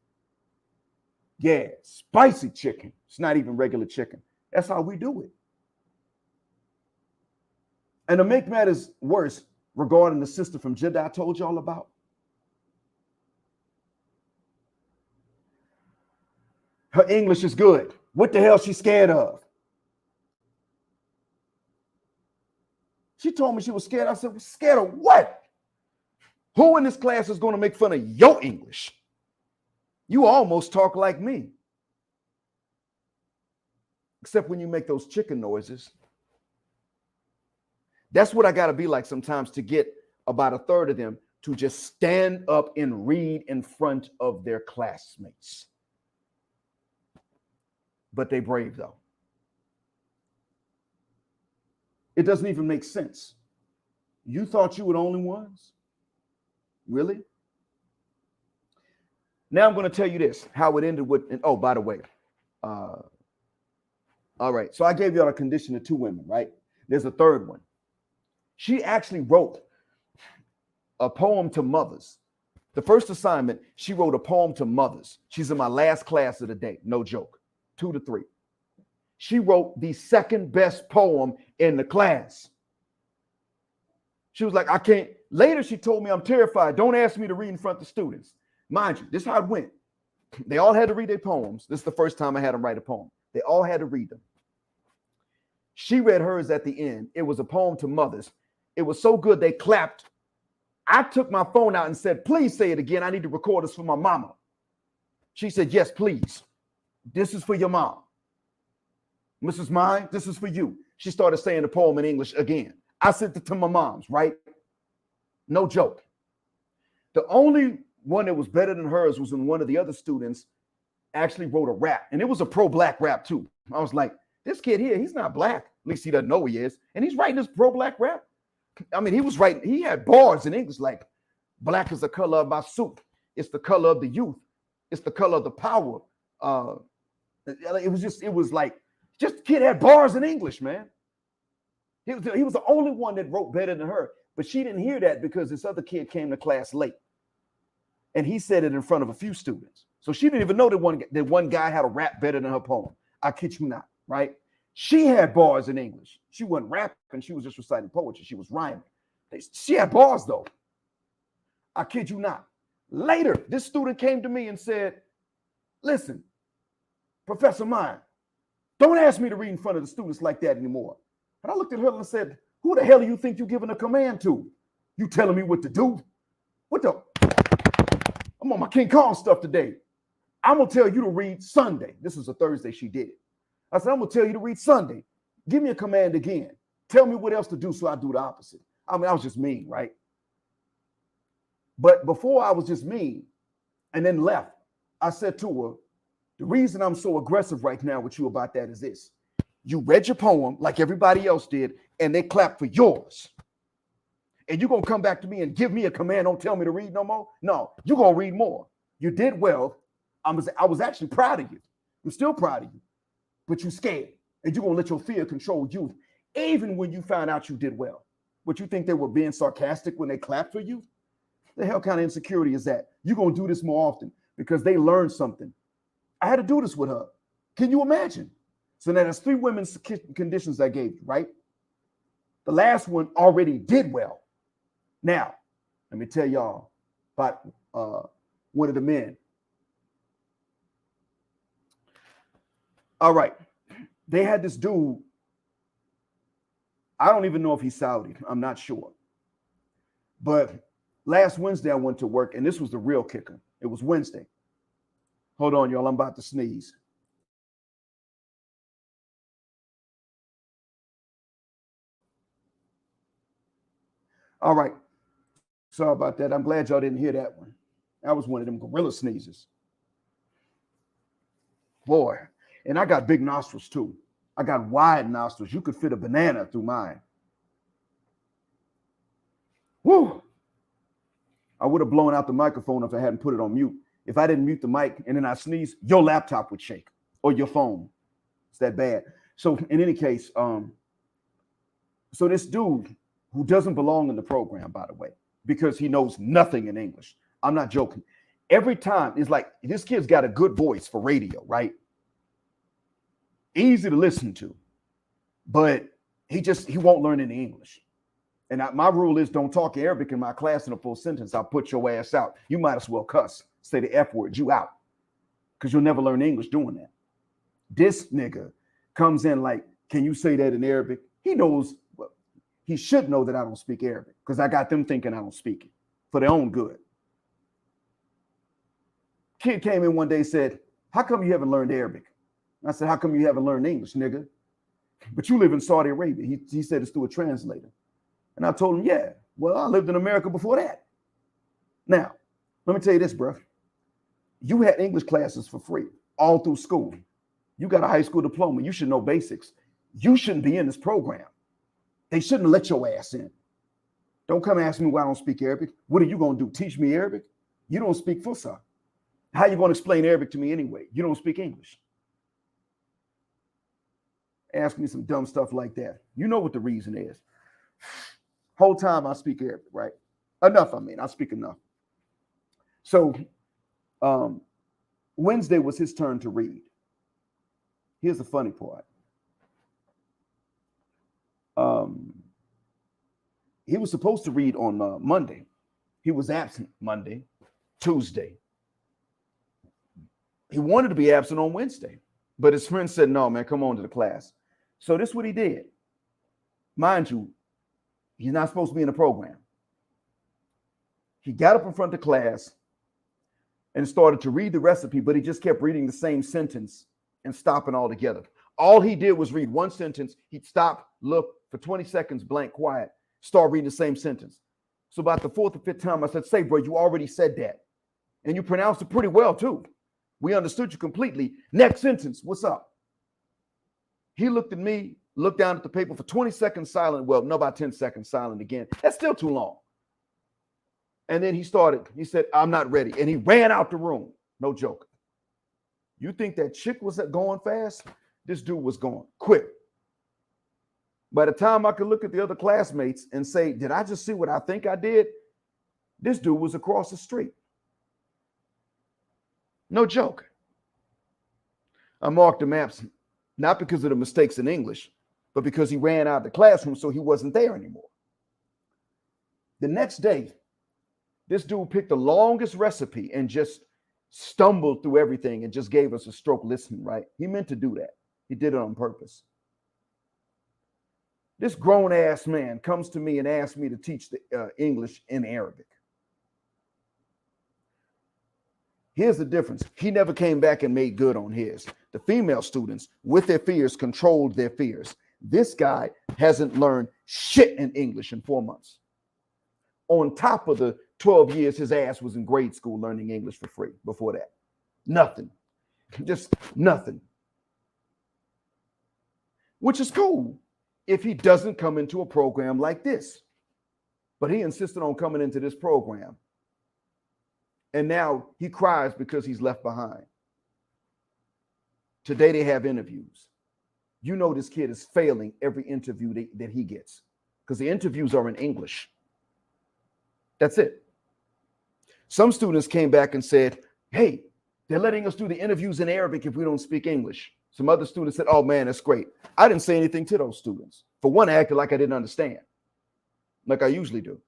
Yeah, spicy chicken. It's not even regular chicken. That's how we do it. And to make matters worse, regarding the sister from Jeddah I told y'all about, her English is good. What the hell is she scared of? She told me she was scared. I said, scared of what? Who in this class is going to make fun of your English? You almost talk like me. Except when you make those chicken noises. That's what I got to be like sometimes to get about a third of them to just stand up and read in front of their classmates. But they brave though. It doesn't even make sense. You thought you were the only ones? Really? Now I'm going to tell you this, how it ended with, and oh, by the way, all right. So I gave y'all a condition of 2 women, right? There's a third one. She actually wrote a poem to mothers The first assignment, she wrote a poem to mothers. She's in my last class of the day. No joke. 2 to 3. She wrote the second best poem in the class. She was like, I can't. Later, she told me, I'm terrified. Don't ask me to read in front of the students. Mind you, this is how it went. They all had to read their poems. This is the first time I had them write a poem. They all had to read them. She read hers at the end. It was a poem to mothers. It was so good, they clapped. I took my phone out and said, please say it again. I need to record this for my mama. She said, yes, please. This is for your mom. Mrs. Mine, this is for you. She started saying the poem in English again. I sent it to my mom's, right? No joke. The only one that was better than hers was when one of the other students actually wrote a rap. And it was a pro-black rap too. I was like, this kid here, he's not black. At least he doesn't know he is. And he's writing this pro-black rap. I mean, he was writing, he had bars in English like, black is the color of my soup. It's the color of the youth. It's the color of the power. It was like, just the kid had bars in English, man. He was the only one that wrote better than her. But she didn't hear that because this other kid came to class late. And he said it in front of a few students. So she didn't even know that one guy had a rap better than her poem. I kid you not, right? She had bars in English. She wasn't rapping. She was just reciting poetry. She was rhyming. She had bars, though. I kid you not. Later, this student came to me and said, listen, Professor Mine, don't ask me to read in front of the students like that anymore. And I looked at her and said, who the hell do you think you're giving a command to? You telling me what to do? What the? I'm on my King Kong stuff today. I'm going to tell you to read Sunday. This is a Thursday she did it. I said, I'm going to tell you to read Sunday. Give me a command again. Tell me what else to do so I do the opposite. I mean, I was just mean, right? But before I was just mean and then left, I said to her, the reason I'm so aggressive right now with you about that is this. You read your poem like everybody else did, and they clapped for yours. And you're going to come back to me and give me a command, don't tell me to read no more? No, you're going to read more. You did well. I was actually proud of you. I'm still proud of you. But you're scared, and you're going to let your fear control you, even when you found out you did well. What, you think they were being sarcastic when they clapped for you? The hell kind of insecurity is that? You're going to do this more often because they learned something. I had to do this with her. Can you imagine? So now there's 3 women's conditions I gave you, right? The last one already did well. Now, let me tell y'all about one of the men. All right. They had this dude. I don't even know if he's Saudi. I'm not sure. But last Wednesday I went to work, and this was the real kicker. It was Wednesday. Hold on, y'all. I'm about to sneeze. All right. Sorry about that. I'm glad y'all didn't hear that one. That was one of them gorilla sneezes. Boy. And I got big nostrils too. I got wide nostrils. You could fit a banana through mine. Woo. I would have blown out the microphone if I hadn't put it on mute. If I didn't mute the mic and then I sneezed, your laptop would shake or your phone. It's that bad. So in any case, so this dude who doesn't belong in the program, by the way, because he knows nothing in English. I'm not joking. Every time it's like, this kid's got a good voice for radio, right? Easy to listen to, but he won't learn any English. And my rule is don't talk Arabic in my class in a full sentence. I'll put your ass out. You might as well cuss, say the F word, you out, because you'll never learn English doing that. This nigga comes in like, can you say that in Arabic? He knows, well, he should know that I don't speak Arabic because I got them thinking I don't speak it for their own good. Kid came in one day and said, how come you haven't learned Arabic? I said, how come you haven't learned English, nigga? But you live in Saudi Arabia. He said it's through a translator. And I told him, yeah, well, I lived in America before that. Now, let me tell you this, bro. You had English classes for free all through school. You got a high school diploma. You should know basics. You shouldn't be in this program. They shouldn't let your ass in. Don't come ask me why I don't speak Arabic. What are you going to do? Teach me Arabic? You don't speak Fusha. How are you going to explain Arabic to me anyway? You don't speak English. Ask me some dumb stuff like that. You know what the reason is. Whole time I speak Arabic, right? Enough, I mean, I speak enough. So Wednesday was his turn to read. Here's the funny part. He was supposed to read on Monday. He was absent Monday, Tuesday. He wanted to be absent on Wednesday, but his friend said, no, man, come on to the class. So this is what he did. Mind you, he's not supposed to be in the program. He got up in front of the class and started to read the recipe, but he just kept reading the same sentence and stopping altogether. All he did was read one sentence. He'd stop, look for 20 seconds, blank, quiet, start reading the same sentence. So about the fourth or fifth time, I said, say, bro, you already said that. And you pronounced it pretty well, too. We understood you completely. Next sentence, what's up? He looked at me, looked down at the paper for 20 seconds silent. Well, no, about 10 seconds silent again. That's still too long. And then he said, I'm not ready. And he ran out the room. No joke. You think that chick was going fast? This dude was going quick. By the time I could look at the other classmates and say, did I just see what I think I did? This dude was across the street. No joke. I marked him absent, not because of the mistakes in English, but because he ran out of the classroom, so he wasn't there anymore. The next day, this dude picked the longest recipe and just stumbled through everything and just gave us a stroke listening, right? He meant to do that. He did it on purpose. This grown-ass man comes to me and asks me to teach the English in Arabic. Here's the difference. He never came back and made good on his. The female students, with their fears, controlled their fears. This guy hasn't learned shit in English in 4 months. On top of the 12 years his ass was in grade school learning English for free before that. Nothing. Just nothing. Which is cool if he doesn't come into a program like this. But he insisted on coming into this program. And now he cries because he's left behind. Today they have interviews. You know this kid is failing every interview that he gets because the interviews are in English. That's it. Some students came back and said, hey, they're letting us do the interviews in Arabic if we don't speak English. Some other students said, oh, man, that's great. I didn't say anything to those students. For one, I acted like I didn't understand, like I usually do.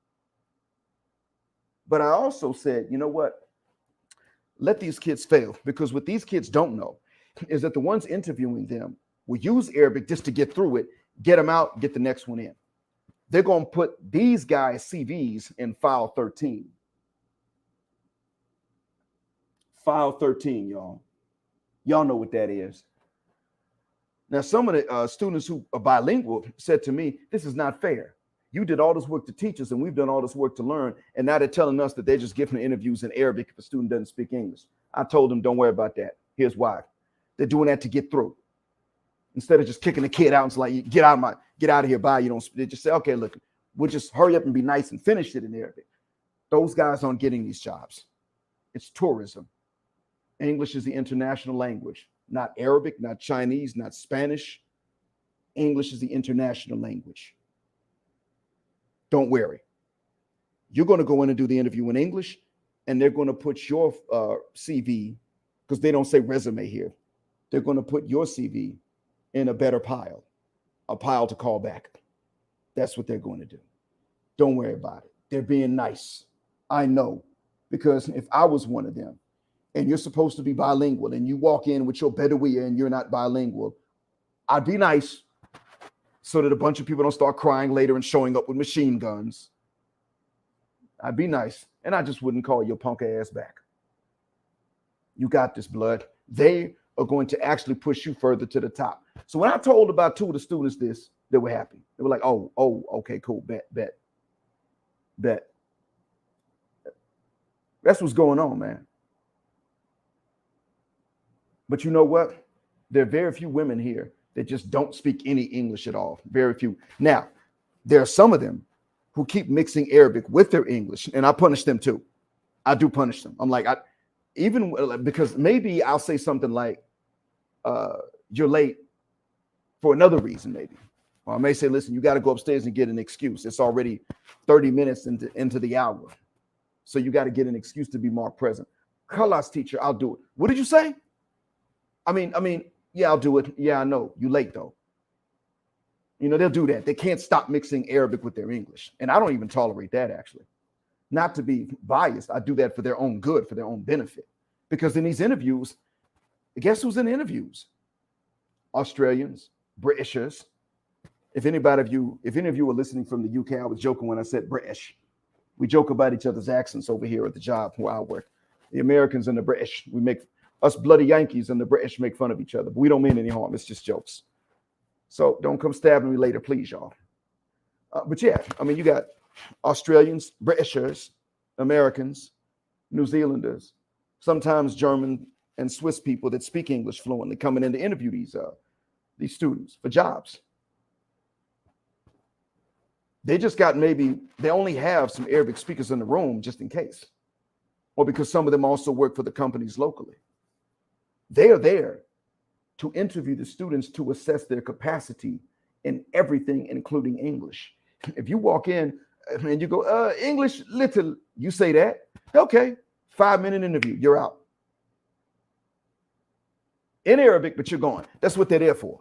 But I also said, you know what? Let these kids fail, because what these kids don't know is that the ones interviewing them will use Arabic just to get through it, get them out, get the next one in. They're going to put these guys' CVs in file 13. File 13, y'all. Y'all know what that is. Now, some of the students who are bilingual said to me, this is not fair. You did all this work to teach us, and we've done all this work to learn, and now they're telling us that they're just giving interviews in Arabic if a student doesn't speak English. I told them, don't worry about that. Here's why. They're doing that to get through. Instead of just kicking the kid out and like, get out of here, bye. You don't. They just say, okay, look, we'll just hurry up and be nice and finish it in Arabic. Those guys aren't getting these jobs. It's tourism. English is the international language, not Arabic, not Chinese, not Spanish. English is the international language. Don't worry. You're going to go in and do the interview in English, and they're going to put your CV, because they don't say resume here. They're going to put your CV in a better pile, a pile to call back. That's what they're going to do. Don't worry about it. They're being nice. I know, because if I was one of them, and you're supposed to be bilingual, and you walk in with your Bedouin and you're not bilingual, I'd be nice so that a bunch of people don't start crying later and showing up with machine guns. I'd be nice, and I just wouldn't call your punk ass back. You got this, blood. They are going to actually push you further to the top. So when I told about two of the students this, they were happy. They were like, oh, okay, cool, bet. That's what's going on, man. But you know what? There are very few women here that just don't speak any English at all. Very few. Now, there are some of them who keep mixing Arabic with their English, and I punish them too. I do punish them. I'm like, because maybe I'll say something like, you're late for another reason, maybe. Or I may say, listen, you got to go upstairs and get an excuse. It's already 30 minutes into the hour. So you got to get an excuse to be more present. Class teacher, I'll do it. What did you say? I mean, yeah, I'll do it. Yeah, I know. You late though. You know, they'll do that. They can't stop mixing Arabic with their English. And I don't even tolerate that, actually. Not to be biased. I do that for their own good, for their own benefit. Because in these interviews, guess who's in the interviews? Australians, Britishers. If any of you are listening from the UK, I was joking when I said British. We joke about each other's accents over here at the job where I work. The Americans and the British, we make us bloody Yankees and the British make fun of each other, but we don't mean any harm. It's just jokes. So don't come stabbing me later, please, y'all. But yeah, I mean, you got Australians, Britishers, Americans, New Zealanders, sometimes German and Swiss people that speak English fluently coming in to interview these students for jobs. They just got they only have some Arabic speakers in the room just in case, or because some of them also work for the companies locally. They are there to interview the students to assess their capacity in everything, including English. If you walk in and you go, English little, you say that, okay, 5-minute interview, you're out. In Arabic, but you're gone. That's what they're there for.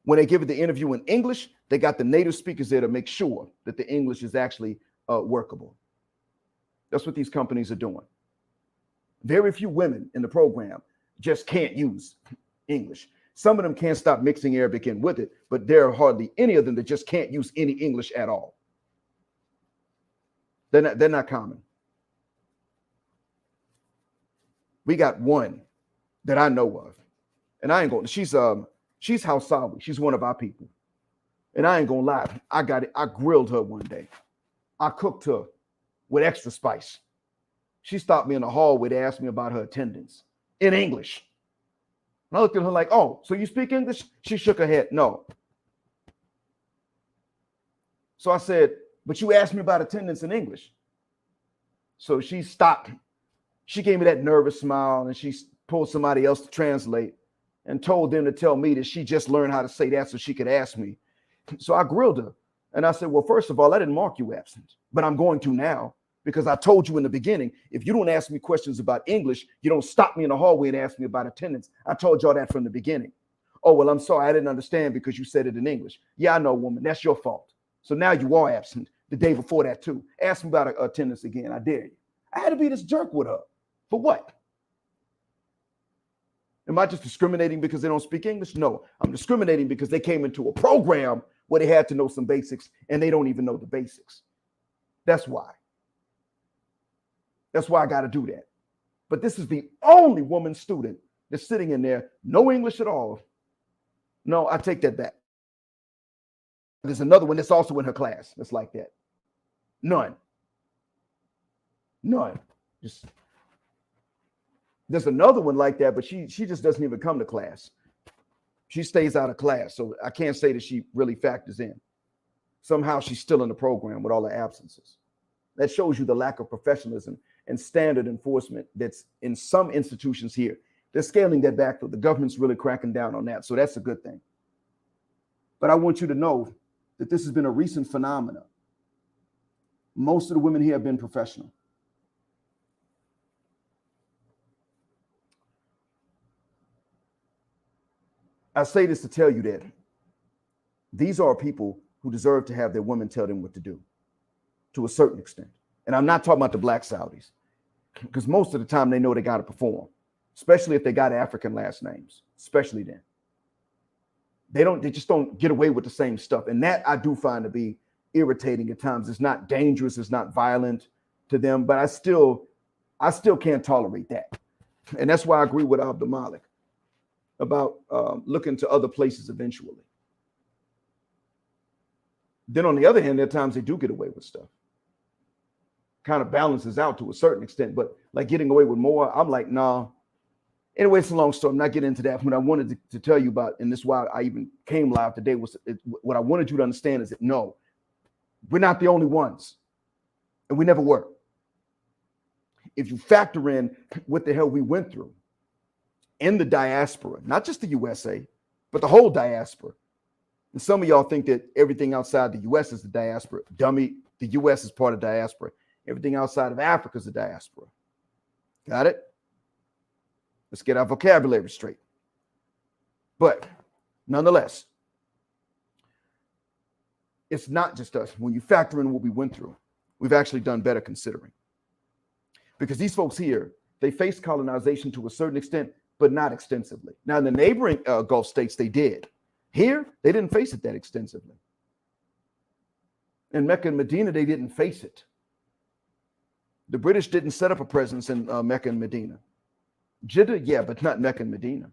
When they give it the interview in English, they got the native speakers there to make sure that the English is actually workable. That's what these companies are doing. Very few women in the program just can't use English. Some of them can't stop mixing Arabic in with it, but there are hardly any of them that just can't use any English at all. They're not common. We got one that I know of, and I ain't going. She's Hausawi. She's one of our people, and I ain't gonna lie. I grilled her one day. I cooked her with extra spice. She stopped me in the hallway to ask me about her attendance in English. And I looked at her like, oh, so you speak English? She shook her head, no. So I said, but you asked me about attendance in English. So she stopped. She gave me that nervous smile and she pulled somebody else to translate and told them to tell me that she just learned how to say that so she could ask me. So I grilled her and I said, well, first of all, I didn't mark you absent, but I'm going to now. Because I told you in the beginning, if you don't ask me questions about English, you don't stop me in the hallway and ask me about attendance. I told y'all that from the beginning. Oh, well, I'm sorry. I didn't understand because you said it in English. Yeah, I know, woman. That's your fault. So now you are absent the day before that, too. Ask me about attendance again. I dare you. I had to be this jerk with her. For what? Am I just discriminating because they don't speak English? No, I'm discriminating because they came into a program where they had to know some basics and they don't even know the basics. That's why. That's why I got to do that. But this is the only woman student that's sitting in there, no English at all. No, I take that back. There's another one that's also in her class that's like that. None. There's another one like that, but she just doesn't even come to class. She stays out of class, so I can't say that she really factors in. Somehow she's still in the program with all the absences. That shows you the lack of professionalism and standard enforcement that's in some institutions here. They're scaling that back, though. The government's really cracking down on that, so that's a good thing. But I want you to know that this has been a recent phenomenon. Most of the women here have been professional. I say this to tell you that these are people who deserve to have their women tell them what to do, to a certain extent. And I'm not talking about the black Saudis, because most of the time they know they got to perform, especially if they got African last names, especially then. They just don't get away with the same stuff. And that I do find to be irritating at times. It's not dangerous, it's not violent to them, but I still can't tolerate that. And that's why I agree with Abdul Malik about looking to other places eventually. Then on the other hand, there are times they do get away with stuff. Kind of balances out to a certain extent, but like getting away with more, I'm like, nah. Anyway, it's a long story. I'm not getting into that. What I wanted to tell you about, and this is why I even came live today, was what I wanted you to understand is that no, we're not the only ones, and we never were. If you factor in what the hell we went through in the diaspora, not just the USA, but the whole diaspora. And some of y'all think that everything outside the US is the diaspora. Dummy, the US is part of diaspora. Everything outside of Africa is a diaspora. Got it? Let's get our vocabulary straight. But nonetheless, it's not just us. When you factor in what we went through, we've actually done better considering. Because these folks here, they faced colonization to a certain extent, but not extensively. Now, in the neighboring Gulf states, they did. Here, they didn't face it that extensively. In Mecca and Medina, they didn't face it. The British didn't set up a presence in Mecca and Medina. Jeddah, yeah, but not Mecca and Medina.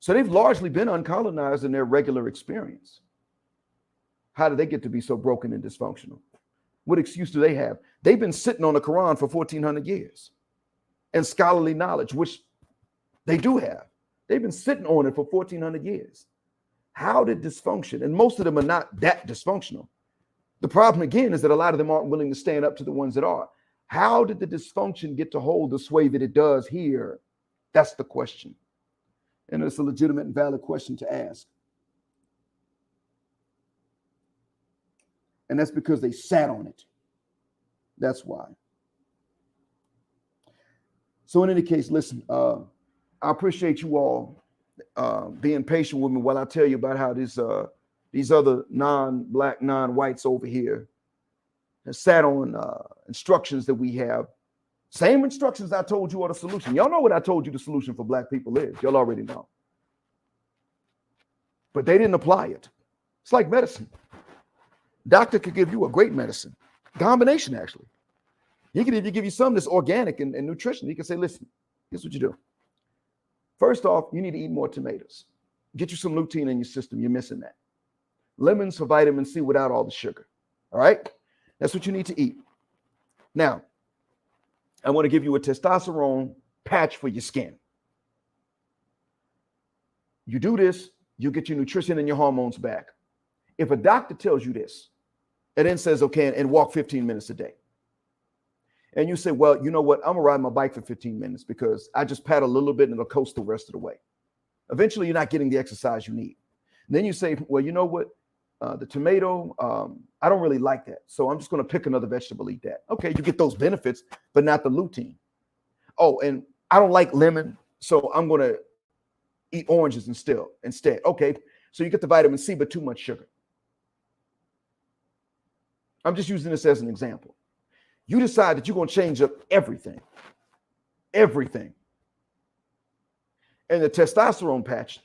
So they've largely been uncolonized in their regular experience. How did they get to be so broken and dysfunctional? What excuse do they have? They've been sitting on the Quran for 1,400 years and scholarly knowledge, which they do have. They've been sitting on it for 1,400 years. How did dysfunction, and most of them are not that dysfunctional. The problem, again, is that a lot of them aren't willing to stand up to the ones that are. How did the dysfunction get to hold the sway that it does here? That's the question. And it's a legitimate and valid question to ask. And that's because they sat on it. That's why. So in any case, listen, I appreciate you all being patient with me while I tell you about how these other non-black, non-whites over here have sat on instructions that we have. Same instructions I told you are the solution. Y'all know what I told you the solution for black people is. Y'all already know. But they didn't apply it. It's like medicine. Doctor could give you a great medicine. Combination, actually. He could even give you something that's organic and nutrition. He can say, listen, here's what you do. First off, you need to eat more tomatoes. Get you some lutein in your system. You're missing that. Lemons for vitamin C without all the sugar. All right? That's what you need to eat. Now, I want to give you a testosterone patch for your skin. You do this, you get your nutrition and your hormones back. If a doctor tells you this and then says, okay, and walk 15 minutes a day, and you say, well, you know what? I'm going to ride my bike for 15 minutes because I just paddle a little bit and it'll coast the rest of the way. Eventually, you're not getting the exercise you need. And then you say, well, you know what? The tomato, I don't really like that. So I'm just going to pick another vegetable, eat that. Okay, you get those benefits, but not the lutein. Oh, and I don't like lemon, so I'm going to eat oranges instead. Okay, so you get the vitamin C, but too much sugar. I'm just using this as an example. You decide that you're going to change up everything. Everything. And the testosterone patch,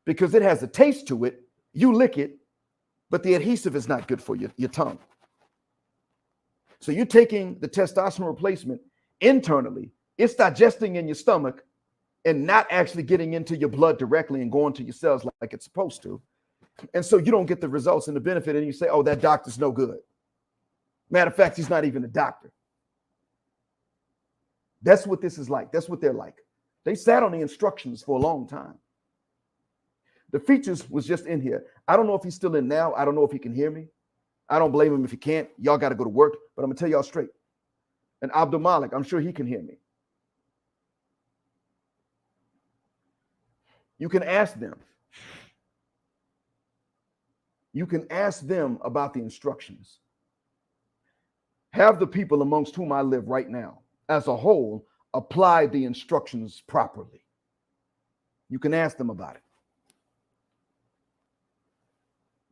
because it has a taste to it, you lick it, but the adhesive is not good for your tongue. So you're taking the testosterone replacement internally, it's digesting in your stomach and not actually getting into your blood directly and going to your cells like it's supposed to. And so you don't get the results and the benefit, and you say, oh, that doctor's no good. Matter of fact, he's not even a doctor. That's what this is like. That's what they're like. They sat on the instructions for a long time. The features was just in here. I don't know if he's still in now. I don't know if he can hear me. I don't blame him if he can't. Y'all got to go to work, but I'm going to tell y'all straight. And Abdul Malik, I'm sure he can hear me. You can ask them. You can ask them about the instructions. Have the people amongst whom I live right now, as a whole, apply the instructions properly. You can ask them about it.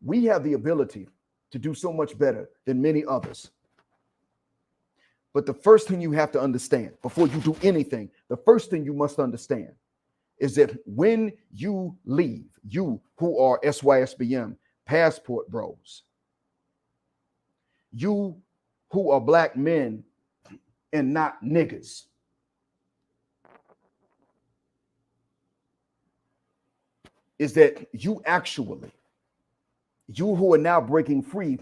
We have the ability to do so much better than many others. But the first thing you have to understand, before you do anything, the first thing you must understand is that when you leave, you who are SYSBM, passport bros, you who are black men and not niggas, is that you actually, you who are now breaking free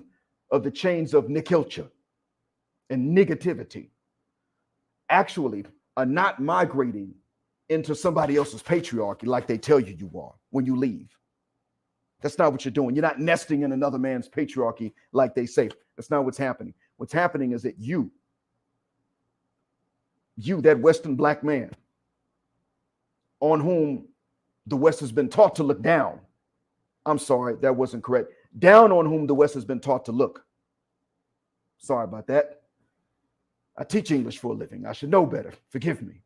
of the chains of nickilcha and negativity, actually are not migrating into somebody else's patriarchy like they tell you are when you leave. That's not what you're doing. You're not nesting in another man's patriarchy like they say. That's not what's happening. What's happening is that you, that Western black man on whom the West has been taught to look down. I'm sorry, that wasn't correct. Down on whom the West has been taught to look. Sorry about that. I teach English for a living. I should know better. Forgive me.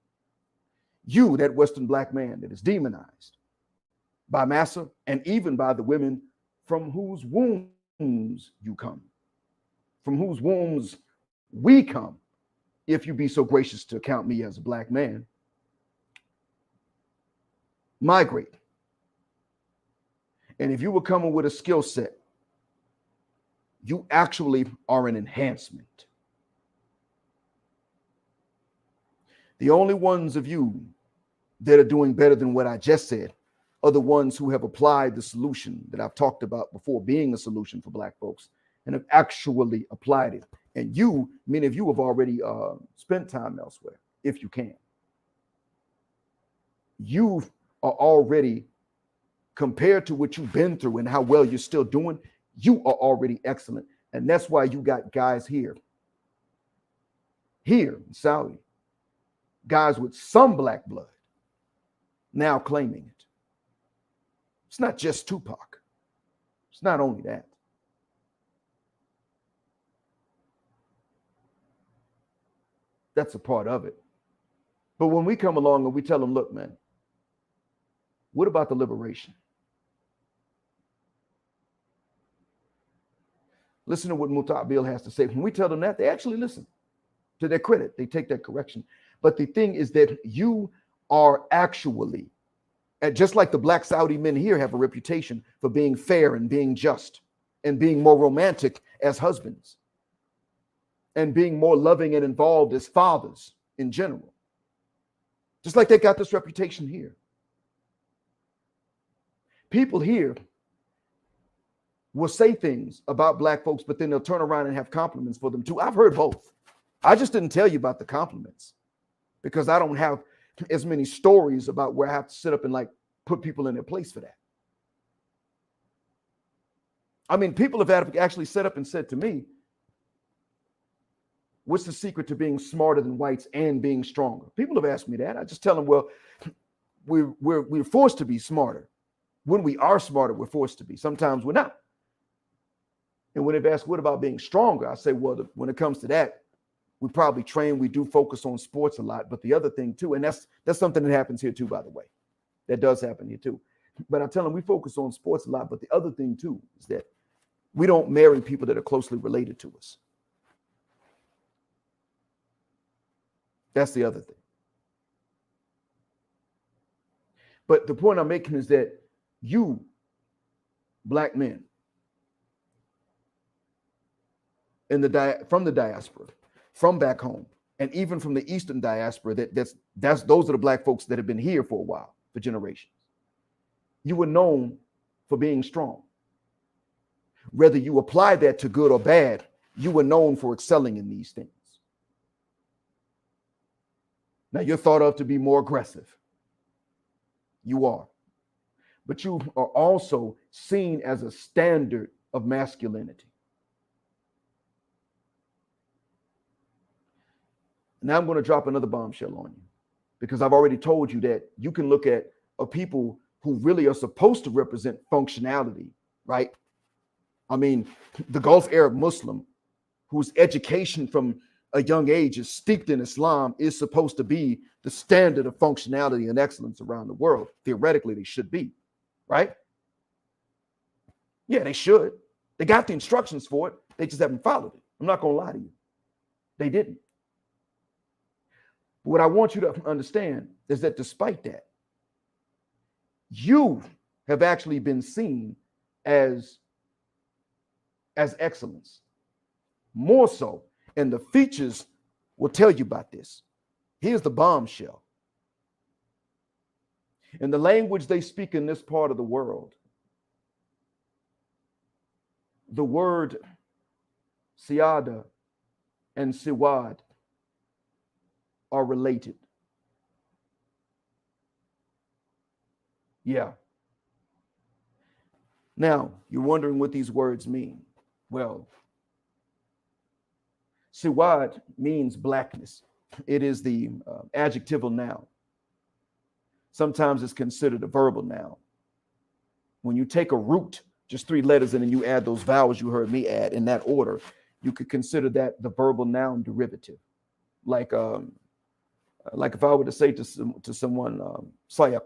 You, that Western black man that is demonized by massa and even by the women from whose wombs you come, from whose wombs we come, if you be so gracious to count me as a black man, migrate. And if you were coming with a skill set, you actually are an enhancement. The only ones of you that are doing better than what I just said are the ones who have applied the solution that I've talked about before being a solution for black folks and have actually applied it. And you, many of you have already spent time elsewhere, if you can. You are already, compared to what you've been through and how well you're still doing, you are already excellent. And that's why you got guys here in Saudi, guys with some black blood now claiming it. It's not just Tupac. It's not only that. That's a part of it. But when we come along and we tell them, look, man, what about the liberation? Listen to what Mutabil has to say. When we tell them that, they actually listen. To their credit, they take that correction. But the thing is that you are actually, and just like the black Saudi men here have a reputation for being fair and being just and being more romantic as husbands and being more loving and involved as fathers in general. Just like they got this reputation here. People here will say things about black folks, but then they'll turn around and have compliments for them too. I've heard both. I just didn't tell you about the compliments because I don't have as many stories about where I have to sit up and like put people in their place for that. I mean, people have actually set up and said to me, what's the secret to being smarter than whites and being stronger? People have asked me that. I just tell them, well, we're forced to be smarter. When we are smarter, we're forced to be. Sometimes we're not. And when they've asked, what about being stronger? I say, well, when it comes to that, we probably train, we do focus on sports a lot. But the other thing too, and that's something that happens here too, by the way. That does happen here too. But I tell them we focus on sports a lot. But the other thing too is that we don't marry people that are closely related to us. That's the other thing. But the point I'm making is that you, black men, from the diaspora, from back home, and even from the Eastern diaspora, those are the black folks that have been here for a while, for generations. You were known for being strong. Whether you apply that to good or bad, you were known for excelling in these things. Now you're thought of to be more aggressive. You are. But you are also seen as a standard of masculinity. Now I'm going to drop another bombshell on you because I've already told you that you can look at a people who really are supposed to represent functionality, right? I mean, the Gulf Arab Muslim, whose education from a young age is steeped in Islam, is supposed to be the standard of functionality and excellence around the world. Theoretically, they should be, right? Yeah, they should. They got the instructions for it. They just haven't followed it. I'm not going to lie to you. They didn't. What I want you to understand is that despite that, you have actually been seen as excellence. More so, and the features will tell you about this. Here's the bombshell. In the language they speak in this part of the world, the word siyada and siwad are related. Yeah. Now, you're wondering what these words mean. Well, siwad means blackness. It is the adjectival noun. Sometimes it's considered a verbal noun. When you take a root, just 3 letters, and then you add those vowels you heard me add in that order, you could consider that the verbal noun derivative. Like if I were to say to someone, sayaka,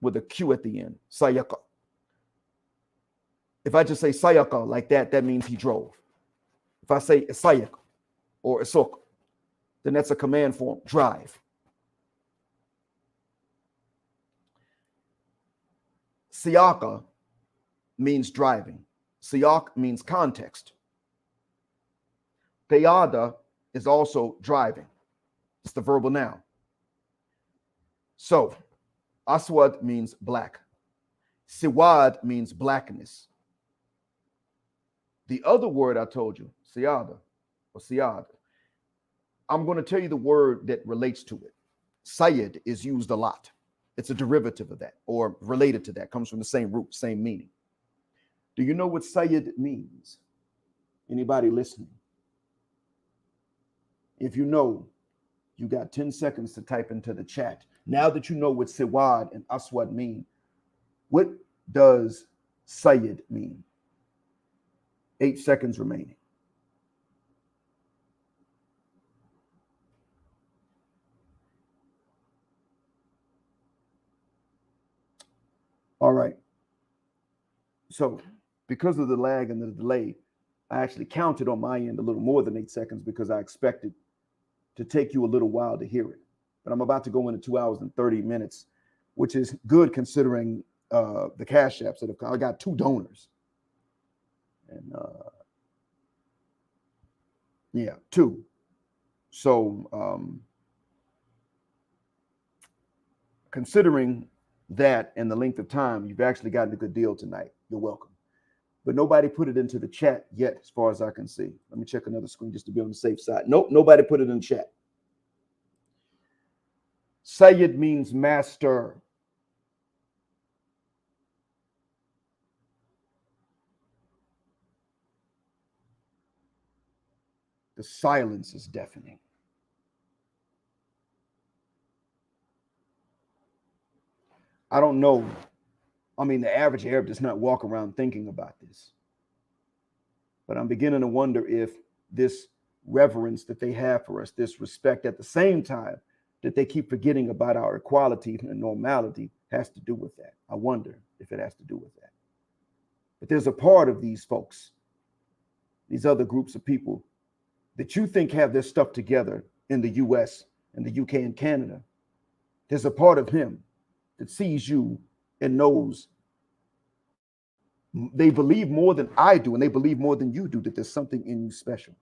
with a Q at the end, sayaka. If I just say sayaka like that, that means he drove. If I say sayaka or isok, then that's a command form, drive. Siyaka means driving. Siyak means context. Payada is also driving. It's the verbal noun. So, aswad means black. Siwad means blackness. The other word I told you, siyada or siyad, I'm going to tell you the word that relates to it. Sayyid is used a lot. It's a derivative of that or related to that, comes from the same root, same meaning. Do you know what Sayyid means? Anybody listening? If you know, you got 10 seconds to type into the chat. Now that you know what Siwad and Aswad mean, what does Sayyid mean? 8 seconds remaining. All right. So because of the lag and the delay, I actually counted on my end a little more than 8 seconds because I expected to take you a little while to hear it. But I'm about to go into 2 hours and 30 minutes, which is good considering the cash apps that have come. I got 2 donors. And yeah, 2. So considering that and the length of time, you've actually gotten a good deal tonight. You're welcome. But nobody put it into the chat yet, as far as I can see. Let me check another screen just to be on the safe side. Nope, nobody put it in the chat. Sayyid means master. The silence is deafening. I don't know. I mean, the average Arab does not walk around thinking about this. But I'm beginning to wonder if this reverence that they have for us, this respect at the same time that they keep forgetting about our equality and normality, has to do with that. I wonder if it has to do with that. But there's a part of these folks, these other groups of people that you think have their stuff together in the US and the UK and Canada. There's a part of him that sees you and knows they believe more than I do, and they believe more than you do, that there's something in you special.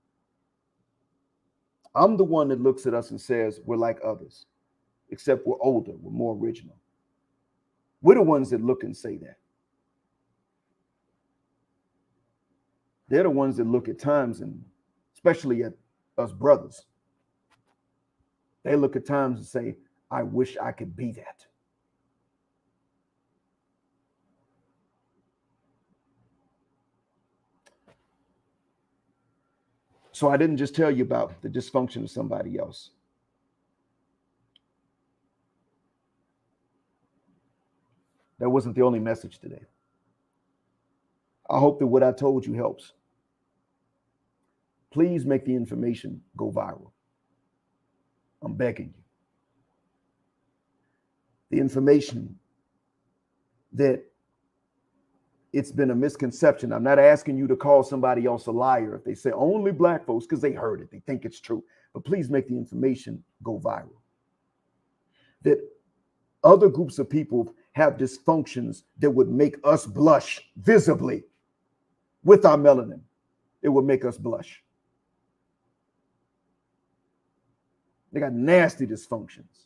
I'm the one that looks at us and says we're like others, except we're older, we're more original. We're the ones that look and say that. They're the ones that look at times, and especially at us brothers, they look at times and say, I wish I could be that. So I didn't just tell you about the dysfunction of somebody else. That wasn't the only message today. I hope that what I told you helps. Please make the information go viral. I'm begging you. The information that it's been a misconception. I'm not asking you to call somebody else a liar if they say only black folks, because they heard it, they think it's true. But please make the information go viral. That other groups of people have dysfunctions that would make us blush visibly with our melanin. It would make us blush. They got nasty dysfunctions.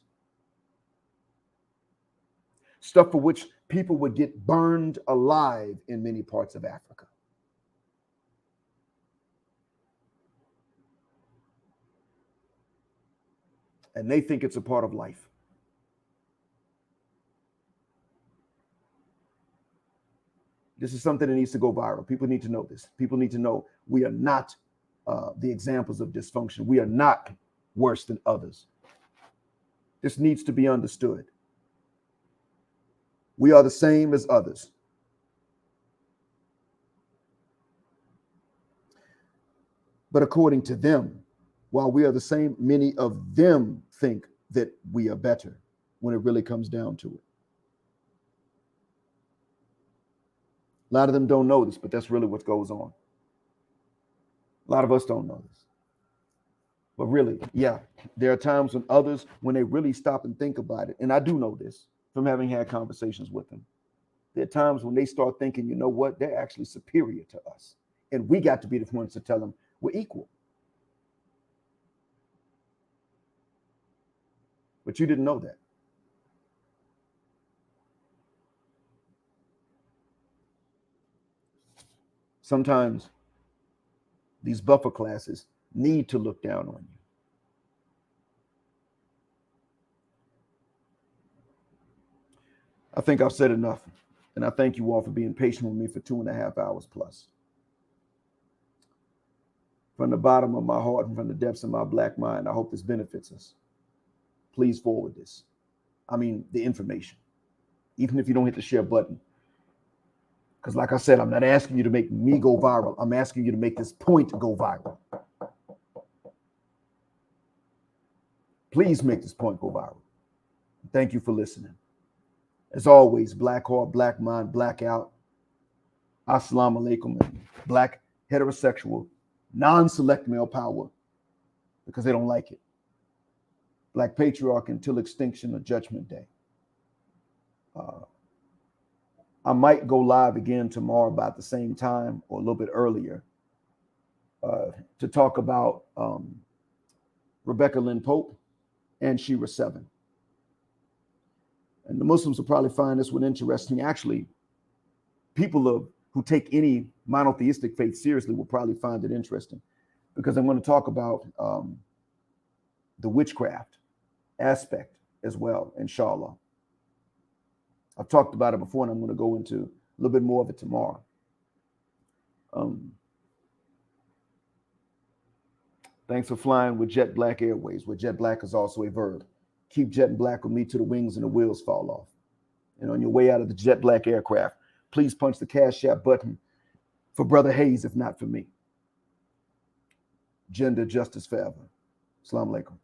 Stuff for which people would get burned alive in many parts of Africa. And they think it's a part of life. This is something that needs to go viral. People need to know this. People need to know we are not the examples of dysfunction. We are not worse than others. This needs to be understood. We are the same as others. But according to them, while we are the same, many of them think that we are better when it really comes down to it. A lot of them don't know this, but that's really what goes on. A lot of us don't know this. But really, yeah, there are times when others, when they really stop and think about it, and I do know this from having had conversations with them, there are times when they start thinking, you know what, they're actually superior to us. And we got to be the ones to tell them we're equal. But you didn't know that. Sometimes these buffer classes need to look down on you. I think I've said enough. And I thank you all for being patient with me for 2.5 hours plus. From the bottom of my heart and from the depths of my black mind, I hope this benefits us. Please forward this. I mean, the information. Even if you don't hit the share button. Because like I said, I'm not asking you to make me go viral. I'm asking you to make this point go viral. Please make this point go viral. Thank you for listening. As always, black heart, black mind, blackout. Assalamu alaikum. Black heterosexual, non-select male power because they don't like it. Black patriarch until extinction or judgment day. I might go live again tomorrow about the same time or a little bit earlier to talk about Rebecca Lynn Pope and Shira 7. And the Muslims will probably find this one interesting. Actually, people who take any monotheistic faith seriously will probably find it interesting because I'm going to talk about the witchcraft aspect as well, inshallah. I've talked about it before, and I'm going to go into a little bit more of it tomorrow. Thanks for flying with Jet Black Airways, where Jet Black is also a verb. Keep Jet Black with me till the wings and the wheels fall off. And on your way out of the Jet Black aircraft, please punch the Cash App button for Brother Hayes, if not for me. Gender justice forever. Assalamu alaikum.